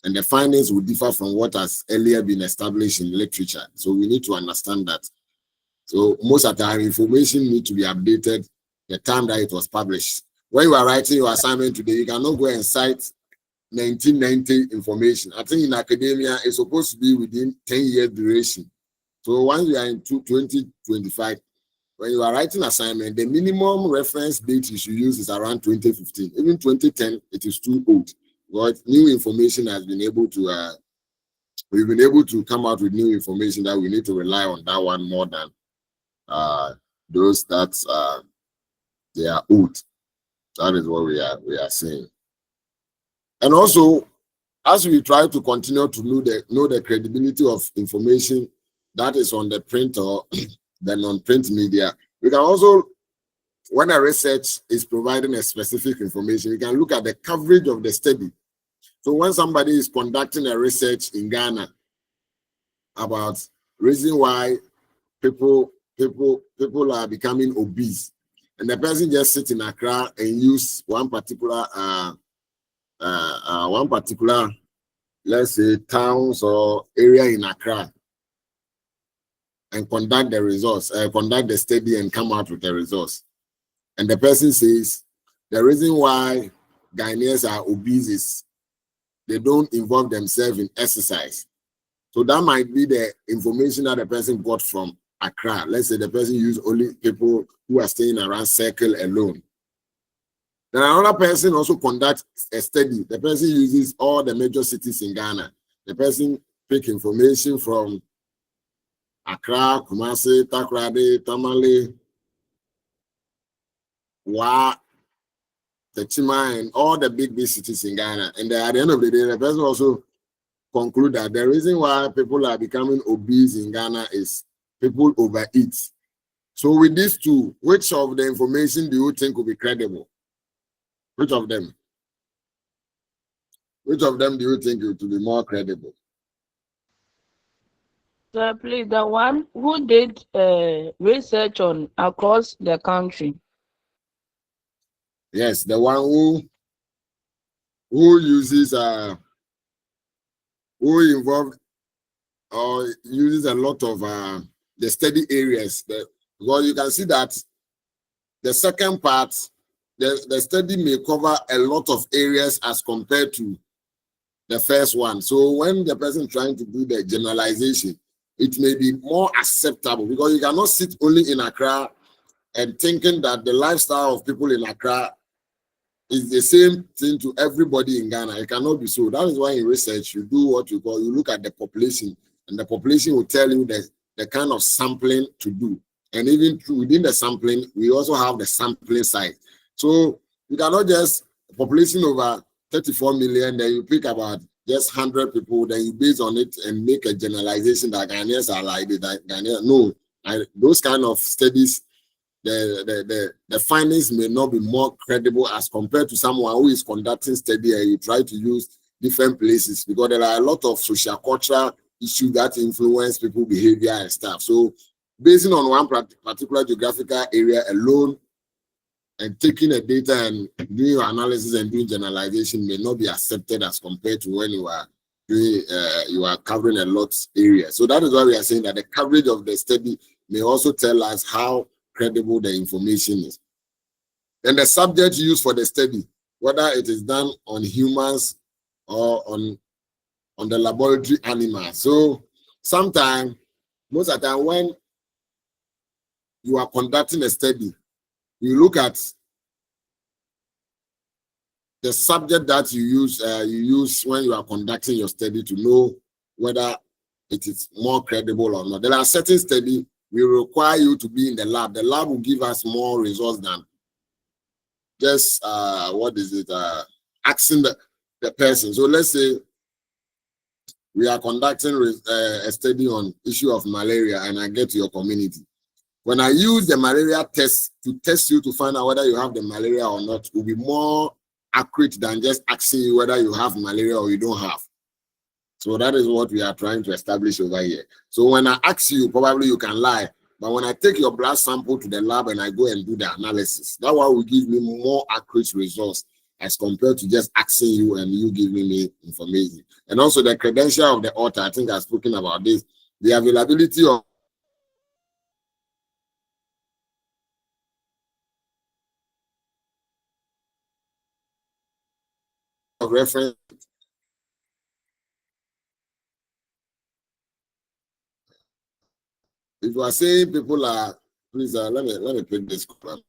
and the findings will differ from what has earlier been established in literature. So we need to understand that. So most of the time, information need to be updated the time that it was published. When you are writing your assignment today, you cannot go and cite 1990 information. I think in academia, it's supposed to be within 10 years duration. So once you are in 2025, when you are writing assignment, the minimum reference date you should use is around 2015. Even 2010, it is too old. But new information has been able to, we've been able to come out with new information that we need to rely on that one more than those that they are old. That is what we are saying. And also, as we try to continue to know the credibility of information that is on the print or the non-print media, we can also, when a research is providing a specific information, we can look at the coverage of the study. So when somebody is conducting a research in Ghana about reason why people are becoming obese, and the person just sits in Accra and use one particular let's say towns or area in Accra and conduct the results, conduct the study and come out with the results. And the person says the reason why Ghanaians are obese is they don't involve themselves in exercise. So that might be the information that the person got from Accra. Let's say the person used only people who are staying around Circle alone. Then another person also conducts a study. The person uses all the major cities in Ghana. The person pick information from Accra, Kumasi, Takoradi, Tamale, Wa, Techima, and all the big cities in Ghana. And at the end of the day, the person also conclude that the reason why people are becoming obese in Ghana is people overeat. So with these two, which of the information do you think will be credible? Which of them? Which of them do you think it will be more credible?
So please, the one who did research on across the country.
Yes, the one who uses who involved or uses a lot of the study areas. Because you can see that the second part, the study may cover a lot of areas as compared to the first one. So when the person trying to do the generalization, it may be more acceptable because you cannot sit only in Accra and thinking that the lifestyle of people in Accra is the same thing to everybody in Ghana. It cannot be so. That is why in research, you do what you call, you look at the population, and the population will tell you the kind of sampling to do. And even within the sampling, we also have the sampling side. So you cannot just, population over 34 million, then you pick about just 100 people, then you base on it and make a generalization that Ghanaians are like that. No, those kind of studies, the findings may not be more credible as compared to someone who is conducting study and you try to use different places, because there are a lot of social cultural issues that influence people's behavior and stuff. So basing on one particular geographical area alone and taking the data and doing your analysis and doing generalization may not be accepted as compared to when you are doing you are covering a lot area. So that is why we are saying that the coverage of the study may also tell us how credible the information is. And the subject used for the study, whether it is done on humans or on the laboratory animals. So sometimes, most of the time when you are conducting a study, you look at the subject that you use when you are conducting your study to know whether it is more credible or not. There are certain studies we require you to be in the lab. The lab will give us more results than just asking the person. So let's say we are conducting a study on issue of malaria, and I get to your community. When I use the malaria test to test you to find out whether you have the malaria or not, it will be more accurate than just asking you whether you have malaria or you don't have. So that is what we are trying to establish over here. So when I ask you, probably you can lie. But when I take your blood sample to the lab and I go and do the analysis, that one will give me more accurate results as compared to just asking you and you giving me information. And also the credential of the author, I think I've spoken about this, the availability of reference. If you are saying people are, please let me pick this up.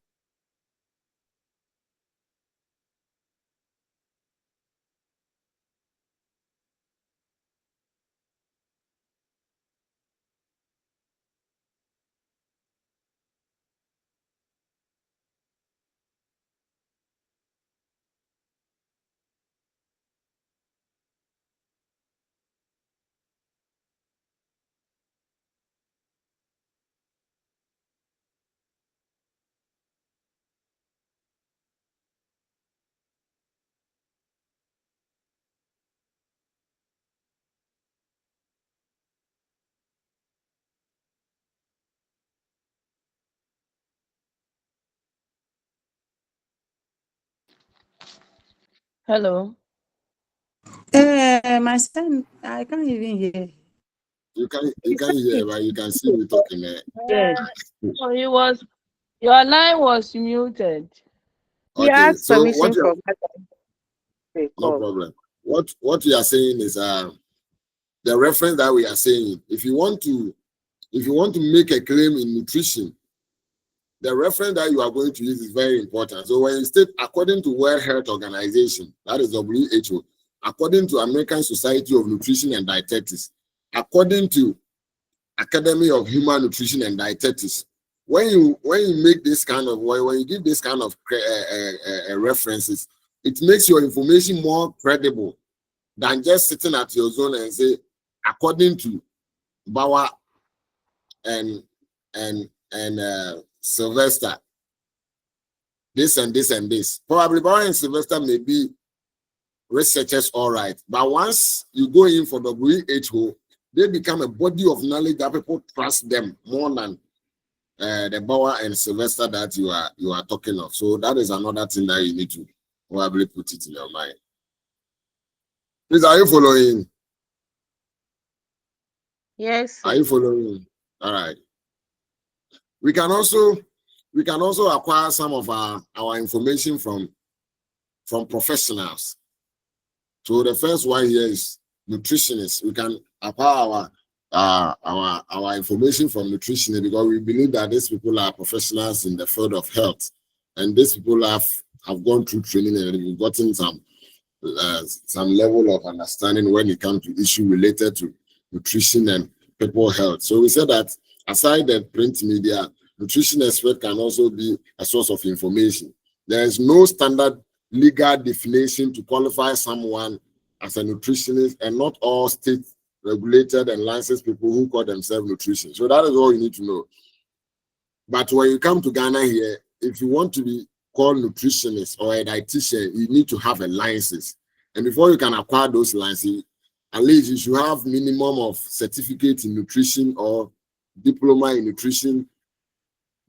Hello.
My son, I can't even hear.
You can't hear, but you can see me talking there.
Yes.
Oh, your line was muted.
He
Okay,
asked
so what
permission from the
no
call.
problem. What we are saying is the reference that we are saying. If you want to make a claim in nutrition, the reference that you are going to use is very important. So when you state according to World Health Organization, that is WHO, according to American Society of Nutrition and Dietetics, according to Academy of Human Nutrition and Dietetics, when you make this kind of when you give this kind of references, it makes your information more credible than just sitting at your zone and say, according to Bauer and Sylvester, this and this and this. Probably Bauer and Sylvester may be researchers, all right, but once you go in for WHO, they become a body of knowledge that people trust them more than the Bauer and Sylvester that you are talking of. So that is another thing that you need to probably put it in your mind. Please, are you following?
Yes.
Are you following? All right. We can also acquire some of our information from professionals. So the first one here is nutritionists. We can acquire our information from nutritionists because we believe that these people are professionals in the field of health, and these people have gone through training and have gotten some level of understanding when it comes to issues related to nutrition and people health. So we said that aside the print media, nutrition expert can also be a source of information. There is no standard legal definition to qualify someone as a nutritionist, and not all state regulated and licensed people who call themselves nutritionists. So that is all you need to know. But when you come to Ghana here, if you want to be called nutritionist or a dietitian, you need to have a license. And before you can acquire those licenses, at least you should have minimum of certificate in nutrition or diploma in nutrition,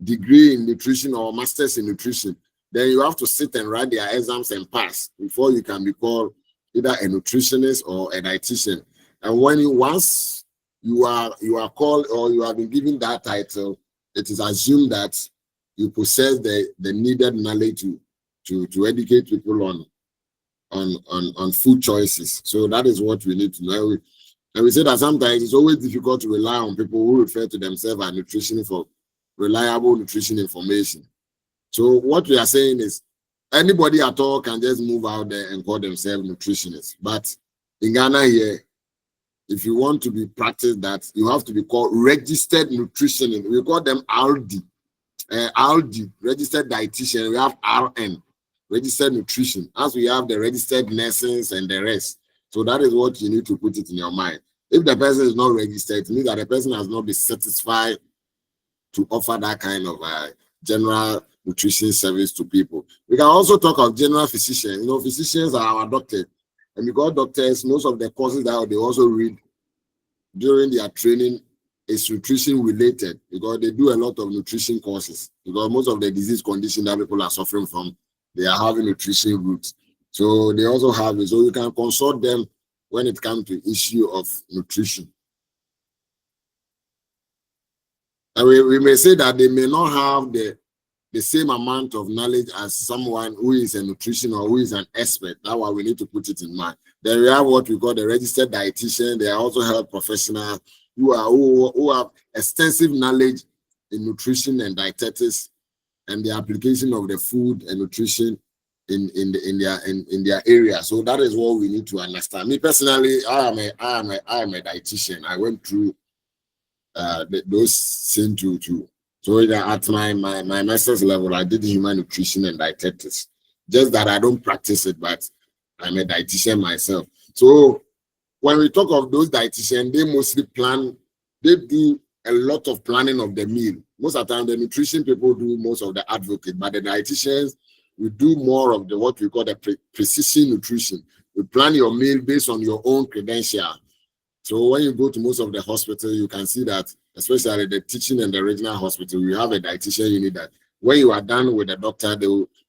degree in nutrition or master's in nutrition. Then you have to sit and write their exams and pass before you can be called either a nutritionist or a dietitian. And once you are called or you have been given that title, it is assumed that you possess the needed knowledge to educate people on food choices. So that is what we need to know. And we say that sometimes it's always difficult to rely on people who refer to themselves as nutritionists for reliable nutrition information. So what we are saying is anybody at all can just move out there and call themselves nutritionists. But in Ghana here, if you want to be practiced that, you have to be called registered nutritionist. We call them RD. RD, registered dietitian. We have RN, registered nutrition. As we have the registered nurses and the rest. So that is what you need to put it in your mind. If the person is not registered, it means that the person has not been satisfied to offer that kind of general nutrition service to people. We can also talk of general physicians. You know, physicians are our doctors. And because doctors, most of the courses that they also read during their training is nutrition related, because they do a lot of nutrition courses. Because most of the disease conditions that people are suffering from, they are having nutrition roots. So they also have it. So you can consult them when it comes to issue of nutrition. And we may say that they may not have the same amount of knowledge as someone who is a nutrition or who is an expert. That's why we need to put it in mind. Then we have what we call the registered dietitian. They are also health professionals who have extensive knowledge in nutrition and dietetics and the application of the food and nutrition in their area. So that is what we need to understand. Me personally, I am a dietitian. I went through those same two. So at my master's level, I did human nutrition and dietetics. Just that I don't practice it, but I'm a dietitian myself. So when we talk of those dietitians, they mostly they do a lot of planning of the meal. Most of the time, the nutrition people do most of the advocate, but the dietitians, we do more of what we call the precision nutrition. We plan your meal based on your own credential. So when you go to most of the hospital, you can see that, especially the teaching and the regional hospital, you have a dietitian unit that when you are done with the doctor,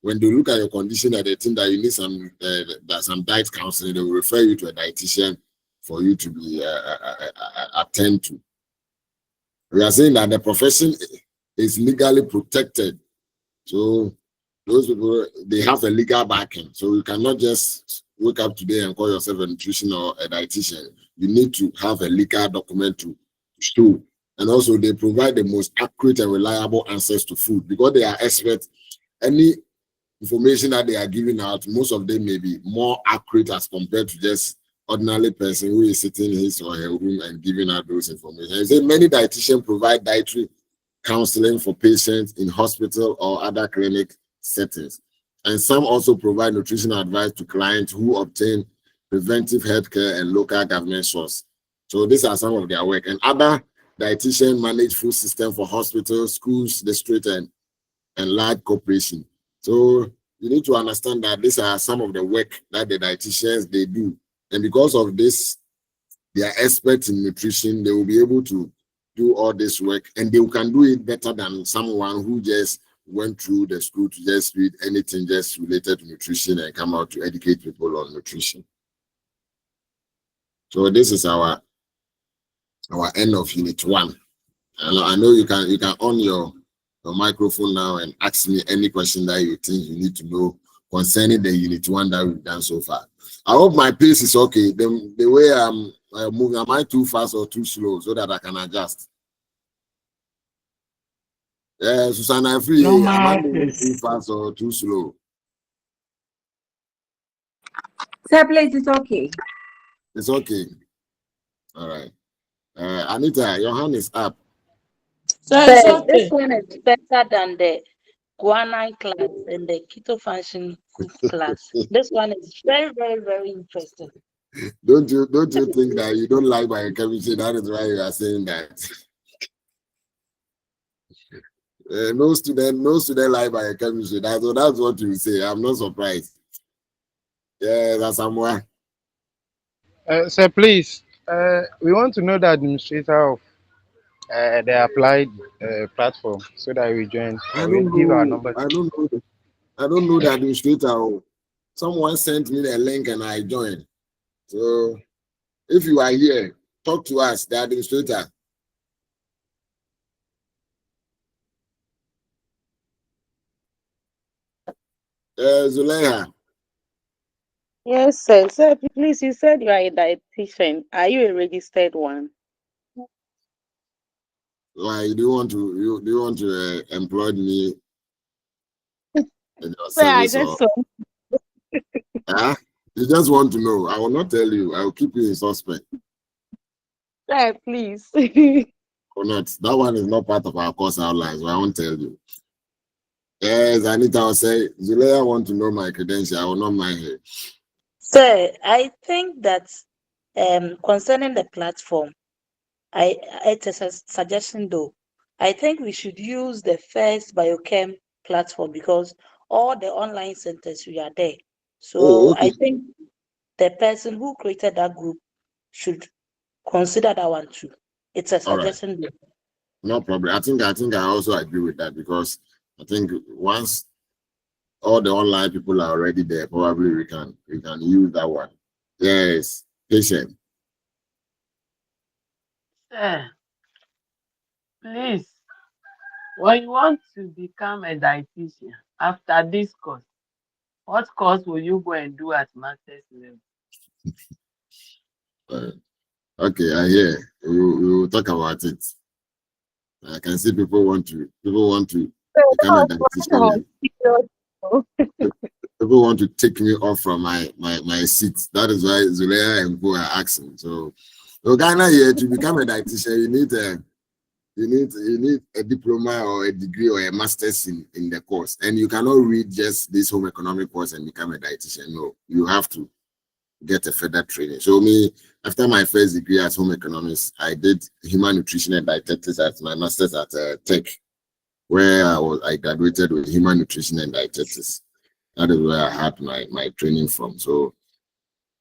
when they look at your condition and they think that you need some diet counseling, they will refer you to a dietitian for you to be attended to. We are saying that the profession is legally protected. So those people, they have a legal backing. So you cannot just wake up today and call yourself a nutrition or a dietitian. You need to have a legal document to show. And also they provide the most accurate and reliable answers to food because they are experts. Any information that they are giving out, most of them may be more accurate as compared to just ordinary person who is sitting in his or her room and giving out those information. I say many dietitians provide dietary counseling for patients in hospital or other clinic settings. And some also provide nutritional advice to clients who obtain preventive healthcare and local government source. So these are some of their work. And other dietitians manage food system for hospitals, schools, district, and large corporations. So you need to understand that these are some of the work that the dietitians, they do. And because of this, they are experts in nutrition. They will be able to do all this work, and they can do it better than someone who just went through the school to just read anything just related to nutrition and come out to educate people on nutrition. So this is our end of unit 1. And I know you can on your your microphone now and ask me any question that you think you need to know concerning the Unit 1 that we've done so far. I hope my pace is okay. The way I'm moving, am I too fast or too slow so that I can adjust? Susanna, free. Am I moving too fast or too slow?
Sir, please, it's okay.
It's okay. All right. Anita, your hand is up.
So it's okay. This one is better than the guanine class and the keto function group class. This one is very, very, very interesting.
Don't you think that you don't like biochemistry? That is why you are saying that. No student like biochemistry. That's what you say. I'm not surprised. Yeah, that's somewhere.
Sir, please, we want to know the administrator of the applied platform so that we join. We give our number.
I don't know the administrator. Someone sent me the link and I joined. So if you are here, talk to us, the administrator. Zuleha.
Yes, sir. Sir, please, you said you are a dietitian. Are you a registered one?
Why do you want to employ me in your
Sir, I
service?
just saw.
You just want to know. I will not tell you. I will keep you in suspect.
Sir, please.
Or not. That one is not part of our course outline, so I won't tell you. Yes, Anita will say, Zuleha want to know my credential. I will not mind her.
Sir, I think that concerning the platform, it's a suggestion though. I think we should use the first biochem platform because all the online centers we are there. So
okay.
I think the person who created that group should consider that one too. It's a suggestion though.
No problem. I think I also agree with that because I think once all the online people are already there, probably we can use that one. Yes, patient.
Sir, please, when you want to become a dietitian after this course, what course will you go and do at master's level?
Okay, I hear. We will talk about it. I can see people want to become a dietitian. People want to take me off from my seat. That is why Zuleha and Go are asking. So Ghana here, to become a dietitian, you need a diploma or a degree or a master's in the course. And you cannot read just this home economic course and become a dietitian. No, you have to get a further training. So me, after my first degree as home economist, I did human nutrition and dietetics at my master's at Tech, where I graduated with human nutrition and dietetics. That is where I had my training from. So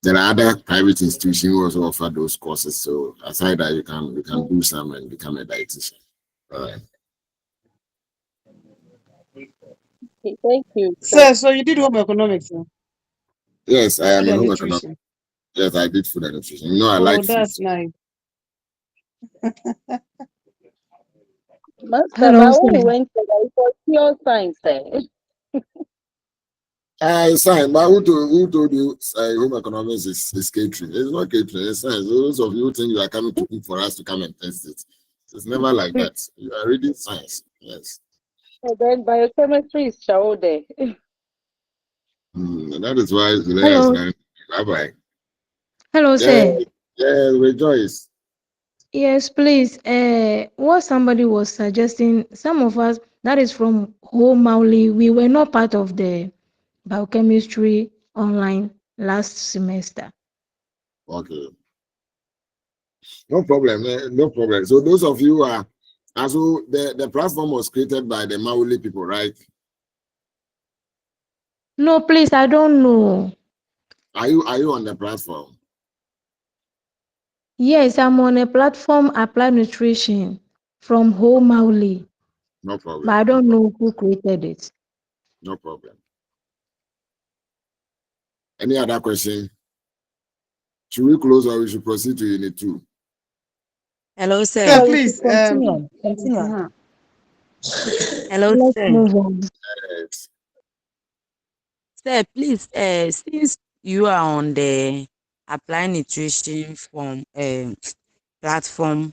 there are other private institutions who also offer those courses. So aside that, you can do some and become a dietitian. All right.
Thank you.
Sir, so you did home economics, sir?
Yes, I am
Food
a
and
home
nutrition.
economist. Yes, I did food and nutrition. You know, I like food.
That's nice.
Master,
Hello,
but when
sir.
you went to it was pure science,
It's fine, but who told you home economics is catering? It's not catering, it's science. Those of you think you are coming to cook for us to come and test it. It's never like that. You are reading science. Yes.
And then biochemistry is Chaude.
That is why Zuleha is
Hello.
learning. Bye-bye.
Hello, sir.
Yeah, rejoice.
Yes, please. What somebody was suggesting, some of us that is from home Mauli, we were not part of the biochemistry online last semester.
Okay. No problem. No problem. So those of you are also the platform was created by the Mauli people, right?
No, please, I don't know.
Are you on the platform?
Yes, I'm on a platform, Apply Nutrition, from home Mauli,
No problem.
but I don't know who created it.
No problem. Any other question? Should we close or we should proceed to Unit 2?
Hello, sir.
Sir, please.
Continue. Hello,
Let's
sir.
move on.
Yes.
Sir, please, since you are on the Apply Nutrition from platform,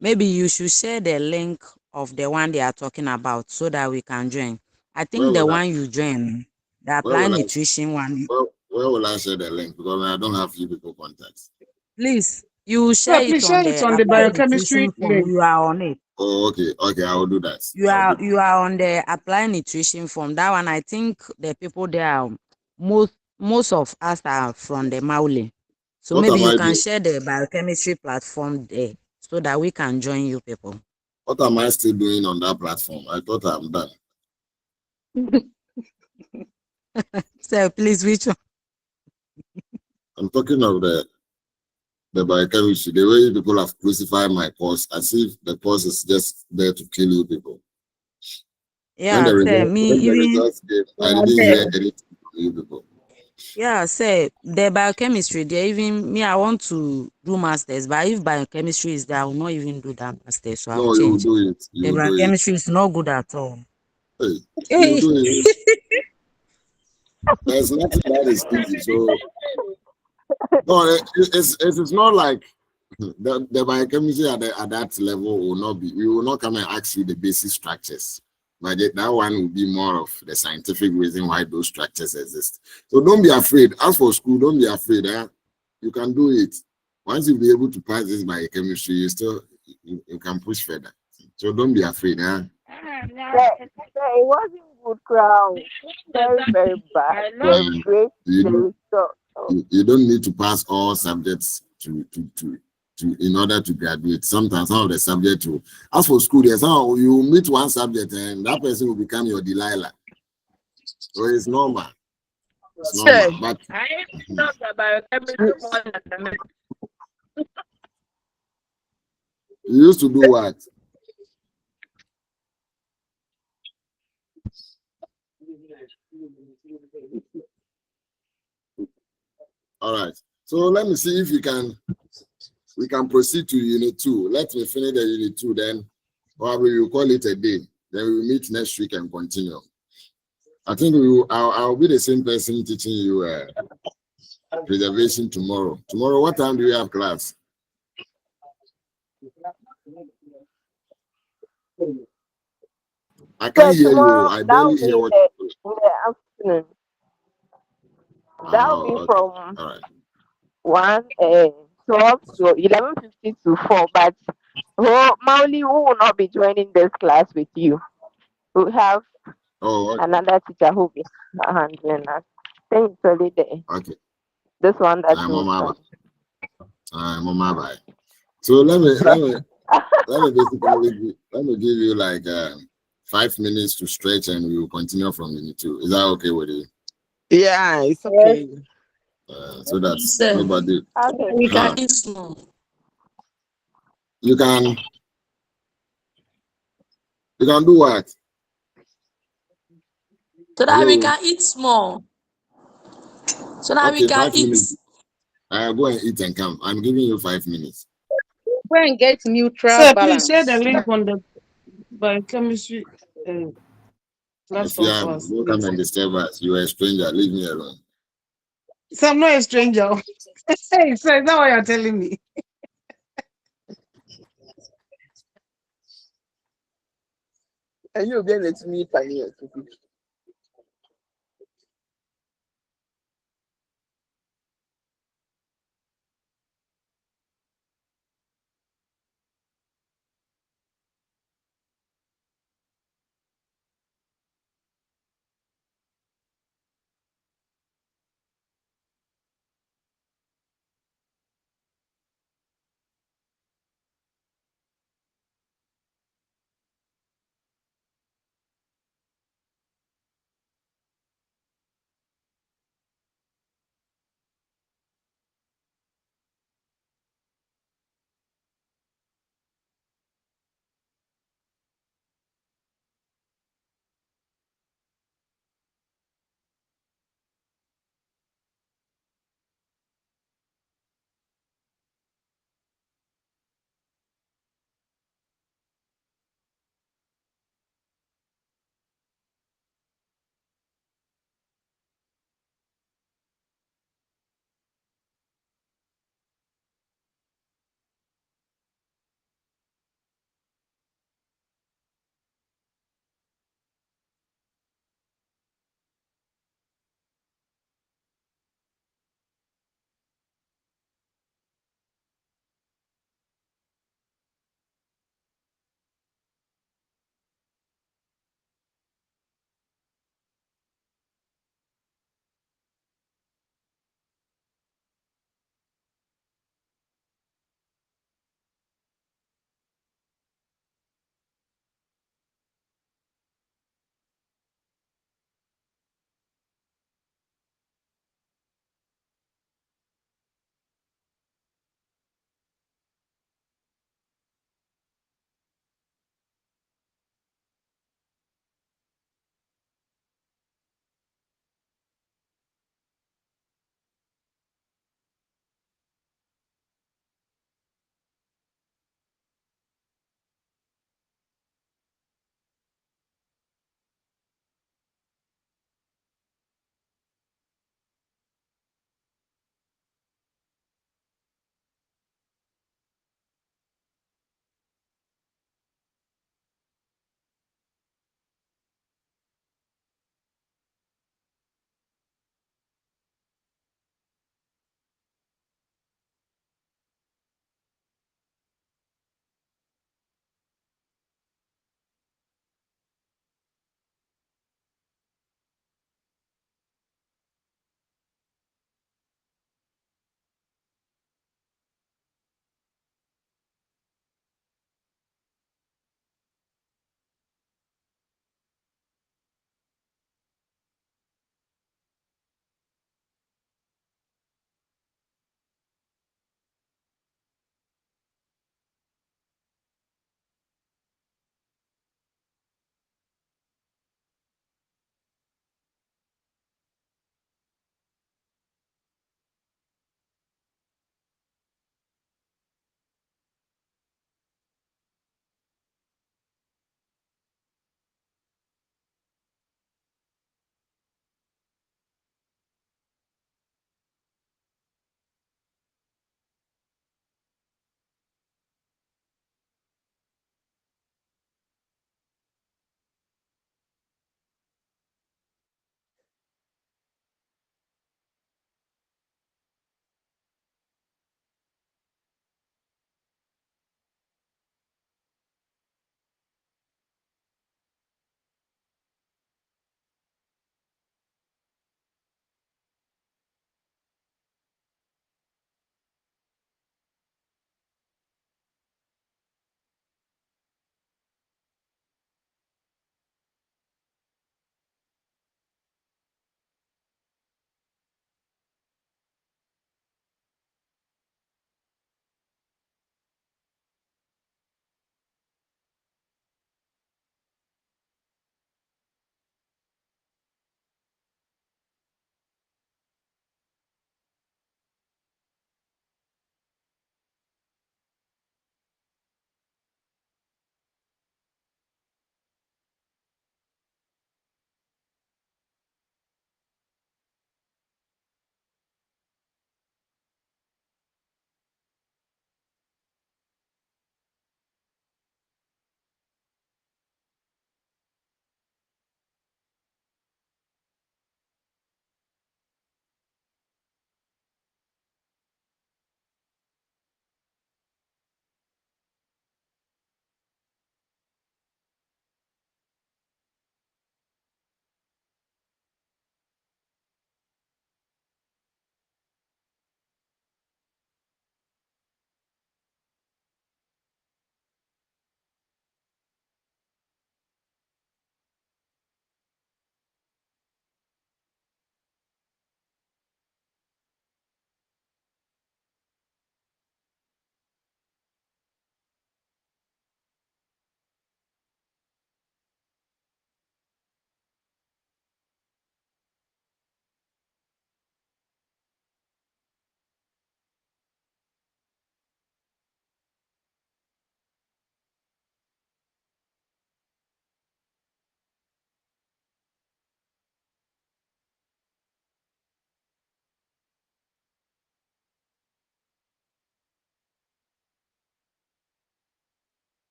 maybe you should share the link of the one they are talking about so that we can join. I
Where
think the
will I
one you join, the
where
Apply
will I
Nutrition one,
where will I share the link? Because I don't have few people contacts.
please, you
Sir,
share it
please
on
share it
the
on the
Apply
biochemistry
Nutrition form.
link.
You are on it.
Oh, okay. Okay, I will do that.
You
I will
are
do
you are on the Apply Nutrition form. That one, I think the people there are most of us are from the Maule. So
What
maybe
am
you
I
can
doing?
share the biochemistry platform there so that we can join you people.
What am I still doing on that platform? I thought I'm done.
So please, which one?
I'm talking of the biochemistry, the way people have crucified my course, as if the course is just there to kill you people. When
Yeah, say me
the
even
results came, I didn't hear anything from you people.
yeah, say the biochemistry, they even me, I want to do masters, but if biochemistry is there, I will not even do that master. So I'll
No, you will
change.
do it. You
The
will do it.
biochemistry is not good at all.
Hey, you will
Hey.
do it. There's nothing that is easy. So no, it's not like the biochemistry at that level will not be. We will not come and ask you the basic structures. But that one will be more of the scientific reason why those structures exist. So don't be afraid. As for school, don't be afraid. You can do it. Once you be able to pass this biochemistry, you can push further. So don't be afraid.
It wasn't good crowd. Very, very bad. Very
And
great.
you,
The result.
you don't need to pass all subjects to in order to graduate. Sometimes some of the subjects will, as for school, there's how you meet one subject and that person will become your Delilah. So it's normal. It's normal.
Sure.
But
I talk about everything more than the men.
you used to do what? All right. So let me see if we can proceed to unit 2. Let me finish the unit 2, then probably we'll call it a day. Then we'll meet next week and continue. I think I'll be the same person teaching you preservation tomorrow. Tomorrow, what time do you have class? I can't hear you.
Tomorrow,
I
that will
barely
be
hear what.
in the afternoon. That will be
Oh, okay.
from
All right.
12 to 11:50 to 4. But Mauli, who will not be joining this class with you? We have
Oh, okay.
another teacher who will be handling us. I think it's only
Okay.
this one that
I'm
will
on my
come.
bye. I'm on my bye. So let me basically let me give you like 5 minutes to stretch and we will continue from unit 2. Is that okay with you?
Yeah, it's okay.
So that
Sir,
nobody.
Okay.
we can
Huh.
eat small.
You can do what?
So that we
Hello.
can eat small. So that we
Okay,
can
5
eat.
minutes. I'll go and eat and come. I'm giving you 5 minutes.
Go and get neutral
Sir, please share the
balance.
link on the biochemistry
If you
platform
are,
for us,
don't come
please.
and disturb us. You are a stranger. Leave me alone.
So I'm not a stranger. Hey, sir, is that what you're telling me?
And you'll be able to meet me.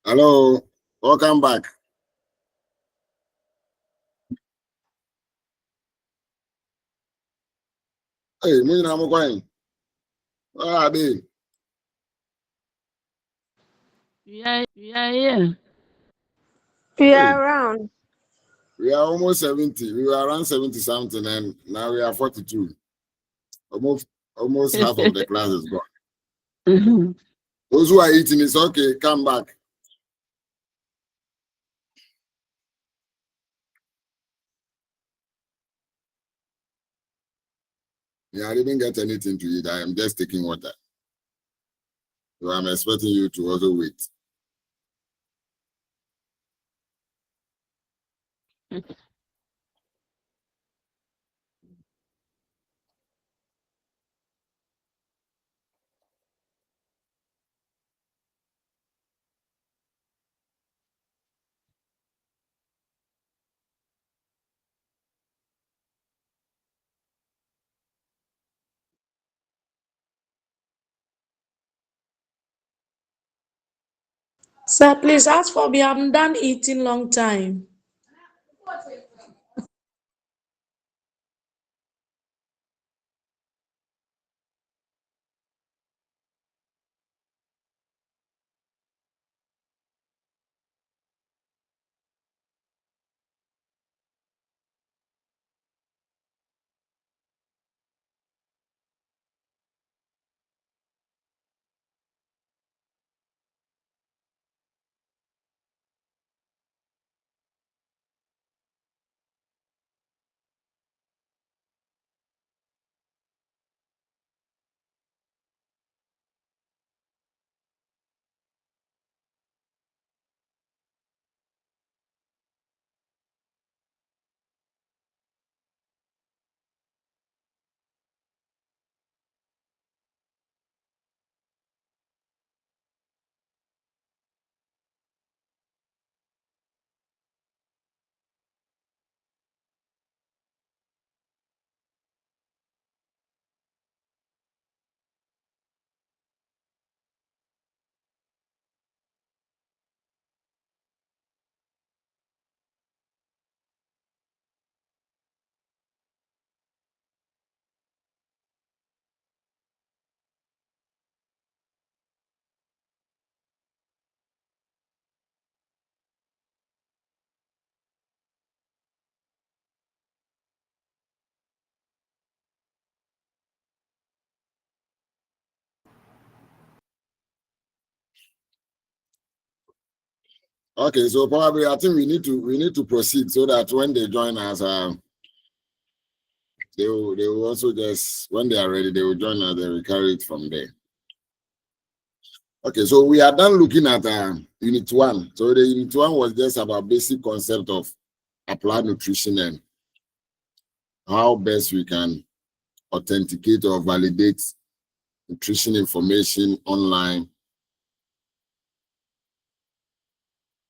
Hello, welcome back. Hey, me I'm going. Where are they?
Yeah, yeah.
We
Hey,
are around.
we are almost 70. We were around 70 something, and now we are 42. Almost half of the class is gone. Those who are eating, it's okay. Come back. Yeah, I didn't get anything to eat. I am just taking water. So I'm expecting you to also wait.
Sir, please ask for me. I'm done eating long time.
Okay, so probably I think we need to proceed so that when they join us, they will also just when they are ready, they will join us. They will carry it from there. Okay, so we are done looking at unit 1. So the unit 1 was just about basic concept of applied nutrition and how best we can authenticate or validate nutrition information online.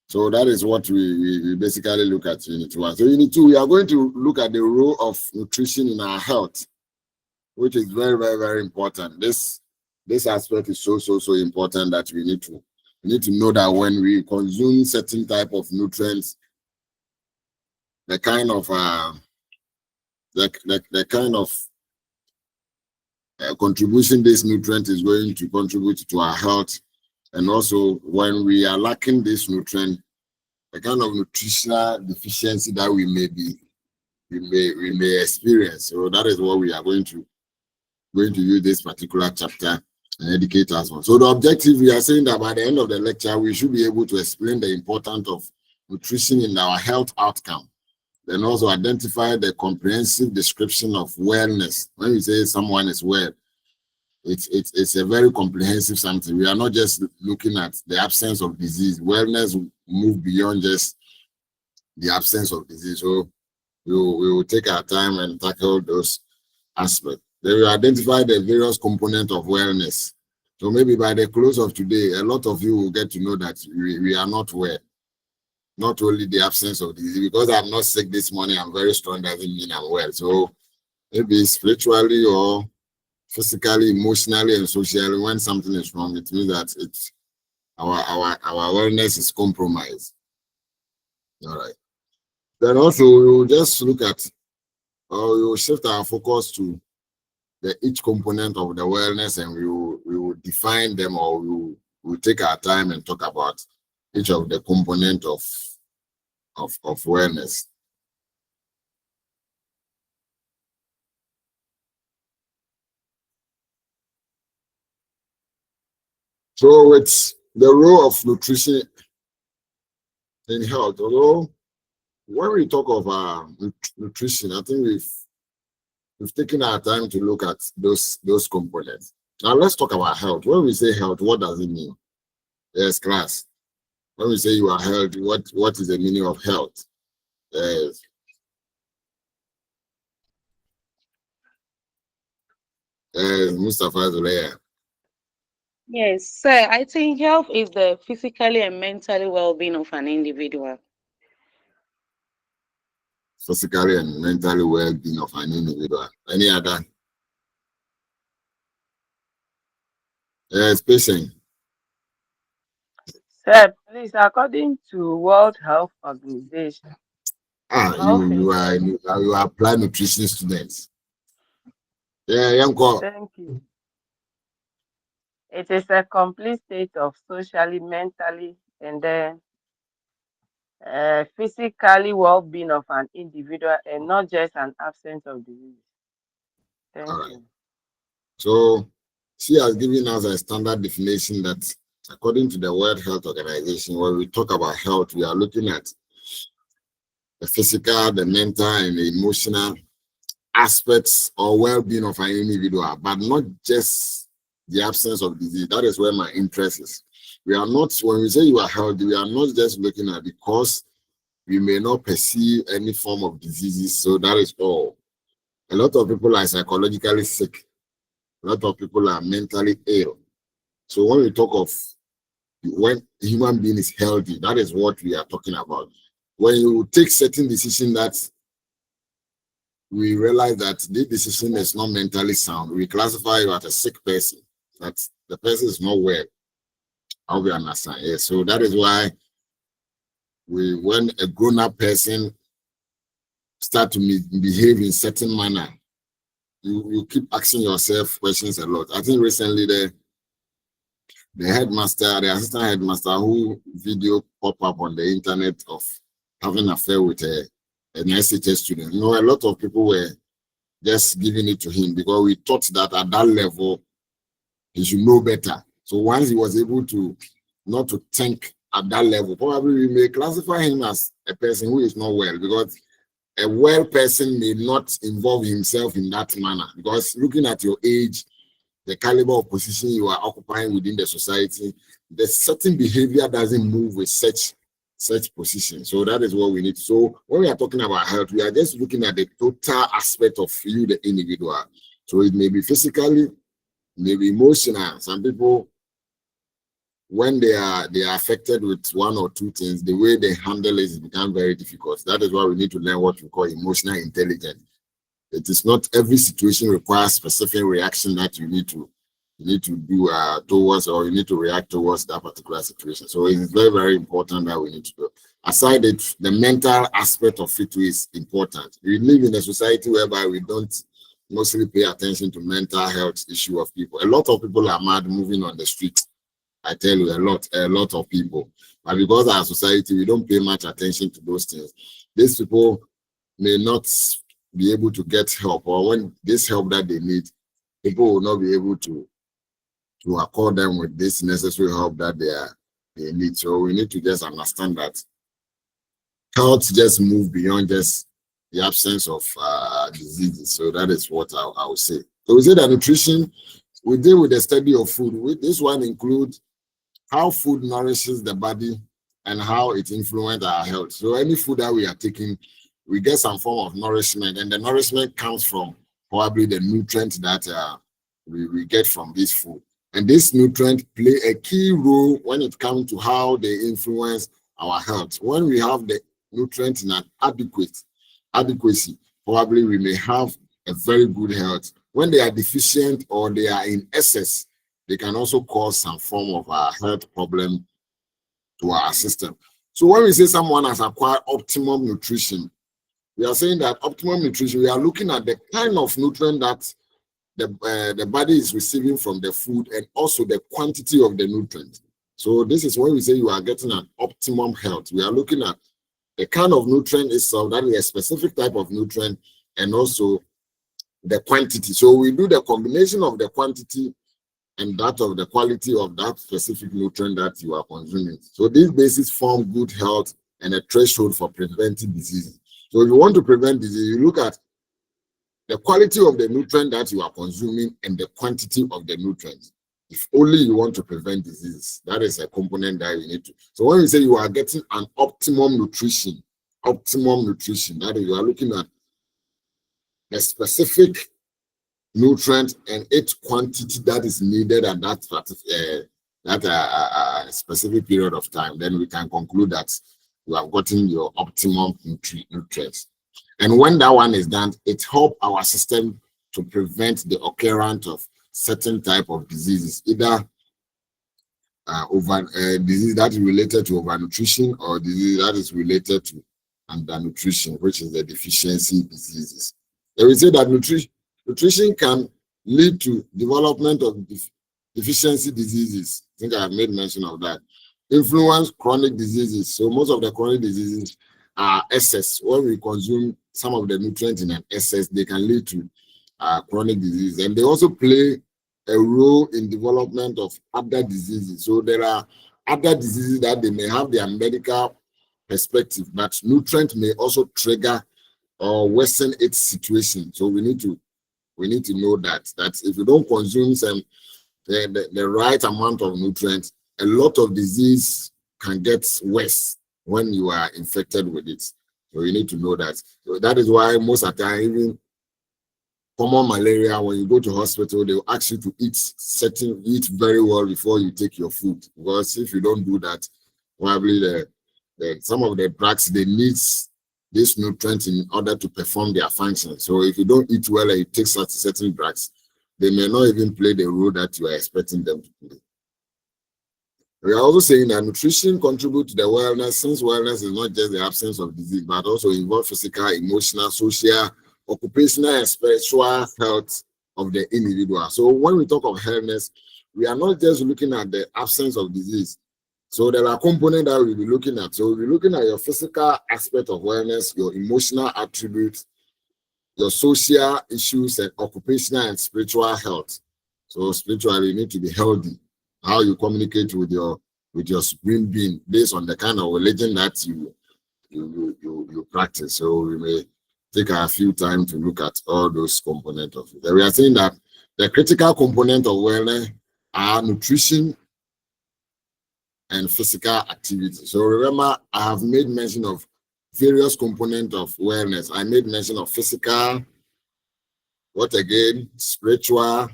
So that is what we basically look at unit 1. So unit 2, we are going to look at the role of nutrition in our health, which is very, very, very important. This aspect is so important that we need to know that when we consume certain type of nutrients, the kind of contribution this nutrient is going to contribute to our health, and also when we are lacking this nutrient, the kind of nutritional deficiency that we may experience. So that is what we are going to use this particular chapter and educate us on. So the objective, we are saying that by the end of the lecture, we should be able to explain the importance of nutrition in our health outcome. Then also identify the comprehensive description of wellness. When we say someone is well, it's a very comprehensive something. We are not just looking at the absence of disease. Wellness move beyond just the absence of disease. So we will take our time and tackle those aspects. Then we identify the various components of wellness. So maybe by the close of today, a lot of you will get to know that we are not well. Not only the absence of disease, because I'm not sick this morning, I'm very strong, doesn't mean I'm well. So maybe spiritually or physically, emotionally, and socially, when something is wrong, it means that our awareness is compromised. All right. Then also we will just look at, or we will shift our focus to each component of the wellness, and we will define them, or we will take our time and talk about each of the component of wellness. So it's the role of nutrition in health. Although when we talk of nutrition, I think we've taken our time to look at those components. Now let's talk about health. When we say health, what does it mean? Yes, class. When we say you are healthy, what is the meaning of health? Yes. Mustafa Zulaya.
Yes, sir. I think health is the physically and mentally well-being of an individual.
Physically and mentally well-being of an individual. Any other? Yes, patient.
Sir, please, according to World Health Organization.
You are applied nutrition students. Yeah, young girl.
Thank you. It is a complete state of socially, mentally, and then physically well-being of an individual, and not just an absence of disease. Thank you.
So she has given us a standard definition that according to the World Health Organization, when we talk about health, we are looking at the physical, the mental, and the emotional aspects or well-being of an individual, but not just the absence of disease. That is where my interest is. We are not, when we say you are healthy, we are not just looking at because we may not perceive any form of diseases. So that is all. A lot of people are psychologically sick. A lot of people are mentally ill. So when we talk of when a human being is healthy, that is what we are talking about. When you take certain decisions that we realize that this decision is not mentally sound, we classify you as a sick person, that the person is not well. How we understand? Yes. So that is why when a grown-up person start to behave in certain manner, you keep asking yourself questions a lot. I think recently the headmaster, the assistant headmaster who video pop up on the internet of having an affair with an SHS student. A lot of people were just giving it to him because we thought that at that level, he should know better. So once he was able to not to think at that level, probably we may classify him as a person who is not well, because a well person may not involve himself in that manner, because looking at your age, the caliber of position you are occupying within the society, the certain behavior doesn't move with such position. So that is what we need. So when we are talking about health, we are just looking at the total aspect of you, the individual. So it may be physically, maybe emotional. Some people, when they are affected with one or two things, the way they handle it becomes very difficult. That is why we need to learn what we call emotional intelligence. It is not every situation requires specific reaction that you need to do towards, or you need to react towards that particular situation. So it is very, very important that we need to do. Aside it, the mental aspect of it is important. We live in a society whereby we don't mostly pay attention to mental health issue of people. A lot of people are mad moving on the street. I tell you, a lot of people. But because our society, we don't pay much attention to those things. These people may not be able to get help, or when this help that they need, people will not be able to accord them with this necessary help that they need. So we need to just understand that health just move beyond just the absence of diseases. So that is what I would say. So we say that nutrition, we deal with the study of food. This one includes how food nourishes the body and how it influences our health. So any food that we are taking, we get some form of nourishment, and the nourishment comes from probably the nutrients that we get from this food. And this nutrient play a key role when it comes to how they influence our health. When we have the nutrients in an adequacy, probably we may have a very good health. When they are deficient or they are in excess, they can also cause some form of a health problem to our system. So when we say someone has acquired optimum nutrition, we are saying that optimum nutrition, we are looking at the kind of nutrient that the body is receiving from the food and also the quantity of the nutrient. So this is when we say you are getting an optimum health. We are looking at the kind of nutrient itself, that is a specific type of nutrient, and also the quantity. So we do the combination of the quantity and that of the quality of that specific nutrient that you are consuming. So these bases form good health and a threshold for preventing disease. So if you want to prevent disease, you look at the quality of the nutrient that you are consuming and the quantity of the nutrient. If only you want to prevent disease, that is a component that you need to. So when you say you are getting an optimum nutrition, that is, you are looking at a specific nutrient and its quantity that is needed at that specific period of time, then we can conclude that you have gotten your optimum nutrients. And when that one is done, it helps our system to prevent the occurrence of certain type of diseases, either disease that is related to overnutrition or disease that is related to undernutrition, which is the deficiency diseases. They will say that nutrition can lead to development of deficiency diseases. I think I have made mention of that. Influence chronic diseases. So most of the chronic diseases are excess. When we consume some of the nutrients in an excess, they can lead to chronic disease. And they also play a role in development of other diseases. So there are other diseases that they may have their medical perspective, but nutrient may also trigger or worsen its situation. So we need to know that if you don't consume the right amount of nutrients, a lot of disease can get worse when you are infected with it. So you need to know that. So that is why most of the time, even common malaria, when you go to hospital, they will ask you to eat very well before you take your food. Because if you don't do that, probably some of the drugs, they need this nutrient in order to perform their function. So if you don't eat well and you take certain drugs, they may not even play the role that you are expecting them to play. We are also saying that nutrition contributes to the wellness, since wellness is not just the absence of disease, but also involves physical, emotional, social, occupational, and spiritual health of the individual. So when we talk of wellness, we are not just looking at the absence of disease. So there are components that we'll be looking at. So we'll be looking at your physical aspect of wellness, your emotional attributes, your social issues, and occupational and spiritual health. So spiritually, you need to be healthy. How you communicate with your supreme being based on the kind of religion that you practice. So we may take a few time to look at all those components of it. We are saying that the critical component of wellness are nutrition and physical activity. So remember, I have made mention of various components of wellness. I made mention of physical, what again, spiritual,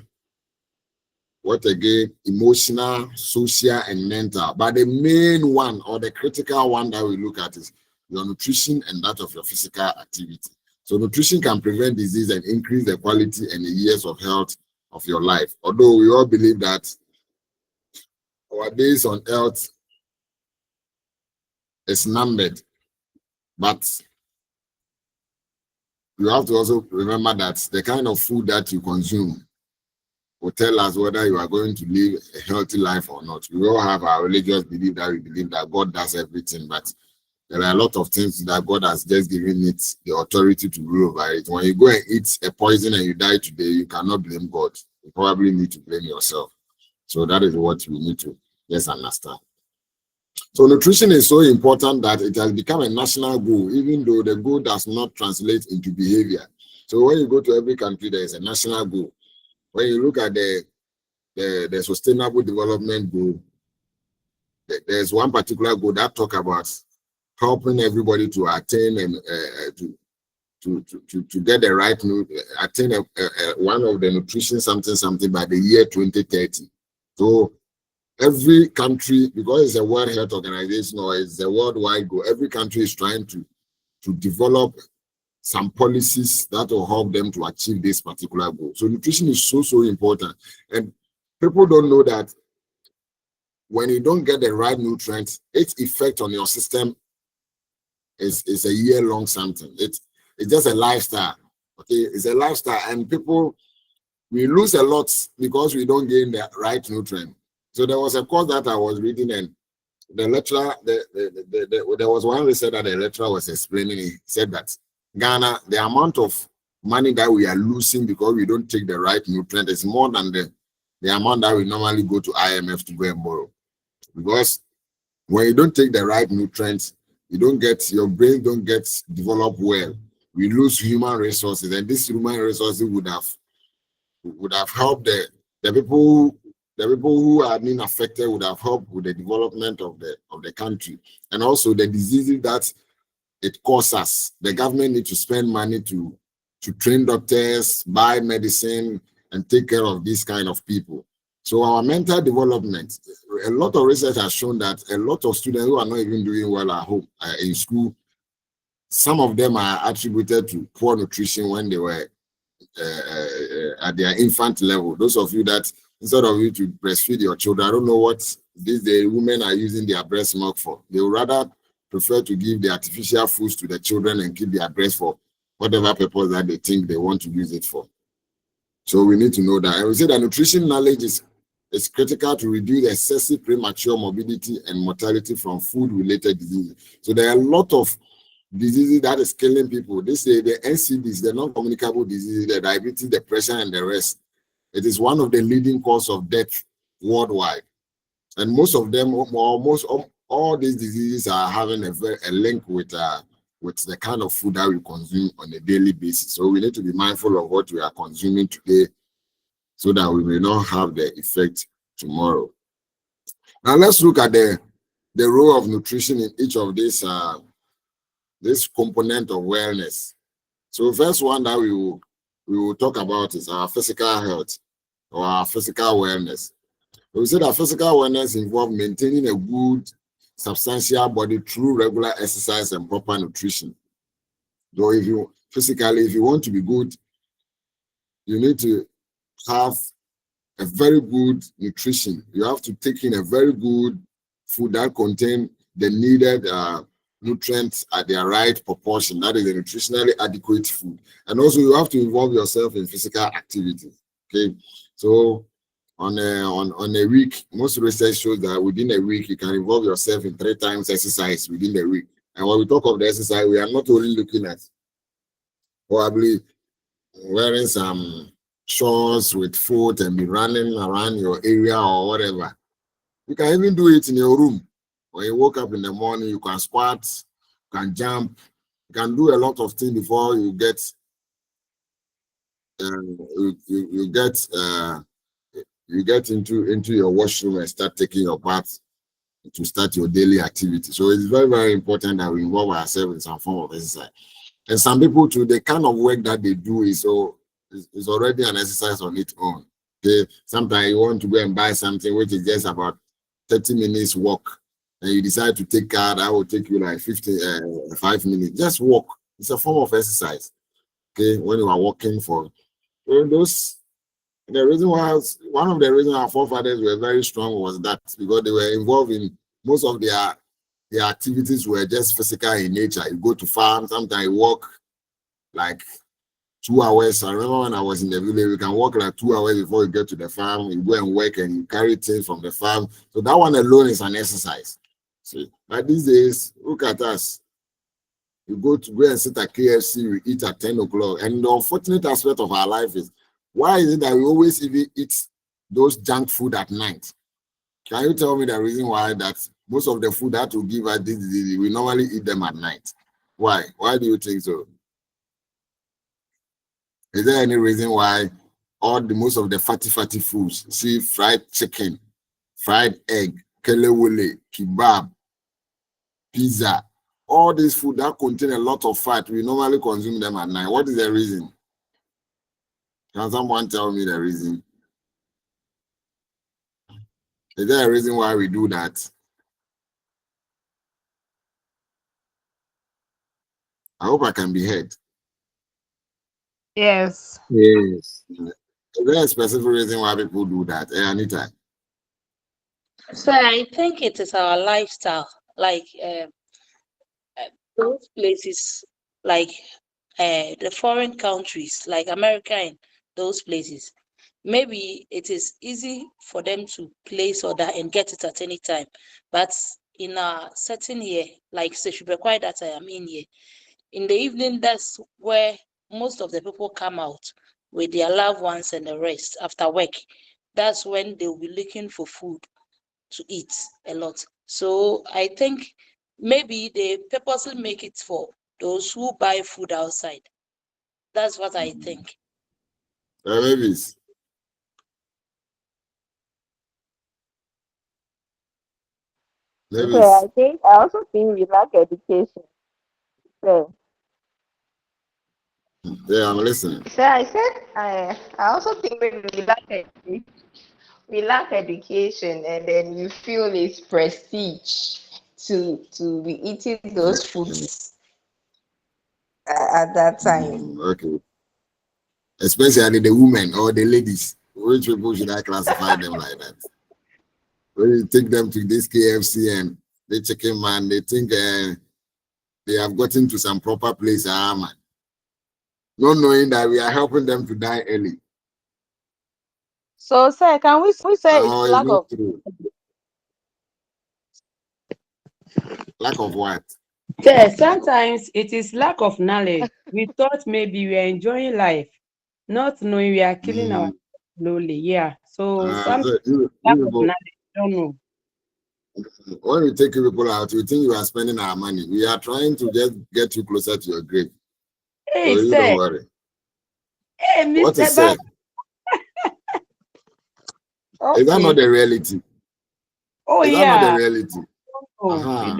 what again, emotional, social, and mental. But the main one, or the critical one that we look at, is your nutrition and that of your physical activity. So nutrition can prevent disease and increase the quality and the years of health of your life. Although we all believe that our days on earth is numbered, but you have to also remember that the kind of food that you consume will tell us whether you are going to live a healthy life or not. We all have our religious belief that we believe that God does everything, but there are a lot of things that God has just given it the authority to rule over it. When you go and eat a poison and you die today, you cannot blame God. You probably need to blame yourself. So that is what we need to just understand. So nutrition is so important that it has become a national goal, even though the goal does not translate into behavior. So when you go to every country, there is a national goal. When you look at the Sustainable Development Goal, there's one particular goal that talks about helping everybody to attain and to get the right attain one of the nutrition something by the year 2030. So every country, because it's a World Health Organization or it's a worldwide goal, every country is trying to develop some policies that will help them to achieve this particular goal. So nutrition is so important. And people don't know that when you don't get the right nutrients, its effect on your system is a year-long something. It's just a lifestyle. Okay, it's a lifestyle, and people, we lose a lot because we don't gain the right nutrient. So there was a course that I was reading, and the lecturer, there was one research that the lecturer was explaining. He said that Ghana, the amount of money that we are losing because we don't take the right nutrient is more than the amount that we normally go to IMF to go and borrow. Because when you don't take the right nutrients, your brain don't get developed well. We lose human resources, and this human resources would have helped the people who are being affected, would have helped with the development of the country, and also the diseases that it causes. The government need to spend money to train doctors, buy medicine, and take care of these kind of people. So our mental development, a lot of research has shown that a lot of students who are not even doing well at home, in school, some of them are attributed to poor nutrition when they were at their infant level. Those of you that, instead of you to breastfeed your children, I don't know what these women are using their breast milk for. They would rather prefer to give the artificial foods to the children and keep their breast for whatever purpose that they think they want to use it for. So we need to know that. And we say that nutrition knowledge is critical to reduce excessive premature morbidity and mortality from food-related diseases. So there are a lot of diseases that is killing people. They say the NCDs, the non-communicable diseases, the diabetes, depression, and the rest. It is one of the leading causes of death worldwide. And most of them, almost all these diseases are having a link with the kind of food that we consume on a daily basis. So we need to be mindful of what we are consuming today so that we may not have the effect tomorrow. Now let's look at the role of nutrition in each of these this component of wellness. So first one that we will talk about is our physical health or our physical wellness. We say that physical wellness involves maintaining a good, substantial body through regular exercise and proper nutrition. So if you want to be good, you need to have a very good nutrition. You have to take in a very good food that contains the needed nutrients at their right proportion. That is a nutritionally adequate food. And also you have to involve yourself in physical activity. Okay, so on a week, most research shows that within a week you can involve yourself in 3 times exercise within the week. And when we talk of the exercise, we are not only looking at probably wearing some shorts with foot and be running around your area or whatever. You can even do it in your room. When you wake up in the morning, you can squat, you can jump, you can do a lot of things before you get you get into your washroom and start taking your bath to start your daily activity. So it's very, very important that we involve ourselves in some form of exercise. And some people too, the kind of work that they do is already an exercise on its own. Okay, sometimes you want to go and buy something which is just about 30 minutes walk, and you decide to take car that will take you like 5 minutes. Just walk. It's a form of exercise. Okay, when you are walking for those. The reason why one of the reasons our forefathers were very strong was that because they were involved in most of their activities were just physical in nature. You go to farm, sometimes you walk like 2 hours. I remember when I was in the village, we can walk like 2 hours before you get to the farm. You go and work and you carry things from the farm. So that one alone is an exercise. See, but these days, look at us. You go and sit at KFC, we eat at 10 o'clock. And the unfortunate aspect of our life is, why is it that we always even eat those junk food at night? Can you tell me the reason why that most of the food that will give us this disease, we normally eat them at night? Why? Why do you think so? Is there any reason why most of the fatty foods, see fried chicken, fried egg, kelewele, kebab, pizza, all these food that contain a lot of fat, we normally consume them at night. What is the reason? Can someone tell me the reason? Is there a reason why we do that? I hope I can be heard.
Yes.
Yes.
Is there a specific reason why people do that? Anita?
So I think it is our lifestyle, like those places, like the foreign countries, like America and those places. Maybe it is easy for them to place order and get it at any time. But in a certain year, like Seshubekwa that I am in here, in the evening, that's where most of the people come out with their loved ones and the rest after work. That's when they'll be looking for food to eat a lot. So I think maybe they purposely make it for those who buy food outside. That's what I think.
Maybe.
Okay, I also think we lack education. So,
Yeah, I'm listening.
So I said I also think maybe we lack education. We lack education, and then we feel it's prestige to be eating those foods at that time.
Okay. Especially the women or the ladies. Which people should I classify them like that? When you take them to this KFC and the chicken man, they think they have gotten to some proper place, man. Not knowing that we are helping them to die early.
so sir, can we say it's
It's
lack
not
of
true. Lack of what?
Yes, sometimes it is lack of knowledge. We thought maybe we are enjoying life, not knowing we are killing our slowly. Yeah. So some lack of knowledge, don't know.
When we take people out, we think you are spending our money. We are trying to just get you closer to your grave.
Hey,
So you don't worry.
Hey, Mr.
What is said?
Okay.
Is that not the reality?
Oh,
is
yeah.
That not the reality?
Oh,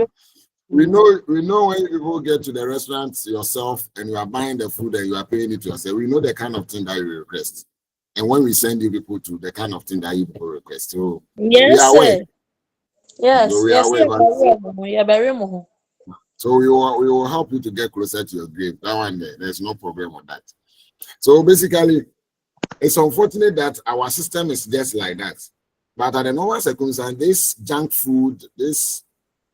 we know when people get to the restaurants yourself and you are buying the food and you are paying it yourself, we know the kind of thing that you request. And when we send you people to the kind of thing that you people request. So
Yes,
we are aware.
Yes,
So we
yes,
are
sir.
aware. So we will help you to get closer to your grave. That one there's no problem with that. So basically, it's unfortunate that our system is just like that. But at the normal circumstance, this junk food, this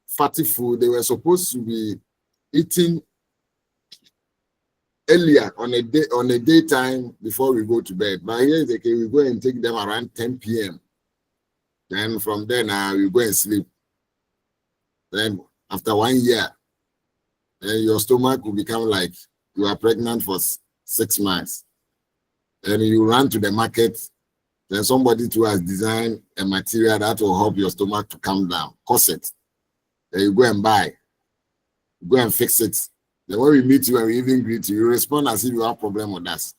fatty food, they were supposed to be eating earlier on a daytime before we go to bed. But here is the case, we go and take them around 10 p.m. Then from there now we go and sleep. Then after 1 year, then your stomach will become like you are pregnant for 6 months. And you run to the market, then somebody too has designed a material that will help your stomach to calm down, corset. Then you go and buy, go and fix it. Then when we meet you and we even greet you, you respond as if you have a problem with us.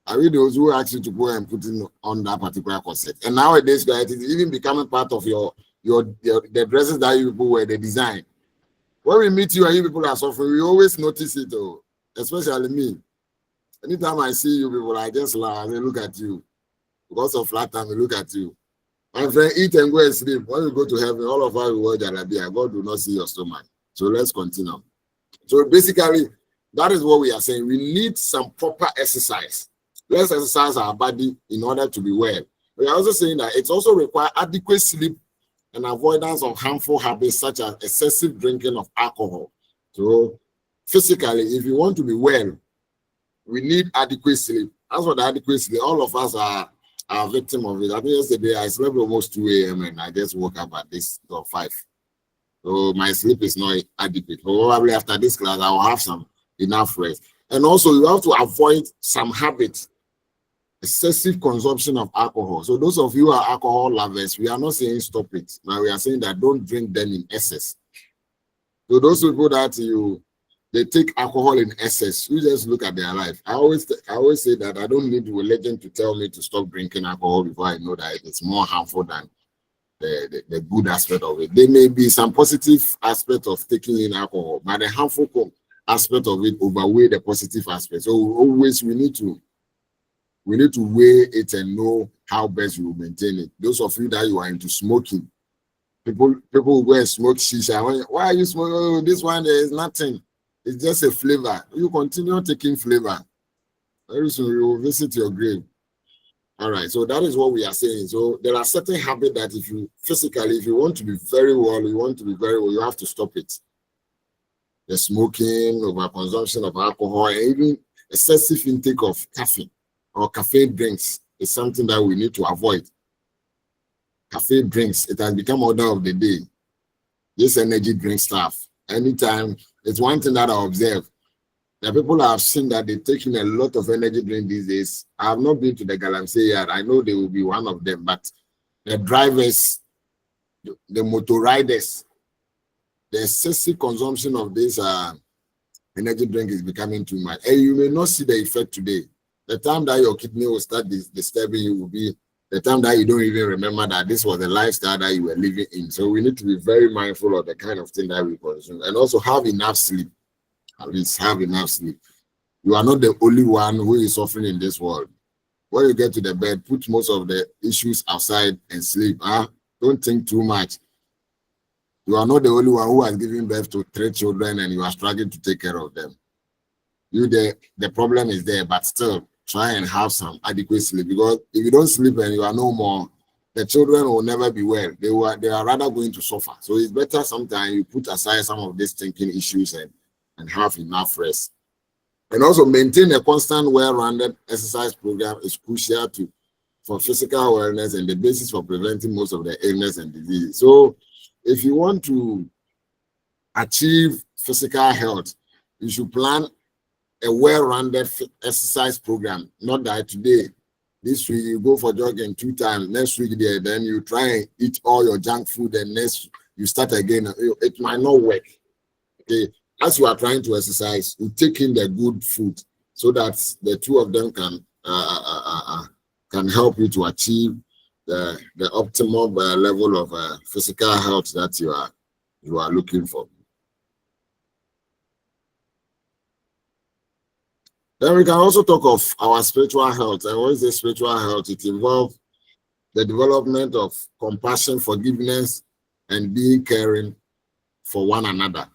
Are we those who ask you to go and put in on that particular corset? And nowadays, it is even becoming part of the dresses that you people wear, the design. When we meet you and you people are suffering, we always notice it, especially me. Anytime I see you people, I just laugh and look at you. Because of flat time, we look at you. My friend, eat and go and sleep. When you go to heaven, all of us will wear jalabia. God will not see your stomach. So let's continue. So basically, that is what we are saying. We need some proper exercise. Let's exercise our body in order to be well. We are also saying that it also requires adequate sleep and avoidance of harmful habits such as excessive drinking of alcohol. So physically, if you want to be well, we need adequate sleep. As for the adequate sleep, all of us are victim of it. I think yesterday I slept almost 2 a.m. and I just woke up at this 5. So my sleep is not adequate. Probably after this class, I will have some enough rest. And also, you have to avoid some habits, excessive consumption of alcohol. So those of you who are alcohol lovers, we are not saying stop it, but we are saying that don't drink them in excess. So those people that they take alcohol in excess, you just look at their life. I always say that I don't need religion to tell me to stop drinking alcohol before I know that it's more harmful than the good aspect of it. There may be some positive aspect of taking in alcohol, but the harmful aspect of it outweigh the positive aspect. So always we need to weigh it and know how best you maintain it. Those of you that you are into smoking, people will go and smoke shisha. Why are you smoking? Oh, this one there is nothing. It's just a flavor. You continue taking flavor. Very soon you will visit your grave. All right, so that is what we are saying. So there are certain habits that if you want to be very well, you have to stop it. The smoking, overconsumption of alcohol, and even excessive intake of caffeine or caffeine drinks is something that we need to avoid. Caffeine drinks, it has become order of the day. This energy drink stuff, anytime, it's one thing that I observe. The people I've seen that they're taking a lot of energy drink these days. I have not been to the Galamsey yet. I know they will be one of them, but the drivers, the motor riders, the excessive consumption of this energy drink is becoming too much. And you may not see the effect today. The time that your kidney will start disturbing you will be the time that you don't even remember that this was the lifestyle that you were living in. So we need to be very mindful of the kind of thing that we consume and also have enough sleep. At least have enough sleep. You are not the only one who is suffering in this world. When you get to the bed, put most of the issues outside and sleep. Don't think too much. You are not the only one who has given birth to 3 children and you are struggling to take care of them. The problem is there, but still try and have some adequate sleep, because if you don't sleep and you are no more, the children will never be well. They are rather going to suffer. So it's better sometimes you put aside some of these thinking issues and have enough rest. And also maintain a constant, well-rounded exercise program is crucial for physical wellness and the basis for preventing most of the illness and disease. So if you want to achieve physical health, you should plan a well-rounded exercise program. Not that today, this week you go for jogging 2 times, next week there, then you try and eat all your junk food, and next you start again. It might not work. Okay, as you are trying to exercise, you take in the good food so that the two of them can help you to achieve the optimal level of physical health that you are looking for. Then we can also talk of our spiritual health. And what is the spiritual health? It involves the development of compassion, forgiveness, and being caring for one another.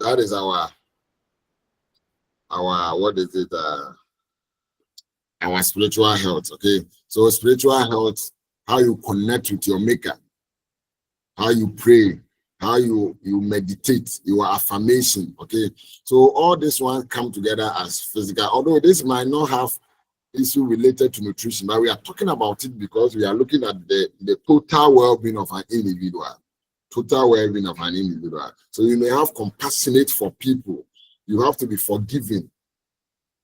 That is our what is it? Our spiritual health. Okay, so spiritual health, how you connect with your maker, how you pray, how you meditate, your affirmation. Okay, so all this one come together as physical, although this might not have issue related to nutrition, but we are talking about it because we are looking at the total well-being of an individual. Total well-being of an individual. So you may have compassionate for people. You have to be forgiving.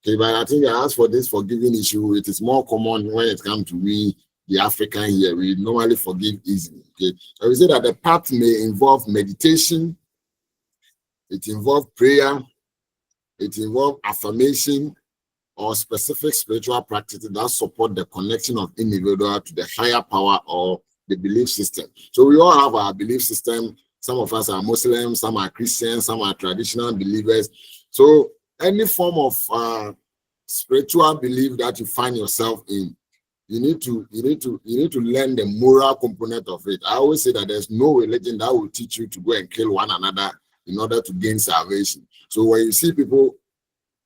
Okay, but I think as for this forgiving issue, it is more common when it comes to we, the African here. We normally forgive easily. Okay, I will say that the path may involve meditation, it involves prayer, it involves affirmation, or specific spiritual practices that support the connection of individual to the higher power or the belief system. So we all have our belief system. Some of us are Muslims, some are Christians, some are traditional believers. So any form of spiritual belief that you find yourself in, you need to learn the moral component of it. I always say that there's no religion that will teach you to go and kill one another in order to gain salvation. So when you see people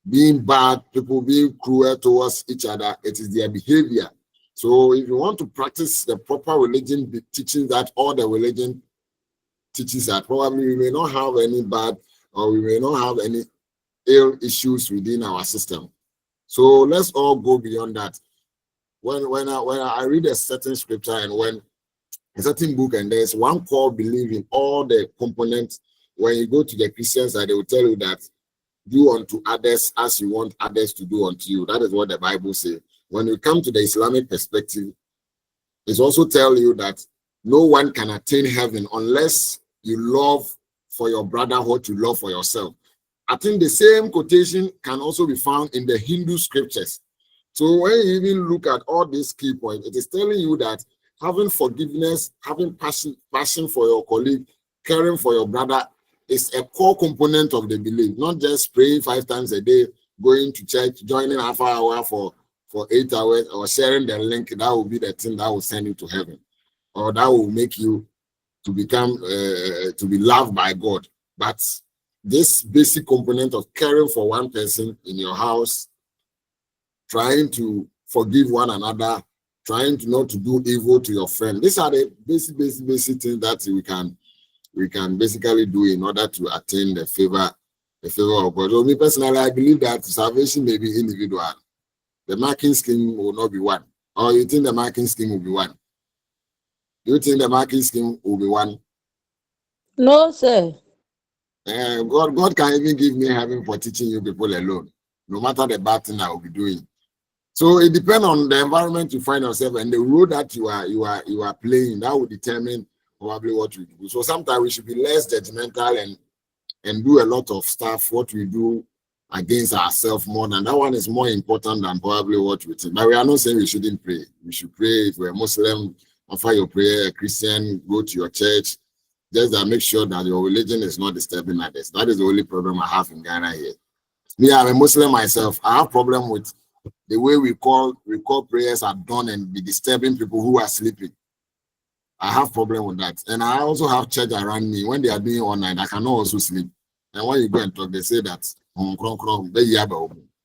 being bad, people being cruel towards each other, it is their behavior. So if you want to practice the proper religion teaching that all the religion teaches that, probably we may not have any bad or we may not have any ill issues within our system. So let's all go beyond that. When I read a certain scripture and when a certain book, and there's one called believe in all the components, when you go to the Christians, they will tell you that do unto others as you want others to do unto you. That is what the Bible says. When you come to the Islamic perspective, it's also tell you that no one can attain heaven unless you love for your brother what you love for yourself. I think the same quotation can also be found in the Hindu scriptures. So when you even look at all these key points, it is telling you that having forgiveness, having passion for your colleague, caring for your brother is a core component of the belief, not just praying 5 times a day, going to church, joining half an hour for 8 hours, or sharing the link. That will be the thing that will send you to heaven, or that will make you to become, to be loved by God. But this basic component of caring for one person in your house, trying to forgive one another, trying to not to do evil to your friend. These are the basic things that we can basically do in order to attain the favor of God. So me personally, I believe that salvation may be individual. The marking scheme will not be one. Or you think the marking scheme will be one? Do you think the marking scheme will be one?
No, sir.
God can even give me heaven for teaching you people alone, no matter the bad thing I will be doing. So it depends on the environment you find yourself and the role that you are playing. That will determine probably what you do. So sometimes we should be less judgmental and do a lot of stuff what we do against ourselves more than that one is more important than probably what we think. But we are not saying we shouldn't pray. We should pray. If we're Muslim, offer your prayer. A Christian, go to your church. Just that make sure that your religion is not disturbing others. That is the only problem I have in Ghana here. Me, I'm a Muslim myself. I have problem with the way we call prayers are done and be disturbing people who are sleeping. I have problem with that. And I also have church around me. When they are doing all night, I cannot also sleep. And when you go and talk, they say that, you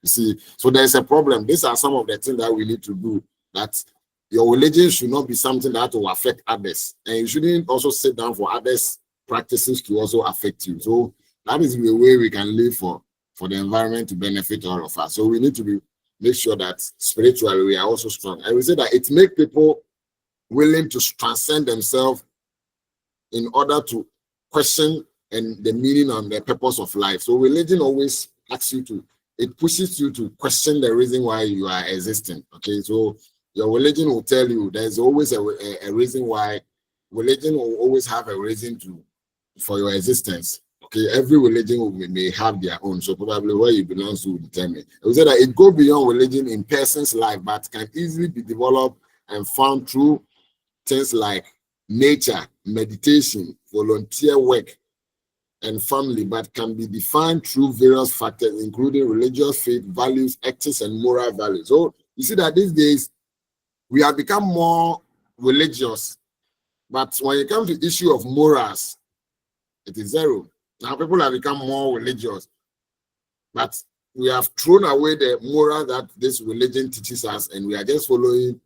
see, so there's a problem. These are some of the things that we need to do, that your religion should not be something that will affect others. And you shouldn't also sit down for others' practices to also affect you. So that is the way we can live for the environment to benefit all of us. So we need to make sure that spiritually we are also strong. And we say that it makes people willing to transcend themselves in order to question and the meaning and the purpose of life. So religion always asks you to, it pushes you to question the reason why you are existing. Okay, so your religion will tell you there's always a reason why. Religion will always have a reason for your existence. Okay, every religion may have their own. So probably where you belong to will determine. We say that it goes beyond religion in person's life, but can easily be developed and found through things like nature, meditation, volunteer work, and family, but can be defined through various factors, including religious faith, values, ethics, and moral values. So you see that these days we have become more religious, but when it comes to the issue of morals, it is zero. Now people have become more religious, but we have thrown away the moral that this religion teaches us, and we are just following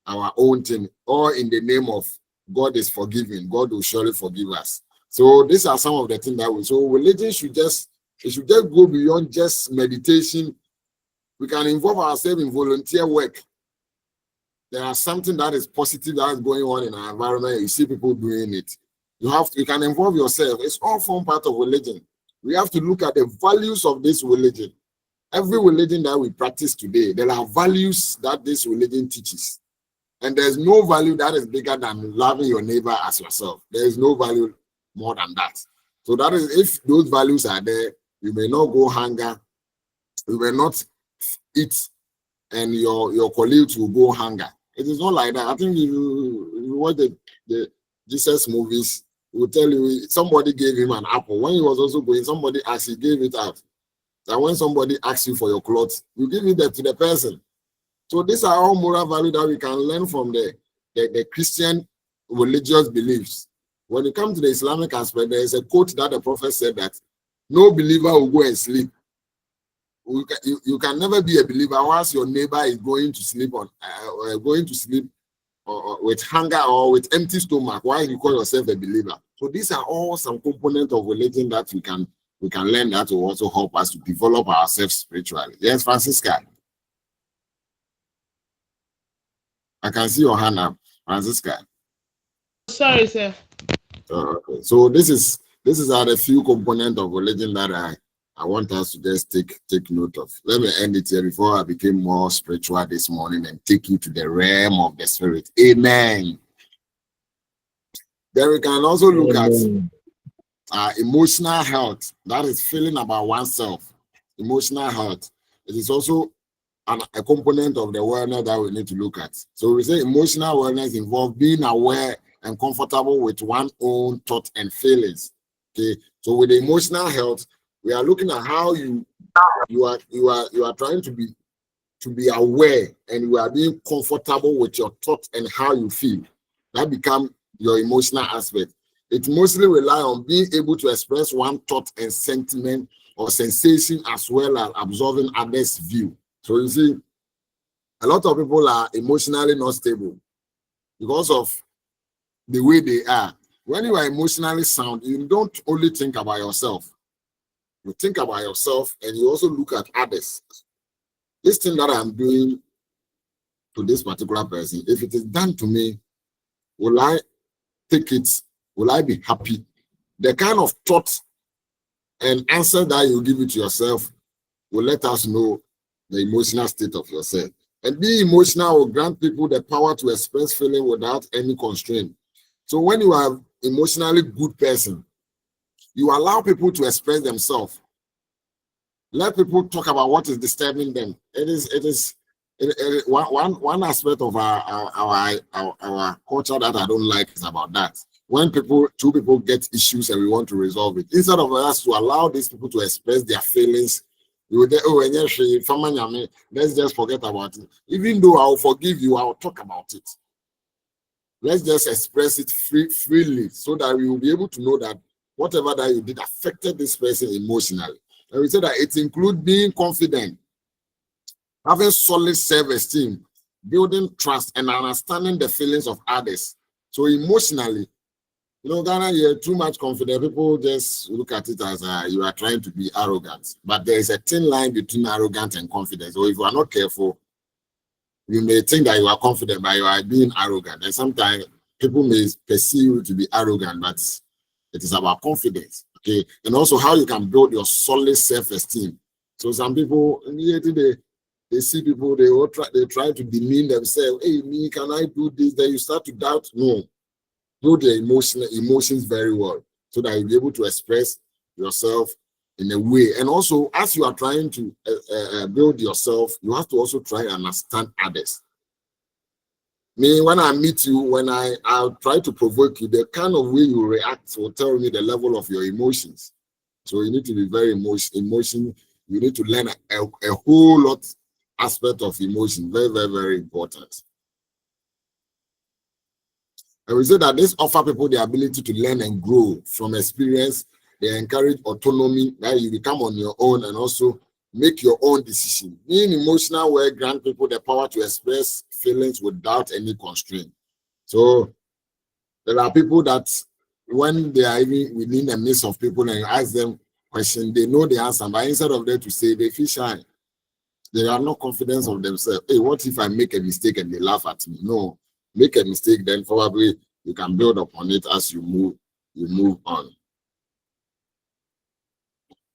our own thing, all in the name of God is forgiving. God will surely forgive us. So these are some of the things that so religion should just go beyond just meditation. We can involve ourselves in volunteer work. There is something that is positive that is going on in our environment. You see people doing it. You can involve yourself. It's all form part of religion. We have to look at the values of this religion. Every religion that we practice today, there are values that this religion teaches. And there's no value that is bigger than loving your neighbor as yourself. There is no value more than that. So that is, if those values are there, you may not go hunger, you may not eat, and your colleagues will go hunger. It is not like that. I think you watch the Jesus movies, will tell you somebody gave him an apple. When he was also going, somebody asked, he gave it out. And when somebody asks you for your clothes, you give it to the person. So these are all moral values that we can learn from the Christian religious beliefs. When it comes to the Islamic aspect, there is a quote that the Prophet said that no believer will go and sleep. You can never be a believer once your neighbor is going to sleep with hunger or with empty stomach. Why you call yourself a believer? So these are all some components of religion that we can learn that will also help us to develop ourselves spiritually. Yes, Francisca. I can see your hand up, Francisca.
Sorry, sir.
Okay. So this is the few components of religion that I want us to just take note of. Let me end it here before I became more spiritual this morning and take you to the realm of the spirit. Amen. Then we can also look at emotional health. That is feeling about oneself. Emotional health. It is also a component of the wellness that we need to look at. So we say emotional wellness involves being aware and comfortable with one's own thoughts and feelings. Okay. So with the emotional health, we are looking at how you are trying to be aware, and you are being comfortable with your thoughts and how you feel. That becomes your emotional aspect. It mostly relies on being able to express one thought and sentiment or sensation as well as absorbing others' view. So you see, A lot of people are emotionally not stable because of the way they are. When you are emotionally sound, you don't only think about yourself. You think about yourself and you also look at others. This thing that I'm doing to this particular person, if it is done to me, will I take it? Will I be happy? The kind of thought and answer that you give it to yourself will let us know the emotional state of yourself. And being emotional will grant people the power to express feeling without any constraint. So when you are emotionally good person, you allow people to express themselves. Let people talk about what is disturbing them. One aspect of our culture that I don't like is about that. When two people get issues and we want to resolve it, instead of us to allow these people to express their feelings, you would let's just forget about it. Even though I'll forgive you, I'll talk about it. Let's just express it freely so that we will be able to know that whatever that you did affected this person emotionally. And we say that it includes being confident, having solid self-esteem, building trust, and understanding the feelings of others. So emotionally, Ghana, you're too much confident. People just look at it as you are trying to be arrogant. But there is a thin line between arrogant and confidence. So if you are not careful, you may think that you are confident, but you are being arrogant. And sometimes people may perceive you to be arrogant, but it is about confidence. Okay. And also how you can build your solid self-esteem. So some people, they see people, they try to demean themselves. Hey, me, can I do this? Then you start to doubt. No. Build the emotions very well so that you'll be able to express yourself in a way. And also, as you are trying to build yourself, you have to also try and understand others. Me, when I meet you, when I'll try to provoke you, the kind of way you react will tell me the level of your emotions. So you need to be very emotion. You need to learn a whole lot aspect of emotion. Very, very, very important. And we say that this offer people the ability to learn and grow from experience. They encourage autonomy, that you become on your own and also make your own decision. Being emotional will grant people the power to express feelings without any constraint. So there are people that when they are even within the midst of people and you ask them questions, they know the answer, but instead of them to say, they feel shy. They are not confident of themselves. Hey, what if I make a mistake and they laugh at me? No. Make a mistake, then probably you can build upon it as you move on.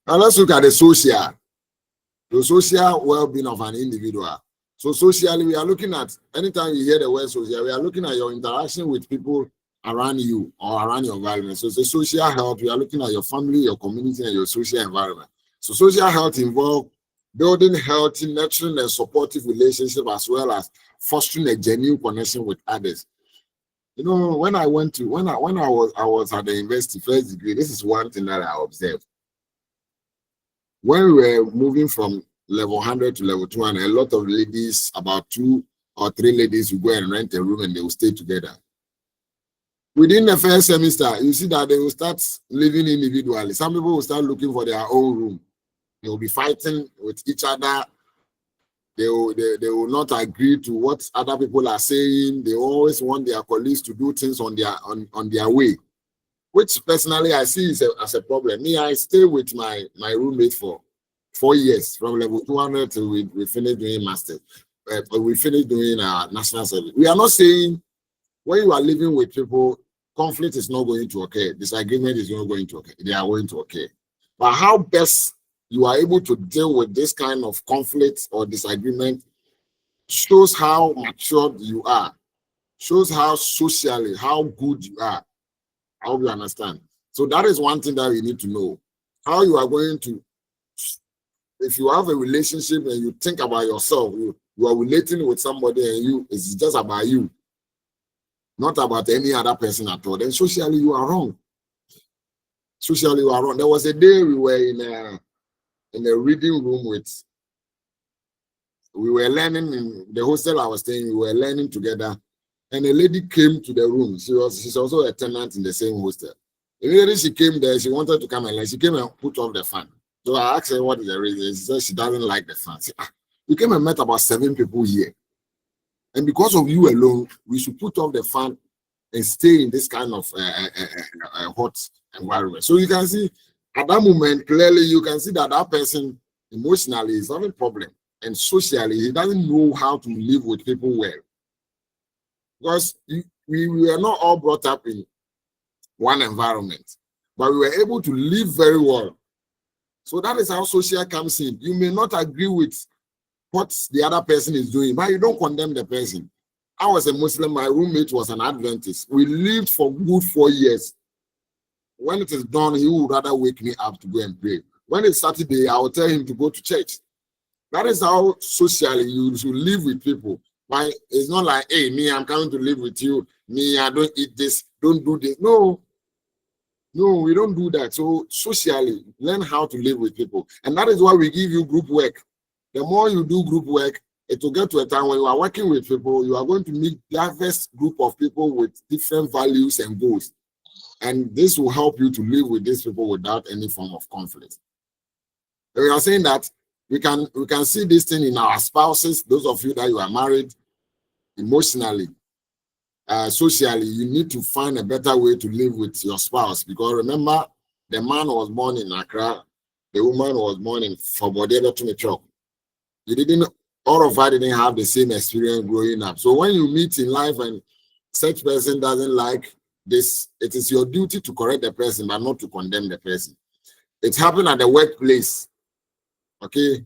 Now let's look at the social well-being of an individual. So socially, we are looking at, anytime you hear the word social, we are looking at your interaction with people around you or around your environment. So the social health, we are looking at your family, your community, and your social environment. So social health involves building healthy, nurturing, and supportive relationships, as well as fostering a genuine connection with others. When I was at the university first degree, this is one thing that I observed. When we were moving from level 100 to level 200, a lot of ladies, about 2 or 3 ladies, will go and rent a room and they will stay together. Within the first semester, you see that they will start living individually. Some people will start looking for their own room. They will be fighting with each other. They will not agree to what other people are saying. They always want their colleagues to do things on their way, which personally I see as a problem. Me, I stay with my roommate for 4 years, from level 200 till we finished doing masters. We finished doing our national service. We are not saying when you are living with people, conflict is not going to occur. Disagreement is not going to occur. They are going to occur. But how best you are able to deal with this kind of conflict or disagreement shows how matured you are, shows how socially, how good you are. I hope you understand. So that is one thing that you need to know. How you are going to, if you have a relationship and you think about yourself, you are relating with somebody and it's just about you, not about any other person at all, then socially you are wrong. Socially you are wrong. There was a day we were in a reading room we were learning in the hostel I was staying, we were learning together, and a lady came to the room. She's also a tenant in the same hostel. Immediately she came there, she wanted to come and learn. She came and put off the fan. So I asked her what is the reason. She said she doesn't like the fan. I said, you came and met about 7 people here. And because of you alone, we should put off the fan and stay in this kind of hot environment. So you can see at that moment, clearly you can see that that person emotionally is having a problem. And socially, he doesn't know how to live with people well. Because we were not all brought up in one environment, but we were able to live very well. So that is how social comes in. You may not agree with what the other person is doing, but you don't condemn the person. I was a Muslim, my roommate was an Adventist. We lived for good 4 years. When it is done, he would rather wake me up to go and pray. When it's Saturday, I will tell him to go to church. That is how socially you should live with people. But it's not like, hey, me, I'm coming to live with you. Me, I don't eat this, don't do this. No, we don't do that. So socially, learn how to live with people. And that is why we give you group work. The more you do group work, it will get to a time when you are working with people, you are going to meet diverse group of people with different values and goals. And this will help you to live with these people without any form of conflict. And we are saying that we can see this thing in our spouses, those of you that you are married, emotionally, socially, you need to find a better way to live with your spouse. Because remember, the man was born in Accra, the woman was born in Fobodero to Metro. All of us didn't have the same experience growing up. So when you meet in life and such person doesn't like this, it is your duty to correct the person, but not to condemn the person. It happened at the workplace. Okay,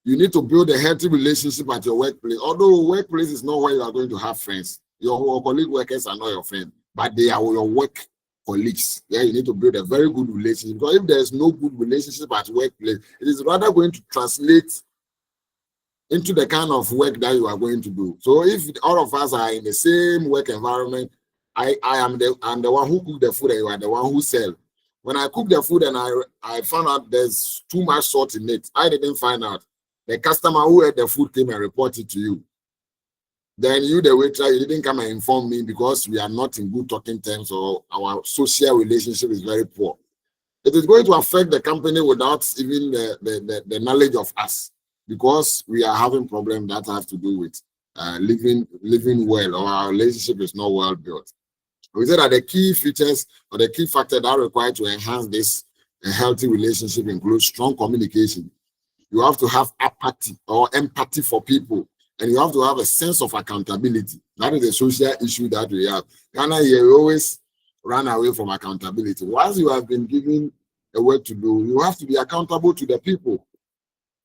you need to build a healthy relationship at your workplace. Although workplace is not where you are going to have friends. Your colleague workers are not your friends, but they are your work colleagues. Yeah, you need to build a very good relationship. Because if there is no good relationship at workplace, it is rather going to translate into the kind of work that you are going to do. So if all of us are in the same work environment, I'm the one who cook the food and you are the one who sell. When I cook the food and I found out there's too much salt in it, I didn't find out. The customer who ate the food came and reported to you. Then you, the waiter, you didn't come and inform me because we are not in good talking terms or our social relationship is very poor. It is going to affect the company without even the knowledge of us, because we are having problems that have to do with living well, or our relationship is not well built. We said that the key features or the key factor that are required to enhance this healthy relationship includes strong communication. You have to have apathy or empathy for people, and you have to have a sense of accountability. That is a social issue that we have. Ghana here, we always run away from accountability. Once you have been given a work to do, you have to be accountable to the people.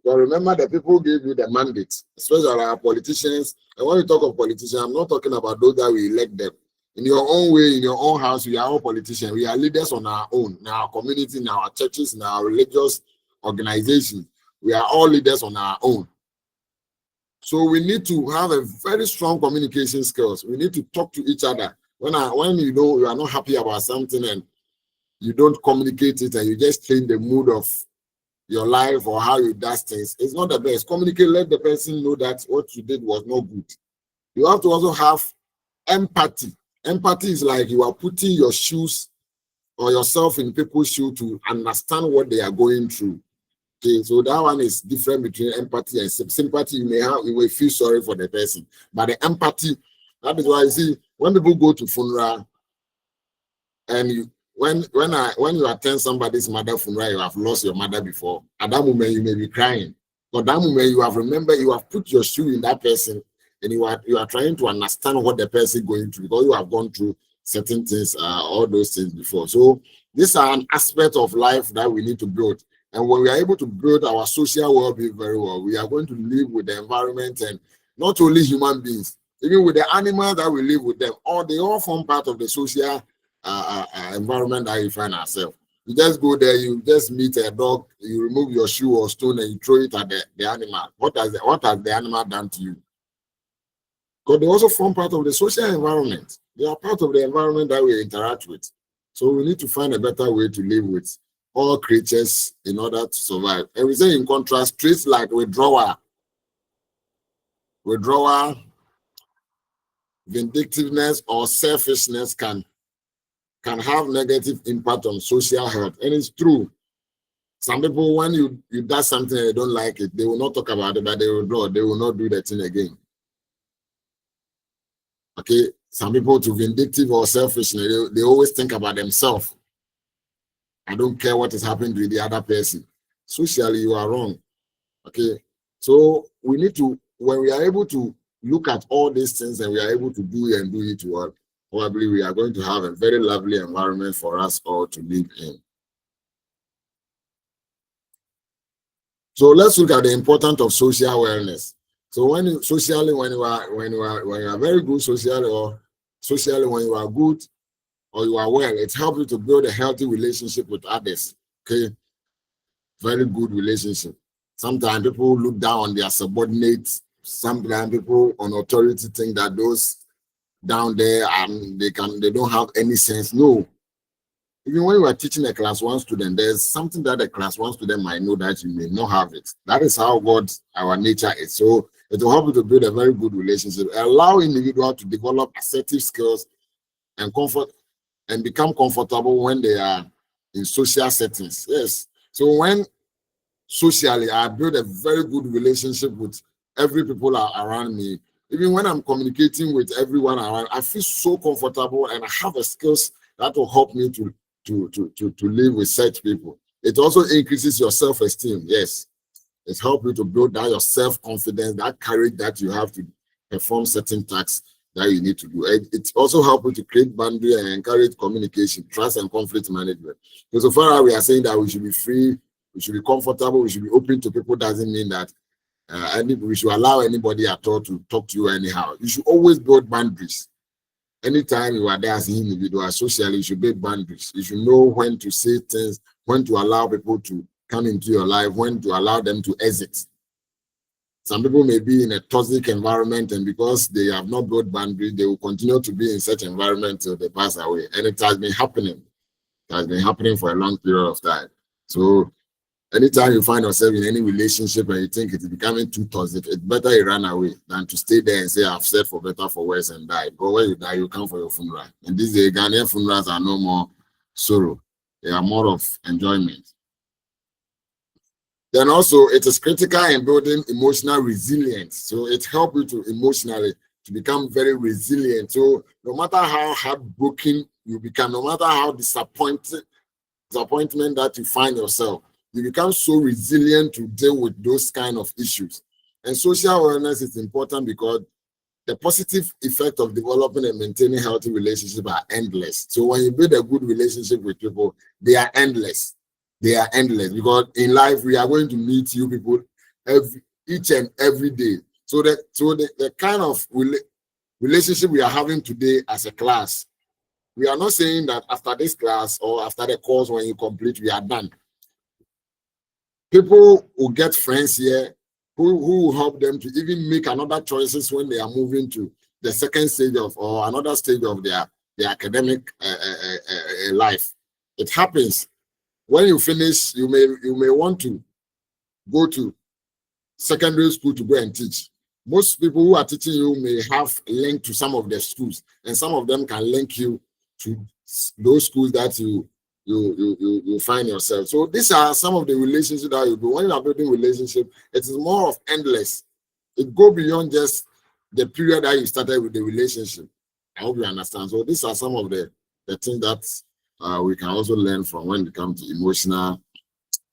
So remember, the people gave you the mandate, especially our politicians. And when we talk of politicians, I'm not talking about those that we elect them. In your own way, in your own house, we are all politicians. We are leaders on our own, in our community, in our churches, in our religious organizations. We are all leaders on our own. So we need to have a very strong communication skills. We need to talk to each other. When you know you are not happy about something and you don't communicate it and you just change the mood of your life or how you do things, it's not the best. Communicate, let the person know that what you did was not good. You have to also have empathy. Empathy is like you are putting your shoes or yourself in people's shoes to understand what they are going through. Okay, so that one is different between empathy and sympathy. You may feel sorry for the person, but the empathy, that is why you see when people go to funeral and when you attend somebody's mother funeral, you have lost your mother before. At that moment, you may be crying. But that moment, you have remembered, you have put your shoe in that person, and you are trying to understand what the person is going through, because you have gone through certain things, all those things before. So these are an aspect of life that we need to build. And when we are able to build our social well-being very well, we are going to live with the environment, and not only human beings, even with the animals that we live with them, they all form part of the social environment that you find ourselves. You just go there, you just meet a dog, you remove your shoe or stone and you throw it at the animal. What has the animal done to you? Because they also form part of the social environment. They are part of the environment that we interact with. So we need to find a better way to live with all creatures in order to survive. And we say in contrast, traits like withdrawal, vindictiveness, or selfishness can have negative impact on social health. And it's true. Some people, when you do something and they don't like it, they will not talk about it, but they will withdraw. They will not do that thing again. Okay, some people too vindictive or selfish, they always think about themselves. I don't care what is happening to the other person. Socially, you are wrong. Okay, so we need to, when we are able to look at all these things and we are able to do it well, probably we are going to have a very lovely environment for us all to live in. So let's look at the importance of social awareness. So when you are very good socially, or socially when you are good or you are well, it helps you to build a healthy relationship with others. Okay, very good relationship. Sometimes people look down on their subordinates. Sometimes people on authority think that those down there they don't have any sense. No. Even when you are teaching a class 1 student, there's something that the class 1 student might know that you may not have it. That is how God, our nature is. So it will help you to build a very good relationship. Allow individuals to develop assertive skills and comfort and become comfortable when they are in social settings. Yes. So when socially I build a very good relationship with every people around me, even when I'm communicating with everyone around, I feel so comfortable and I have the skills that will help me to live with such people. It also increases your self-esteem. Yes, it helps you to build that your self-confidence, that courage that you have to perform certain tasks that you need to do. It also helps you to create boundary and encourage communication, trust, and conflict management. So far we are saying that we should be free, we should be comfortable, we should be open to people. Doesn't mean that we should allow anybody at all to talk to you anyhow. You should always build boundaries. Anytime you are there as an individual, socially, you should build boundaries. You should know when to say things, when to allow people to come into your life, when to allow them to exit. Some people may be in a toxic environment, and because they have not built boundaries, they will continue to be in such environment till they pass away. And it has been happening. It has been happening for a long period of time. So anytime you find yourself in any relationship and you think it's becoming too toxic, it's better you run away than to stay there and say, I've said for better, for worse, and die. But when you die, you come for your funeral. And these days, Ghanaian funerals are no more sorrow. They are more of enjoyment. Then also, it is critical in building emotional resilience. So it helps you to emotionally to become very resilient. So no matter how heartbroken you become, no matter how disappointment that you find yourself, you become so resilient to deal with those kind of issues. And social awareness is important because the positive effect of developing and maintaining healthy relationships are endless. So when you build a good relationship with people, they are endless. They are endless because in life we are going to meet you people each and every day. So the kind of relationship we are having today as a class, we are not saying that after this class or after the course when you complete, we are done. People will get friends here who will help them to even make another choices when they are moving to the second stage of or another stage of their academic life. It happens. When you finish, you may want to go to secondary school to go and teach. Most people who are teaching you may have linked to some of the schools, and some of them can link you to those schools that you find yourself. So these are some of the relationships that you do. When you are building relationship, it is more of endless. It goes beyond just the period that you started with the relationship. I hope you understand. So these are some of the things that we can also learn from when it comes to emotional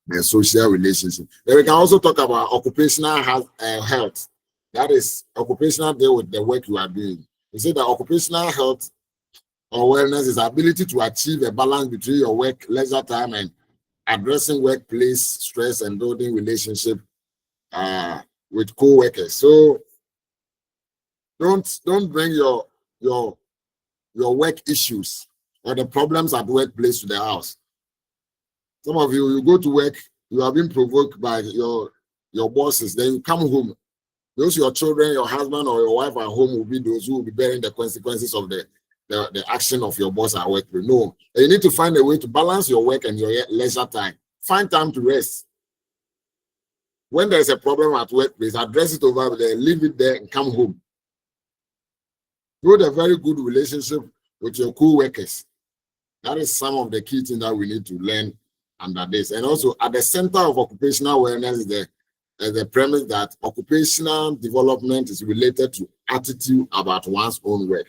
and social relationship. Then we can also talk about occupational health. That is occupational deal with the work you are doing. You say that occupational health or wellness is the ability to achieve a balance between your work, leisure time, and addressing workplace stress and building relationship with co-workers. So don't bring your work issues or the problems at workplace to the house. Some of you go to work, you have been provoked by your bosses, then you come home. Those your children, your husband, or your wife at home will be those who will be bearing the consequences of the action of your boss at work. No, you need to find a way to balance your work and your leisure time. Find time to rest. When there's a problem at workplace, address it over there, leave it there, and come home. Build a very good relationship with your co-workers. That is some of the key things that we need to learn under this. And also, at the center of occupational awareness is the premise that occupational development is related to attitude about one's own work.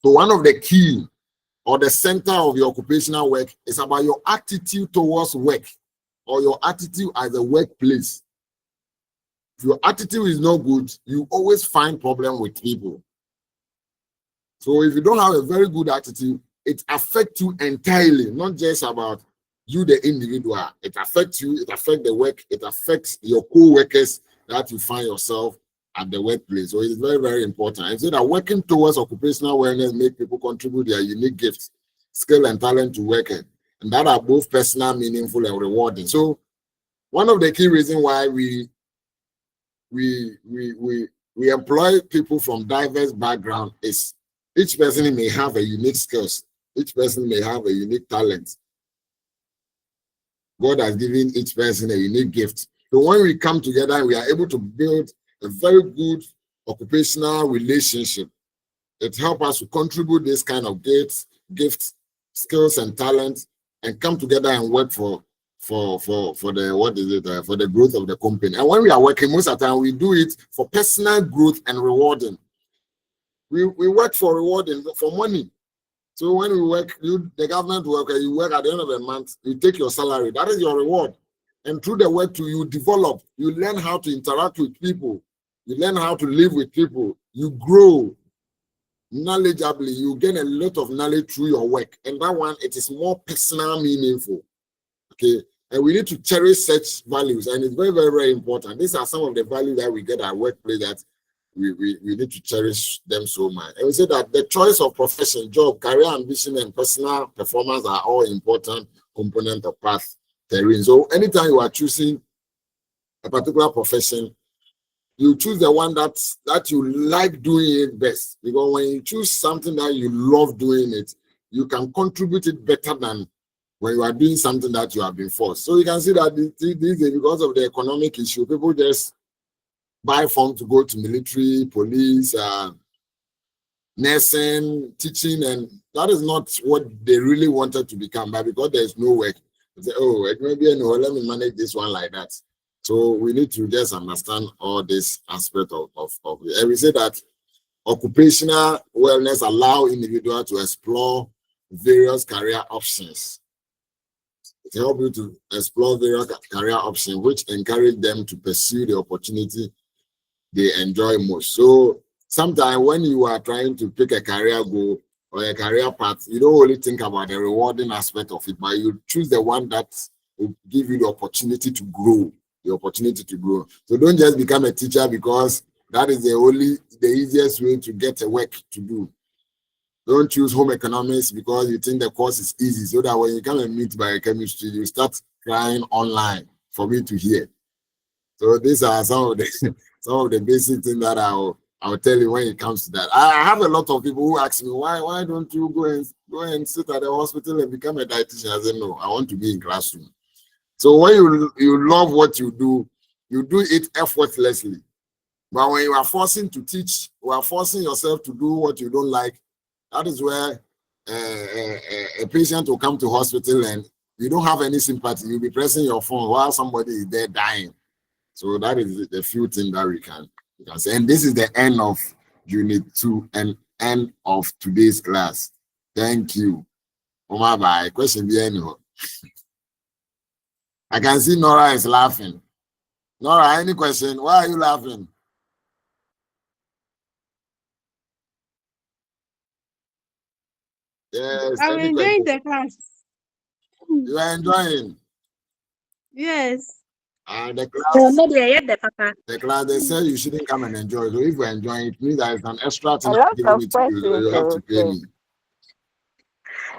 So one of the key or the center of your occupational work is about your attitude towards work or your attitude at the workplace. If your attitude is not good, you always find problem with people. So if you don't have a very good attitude, it affects you entirely, not just about you, the individual. It affects you, it affects the work, it affects your co-workers that you find yourself at the workplace. So it's very, very important. I say that working towards occupational awareness make people contribute their unique gifts, skill, and talent to work, and that are both personal, meaningful, and rewarding. So one of the key reasons why we employ people from diverse backgrounds is each person may have a unique skills. Each person may have a unique talent. God has given each person a unique gift. So when we come together, we are able to build a very good occupational relationship. It helps us to contribute this kind of gifts, skills, and talents, and come together and work for the growth of the company. And when we are working, most of the time we do it for personal growth and rewarding. We work for rewarding, for money. So when we work, the government worker, you work at the end of the month, you take your salary. That is your reward. And through the work you develop, you learn how to interact with people. You learn how to live with people. You grow knowledgeably. You gain a lot of knowledge through your work. And that one, it is more personal, meaningful. Okay. And we need to cherish such values. And it's very, very, very important. These are some of the values that we get at workplace that we need to cherish them so much. And we say that the choice of profession, job, career ambition, and personal performance are all important components of path terrain. So anytime you are choosing a particular profession, you choose the one that you like doing it best. Because when you choose something that you love doing it, you can contribute it better than when you are doing something that you have been forced. So you can see that these days, because of the economic issue, people just buy form to go to military, police, nursing, teaching, and that is not what they really wanted to become. But because there's no work, they say, oh, let me manage this one like that. So we need to just understand all this aspect of it. And we say that occupational wellness allow individuals to explore various career options. It helps you to explore various career options, which encourage them to pursue the opportunity they enjoy most. So sometimes when you are trying to pick a career goal or a career path, you don't only think about the rewarding aspect of it, but you choose the one that will give you the opportunity to grow. So don't just become a teacher because that is the easiest way to get a work to do. Don't choose home economics because you think the course is easy, so that when you come and meet biochemistry, you start crying online for me to hear. So these are some of the basic things that I'll tell you when it comes to that. I have a lot of people who ask me, why don't you go and sit at the hospital and become a dietitian? I say, no, I want to be in classroom. So when you love what you do it effortlessly. But when you are forcing to teach, you are forcing yourself to do what you don't like, that is where a patient will come to hospital and you don't have any sympathy. You'll be pressing your phone while somebody is there dying. So that is the few things that we can say. And this is the end of Unit 2 and end of today's class. Thank you. Bye. Question behind. I can see Nora is laughing. Nora, any question? Why are you laughing? Yes.
I'm enjoying the class.
You are enjoying?
Yes.
The class, they said you shouldn't come and enjoy. So if you're enjoying it, means that it's an extra thing I'm giving it to you. So you have to pay me.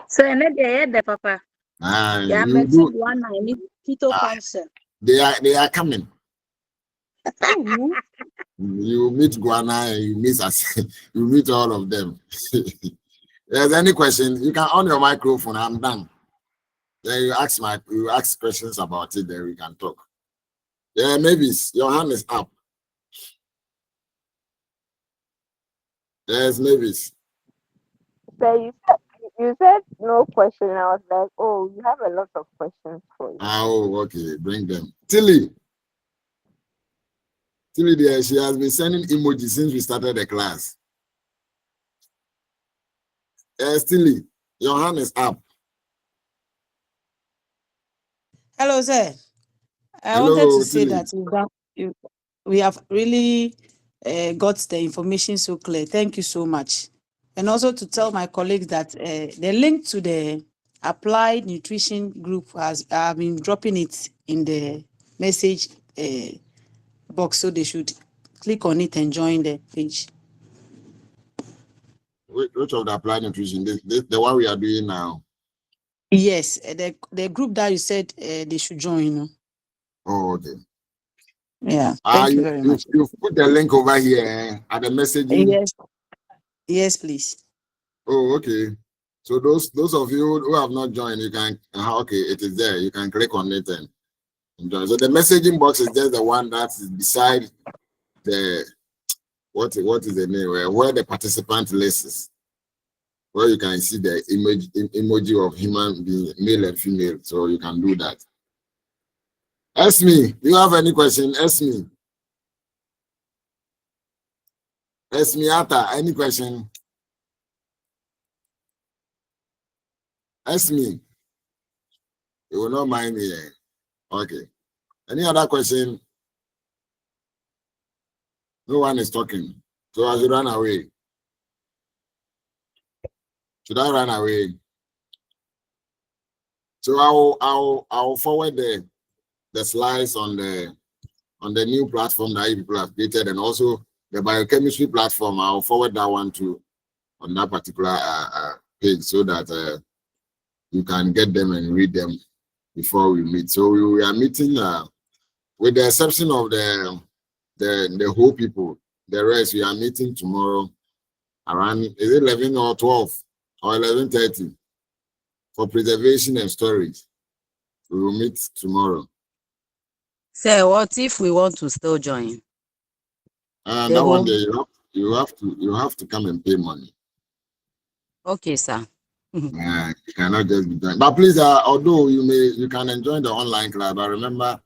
So the papa.
You do.
One I need keto cancer.
They are coming. You meet Guana and you meet us. You meet all of them. If there's any question, you can on your microphone. I'm done. Then you ask questions about it. Then we can talk. Yeah, maybe your hand is up. Yes, maybe.
So you said no question. I was like, oh, you have a lot of questions for you.
Oh, okay. Bring them. Tilly there, she has been sending emojis since we started the class. Stilly, your hand is up.
Hello, sir. I
Hello,
wanted to say
Tilly.
that we have really got the information so clear. Thank you so much. And also to tell my colleagues that the link to the applied nutrition group I've been dropping it in the message box, so they should click on it and join the page.
Which of the applied nutrition? The one we are doing now.
Yes, the group that you said they should join.
Oh, okay.
Yeah, thank you very much.
You put the link over here at the messaging.
Yes, please.
Oh, okay. So those of you who have not joined, you can okay, it is there. You can click on it and join. So the messaging box is just the one that is beside the what is the name where the participant list is, where you can see the emoji of human being, male and female. So you can do that. Ask me. Do you have any question? Ask me. Ask me, Ata. Any question? Ask me. You will not mind me. Okay. Any other question? No one is talking. So I should run away. Should I run away? So I'll forward the slides on the new platform that people have created, and also the biochemistry platform. I'll forward that one to on that particular page, so that you can get them and read them before we meet. So we are meeting with the exception of the whole people. The rest we are meeting tomorrow around, is it 11 or 12 or 11:30 for preservation and storage. We will meet tomorrow.
Sir, what if we want to still join?
And that one day you have to come and pay money.
Okay, sir.
You cannot just be joined. But please, although you can enjoy the online class, but remember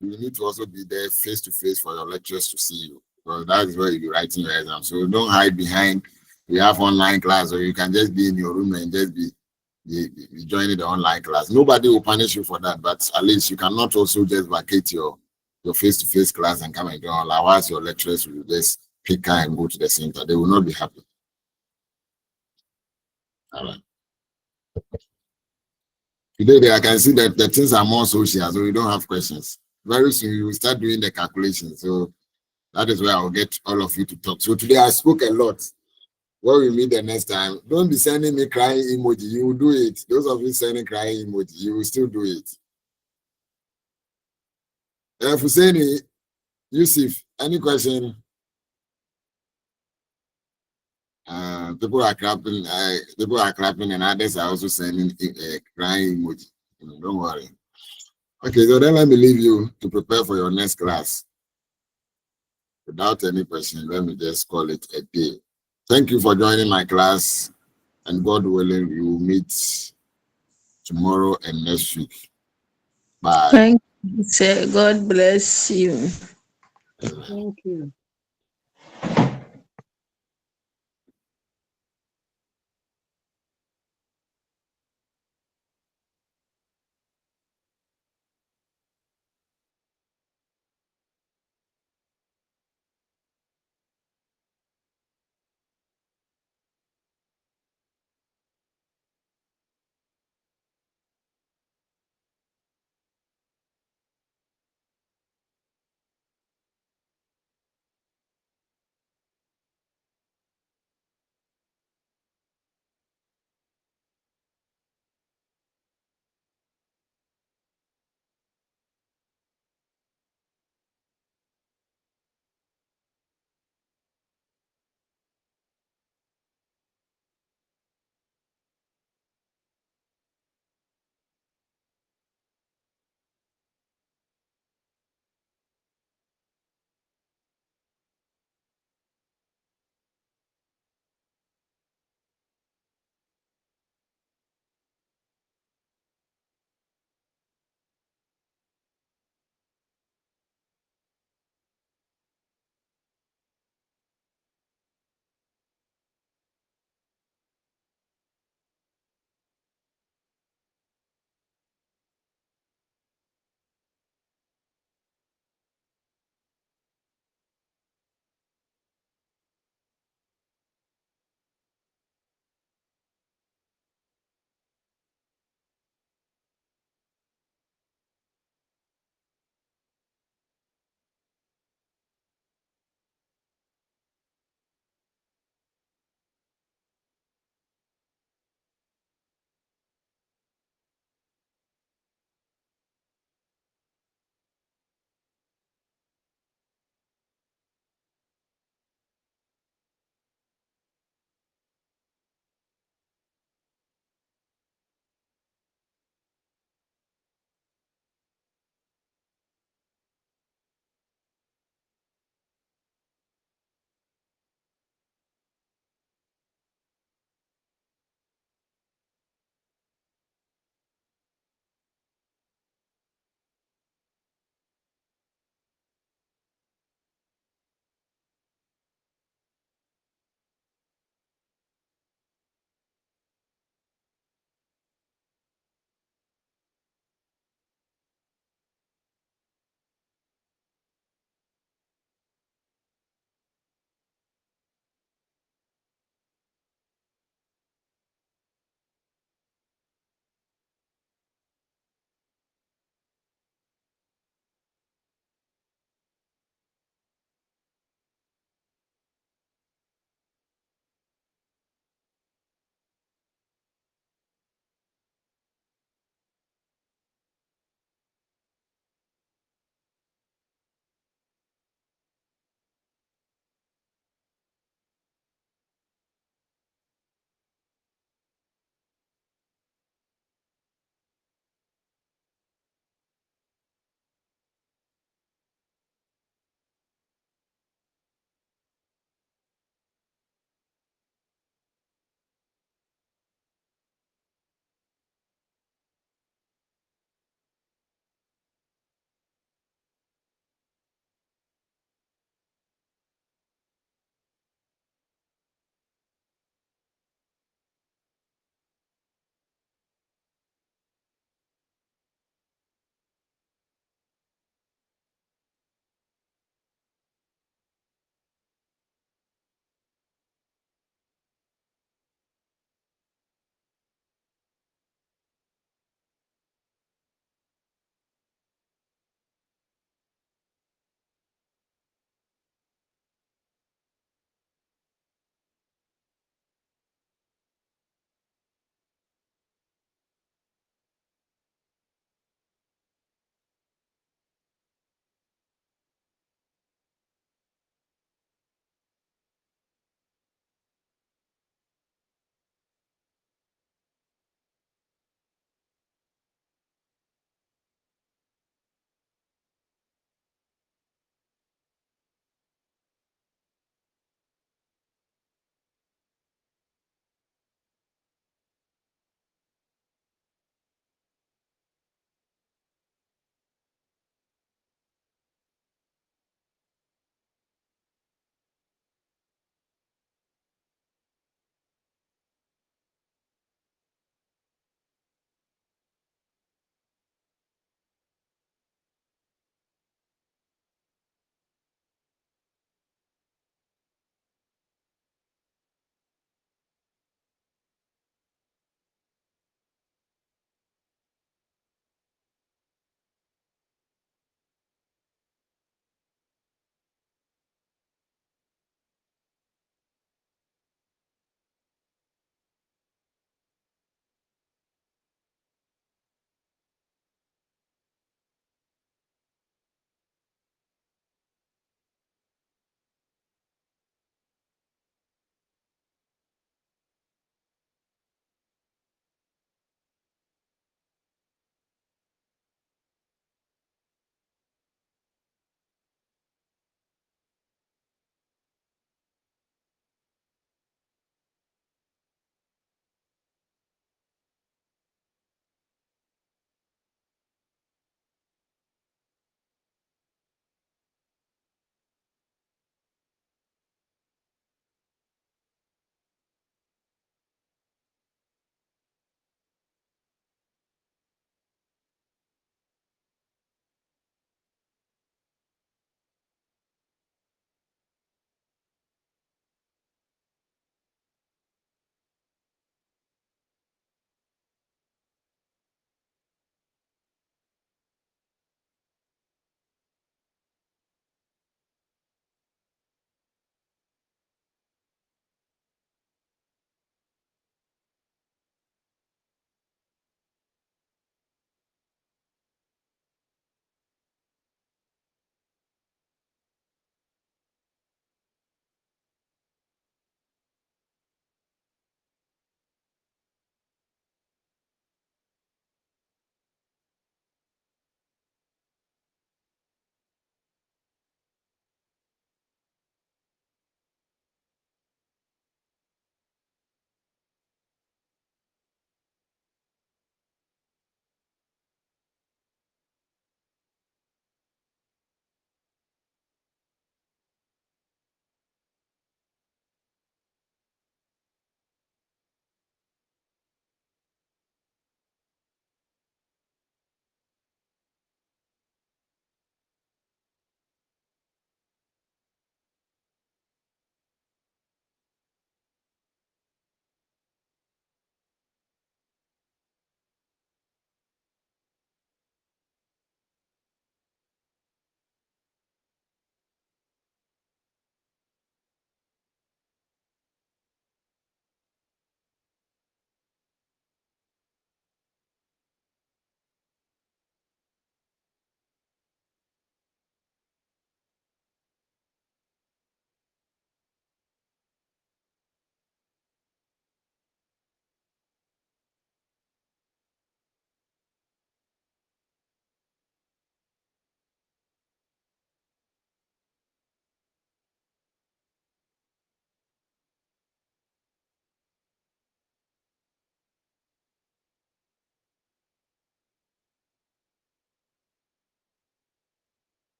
you need to also be there face to face for your lecturers to see you. Because that is where you'll be writing your exam. So don't hide behind we have online class, or you can just be in your room and just be joining the online class. Nobody will punish you for that, but at least you cannot also just vacate your face-to-face class and come and join. Otherwise, your lecturers will just pick car and go to the center. They will not be happy. All right. Today, I can see that the things are more social, so you don't have questions. Very soon, you will start doing the calculations. So that is where I'll get all of you to talk. So today, I spoke a lot. When we meet the next time, don't be sending me crying emoji. You will do it. Those of you sending crying emoji, you will still do it. Husseini, Yusuf, any question? People are clapping. And others are also sending crying emoji. Don't worry. Okay, so then let me leave you to prepare for your next class. Without any question, let me just call it a day. Thank you for joining my class, and God willing, we will meet tomorrow and next week. Bye.
Thank you, sir. God bless you.
Thank you.